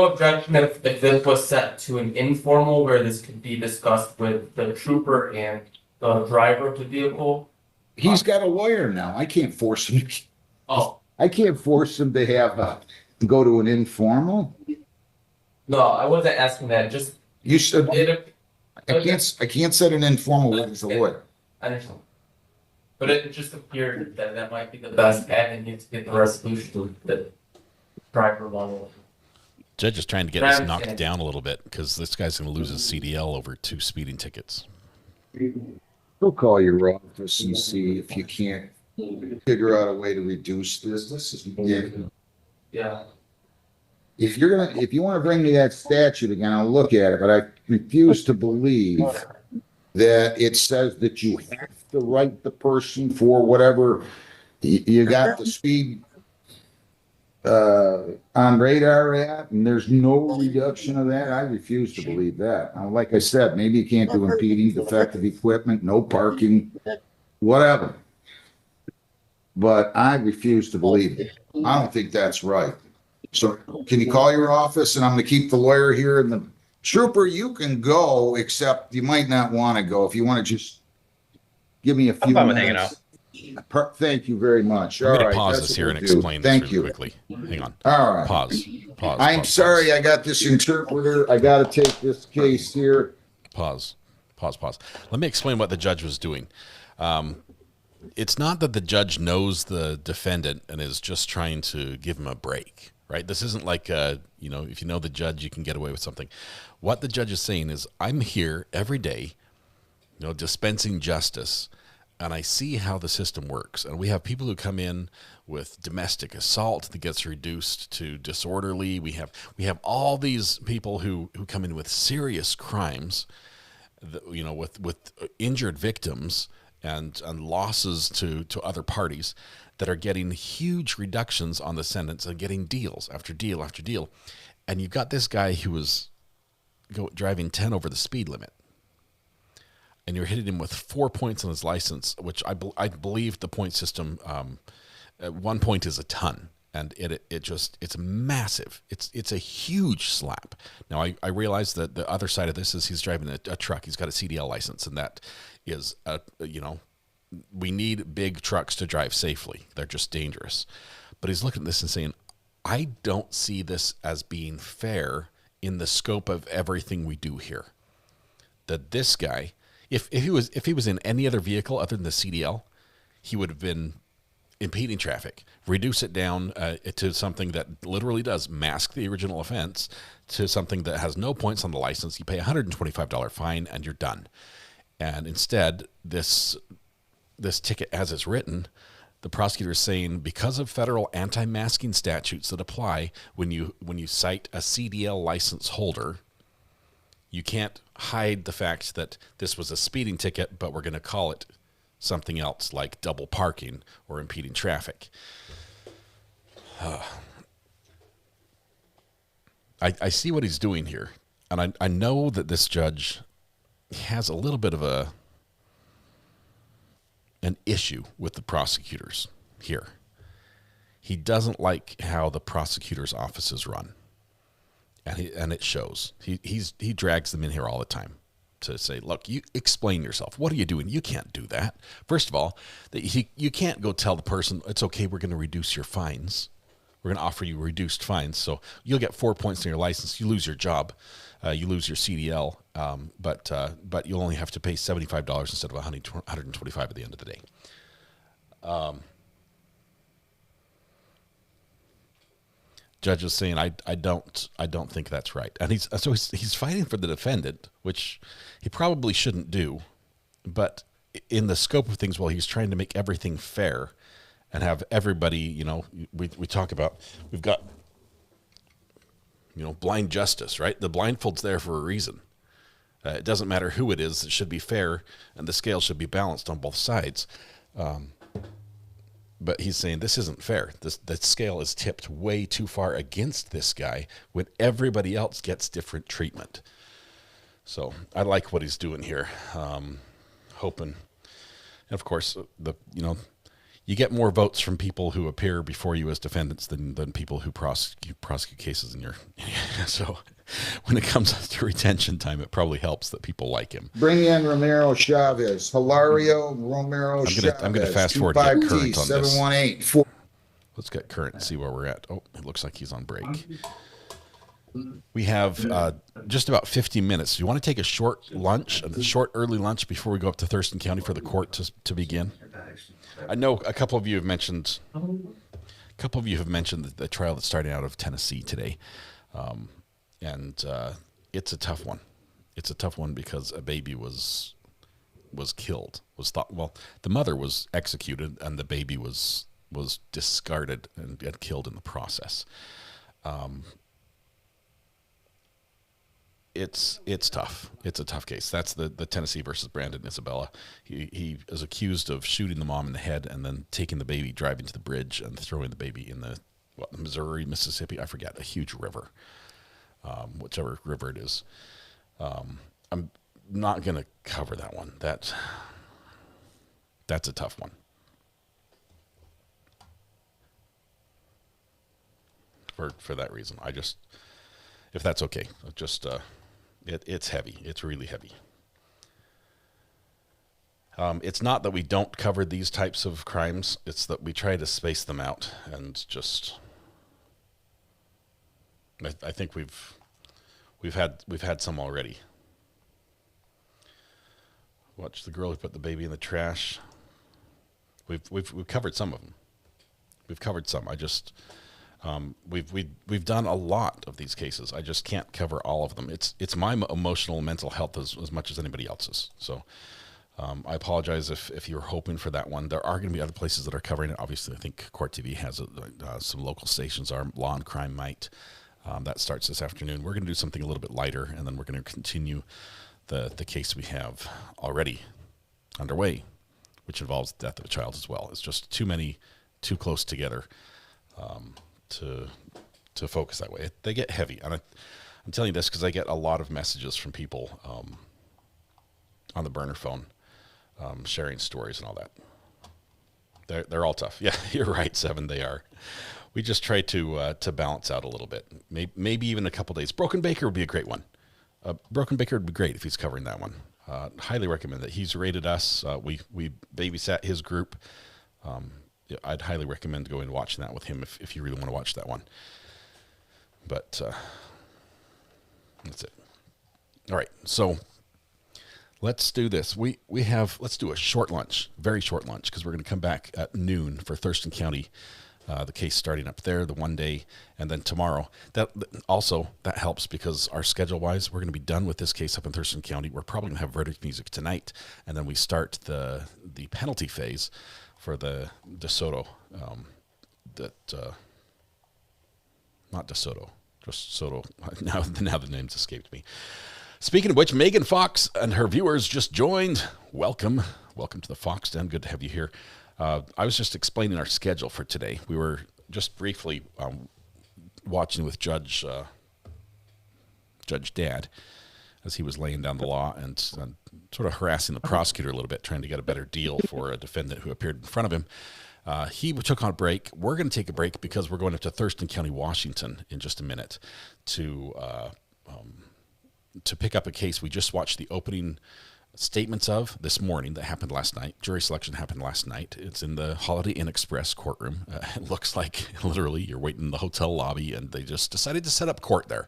objection if this was set to an informal where this could be discussed with the trooper and the driver of the vehicle. He's got a lawyer now. I can't force him. I can't force him to go to an informal. No, I wasn't asking that. Just you said I can't set an informal with a lawyer. I understand. But it just appeared that might be the best avenue to get the resolution that driver level. Judge is trying to get this knocked down a little bit because this guy's going to lose his CDL over 2 speeding tickets. Go call your office and see if you can't figure out a way to reduce this. This is Yeah. If you want to bring me that statute again, I'll look at it. But I refuse to believe that it says that you have to write the person for whatever you got the speed on radar at, and there's no reduction of that. I refuse to believe that. Like I said, maybe you can't do impeding, defective equipment, no parking, whatever. But I refuse to believe it. I don't think that's right. So can you call your office, and I'm gonna keep the lawyer here, and the trooper, you can go, except you might not want to go. If you want to just give me a few fine with hanging minutes. Thank you very much. I'm All going right, to pause that's this what here we'll and do. explain this Thank really you. quickly. Hang on. All right. Pause. I'm sorry, I got this interpreter. I got to take this case here. Pause. Let me explain what the judge was doing. It's not that the judge knows the defendant and is just trying to give him a break, right? This isn't like, if you know the judge, you can get away with something. What the judge is saying is, I'm here every day, dispensing justice, and I see how the system works. And we have people who come in with domestic assault that gets reduced to disorderly. We have all these people who come in with serious crimes, with injured victims and losses to other parties that are getting huge reductions on the sentence and getting deals after deal after deal. And you've got this guy who was driving 10 over the speed limit. And you're hitting him with 4 points on his license, which I believe the point system, 1 point is a ton, and it's massive. It's a huge slap. Now I realize that the other side of this is he's driving a truck. He's got a CDL license, and that is we need big trucks to drive safely. They're just dangerous. But he's looking at this and saying, I don't see this as being fair in the scope of everything we do here. That this guy, if he was in any other vehicle other than the CDL, he would have been impeding traffic. Reduce it down to something that literally does mask the original offense, to something that has no points on the license. You pay a $125 fine and you're done. And instead, this ticket as it's written, the prosecutor is saying, because of federal anti-masking statutes that apply when you cite a CDL license holder, you can't hide the fact that this was a speeding ticket, but we're going to call it something else like double parking or impeding traffic. I see what he's doing here. And I know that this judge has a little bit of an issue with the prosecutors here. He doesn't like how the prosecutor's offices run. And it shows. He drags them in here all the time to say, look, you explain yourself. What are you doing? You can't do that. First of all, you can't go tell the person, it's okay, we're going to reduce your fines. We're going to offer you reduced fines. So you'll get 4 points on your license. You lose your job. You lose your CDL. But you'll only have to pay $75 instead of $125 at the end of the day. Judge is saying, I don't think that's right. And he's fighting for the defendant, which he probably shouldn't do. But in the scope of things, while he's trying to make everything fair and have everybody, we talk about, we've got, blind justice, right? The blindfold's there for a reason. It doesn't matter who it is. It should be fair, and the scale should be balanced on both sides. But he's saying this isn't fair. The scale is tipped way too far against this guy when everybody else gets different treatment. So I like what he's doing here. Hoping, and of course, you get more votes from people who appear before you as defendants than people who prosecute cases in your. So when it comes to retention time, it probably helps that people like him. Bring in Romero Chavez. Hilario Romero Chavez. I'm going to fast forward to get current on this. 718. Let's get current and see where we're at. Oh, it looks like he's on break. We have just about 50 minutes. Do you want to take a short lunch, a short early lunch before we go up to Thurston County for the court to begin? I know a couple of you have mentioned the trial that's starting out of Tennessee today. And it's a tough one. It's a tough one because a baby was killed. The mother was executed and the baby was discarded and killed in the process. it's tough. It's a tough case. That's the Tennessee versus Brandon Isabella. He is accused of shooting the mom in the head and then taking the baby, driving to the bridge, and throwing the baby in the Missouri, Mississippi, I forget, a huge river, whichever river it is. I'm not going to cover that one. That's a tough one. For that reason, if that's okay, it's heavy. It's really heavy. It's not that we don't cover these types of crimes. It's that we try to space them out and just. I think we've had some already. Watch the girl who put the baby in the trash. We've covered some of them. We've covered some. We've done a lot of these cases. I just can't cover all of them. It's my emotional and mental health as much as anybody else's. So I apologize if you're hoping for that one. There are going to be other places that are covering it. Obviously, I think Court TV has some local stations. Our Law and Crime might. That starts this afternoon. We're going to do something a little bit lighter, and then we're going to continue the case we have already underway, which involves the death of a child as well. It's just too many, too close together to focus that way. They get heavy. And I'm telling you this because I get a lot of messages from people on the burner phone sharing stories and all that. They're all tough. Yeah, you're right, Seven, they are. We just try to balance out a little bit. Maybe even a couple days. Broken Baker would be a great one. Broken Baker would be great if he's covering that one. Highly recommend that. He's rated us. We babysat his group. I'd highly recommend going and watching that with him if you really want to watch that one. But that's it. All right, so let's do this. Let's do a short lunch, very short lunch, because we're going to come back at noon for Thurston County. The case starting up there, the one day, and then tomorrow. That helps because our schedule-wise, we're going to be done with this case up in Thurston County. We're probably going to have verdict music tonight, and then we start the penalty phase for the DeSoto. Not DeSoto, just Soto. Now the names escaped me. Speaking of which, Megan Fox and her viewers just joined. Welcome to the Fox Den. Good to have you here. I was just explaining our schedule for today. We were just briefly watching with Judge Dad as he was laying down the law and sort of harassing the prosecutor a little bit, trying to get a better deal for a defendant who appeared in front of him. He took on a break. We're going to take a break because we're going up to Thurston County, Washington in just a minute to pick up a case we just watched the opening statements of this morning that happened last night. Jury selection happened last night. It's in the Holiday Inn Express courtroom. It looks like literally you're waiting in the hotel lobby and they just decided to set up court there.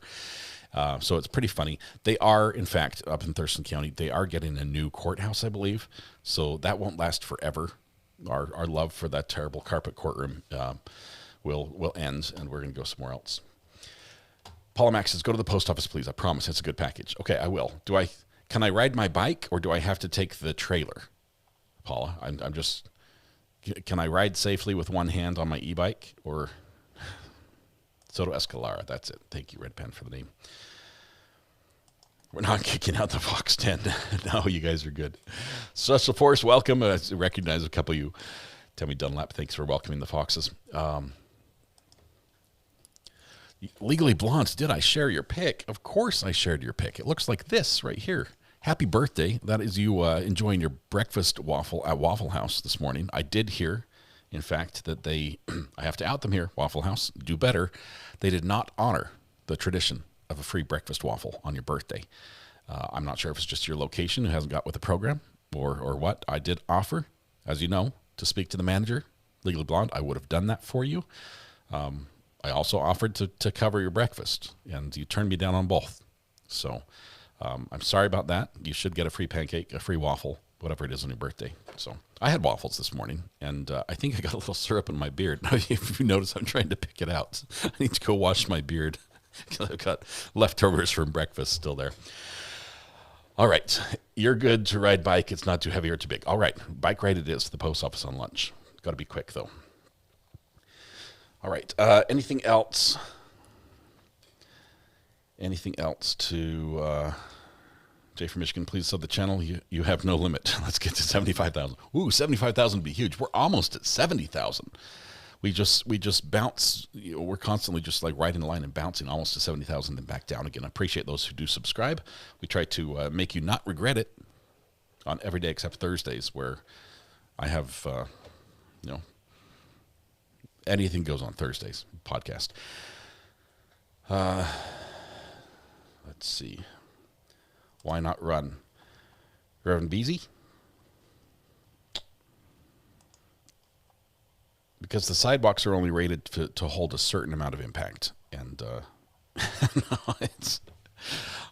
So it's pretty funny. They are, in fact, up in Thurston County, they are getting a new courthouse, I believe. So that won't last forever. Our love for that terrible carpet courtroom will end, and we're going to go somewhere else. Paula Max says, go to the post office, please. I promise it's a good package. Okay, I will. Can I ride my bike, or do I have to take the trailer? Paula, I'm just, can I ride safely with one hand on my e-bike, or Soto Escalara? That's it. Thank you, Red Pen, for the name. We're not kicking out the Fox 10. No, you guys are good. Special Force, welcome. I recognize a couple of you. Tammy Dunlap, thanks for welcoming the Foxes. Legally Blonde, did I share your pic? Of course I shared your pic. It looks like this right here. Happy birthday. That is you enjoying your breakfast waffle at Waffle House this morning. I did hear, in fact, that they, I have to out them here, Waffle House, do better. They did not honor the tradition of a free breakfast waffle on your birthday. I'm not sure if it's just your location who hasn't got with the program or what. I did offer, as you know, to speak to the manager, Legally Blonde. I would have done that for you. I also offered to cover your breakfast, and you turned me down on both. So I'm sorry about that. You should get a free pancake, a free waffle, whatever it is on your birthday. So I had waffles this morning, and I think I got a little syrup in my beard. Now, if you notice, I'm trying to pick it out. I need to go wash my beard because I've got leftovers from breakfast still there. All right. You're good to ride bike. It's not too heavy or too big. All right. Bike ride it is to the post office on lunch. Got to be quick, though. All right. Anything else? Anything else to Jay from Michigan? Please sub the channel. You have no limit. Let's get to 75,000. Ooh, 75,000 would be huge. We're almost at 70,000. We just bounce. We're constantly just like right in line and bouncing almost to 70,000, then back down again. I appreciate those who do subscribe. We try to make you not regret it on every day except Thursdays, where I have anything goes on Thursdays podcast. Let's see. Why not run? Reverend Beasy? Because the sidewalks are only rated to hold a certain amount of impact. And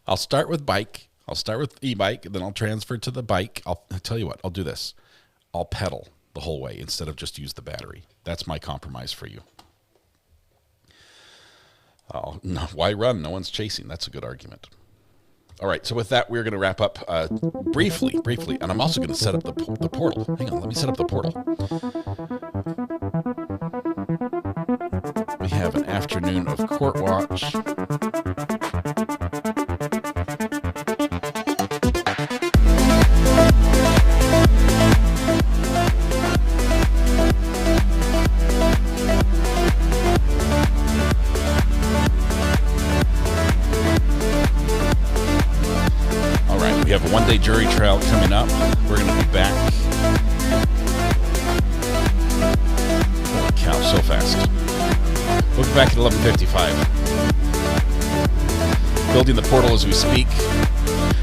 I'll start with bike. I'll start with e-bike, then I'll transfer to the bike. I'll tell you what, I'll do this. I'll pedal the whole way instead of just use the battery. That's my compromise for you. No, why run? No one's chasing. That's a good argument. All right, so with that, we're going to wrap up briefly, and I'm also going to set up the portal. Hang on, let me set up the portal. We have an afternoon of court watch. We have a one-day jury trial coming up. We're going to be back. Holy cow, so fast. We'll be back at 11:55. Building the portal as we speak.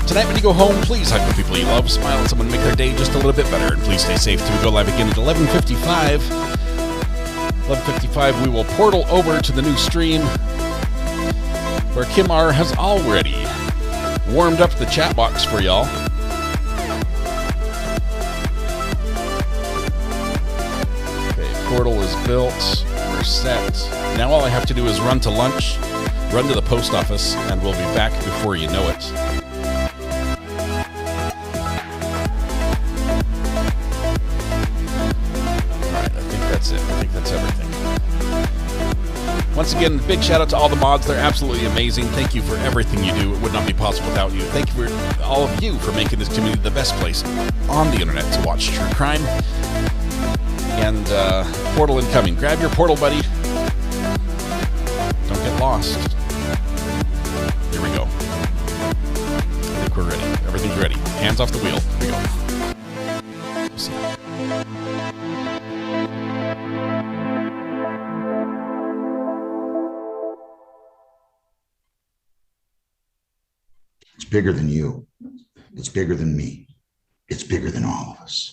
Tonight when you go home, please hug the people you love. Smile at someone, make their day just a little bit better. And please stay safe till we go live again at 11:55. 11:55, we will portal over to the new stream where Kim R has already warmed up the chat box for y'all. Okay, portal is built. We're set. Now all I have to do is run to lunch, run to the post office, and we'll be back before you know it. All right, I think that's it. I think that's everything. Once again, big shout out to all the mods. They're absolutely amazing. Thank you for everything you do. It would not be possible without you. Thank you for all of you for making this community the best place on the internet to watch true crime. And portal incoming. Grab your portal, buddy. Don't get lost. Here we go. I think we're ready. Everything's ready. Hands off the wheel. Here we go. Let's see. It's bigger than you. It's bigger than me. It's bigger than all of us.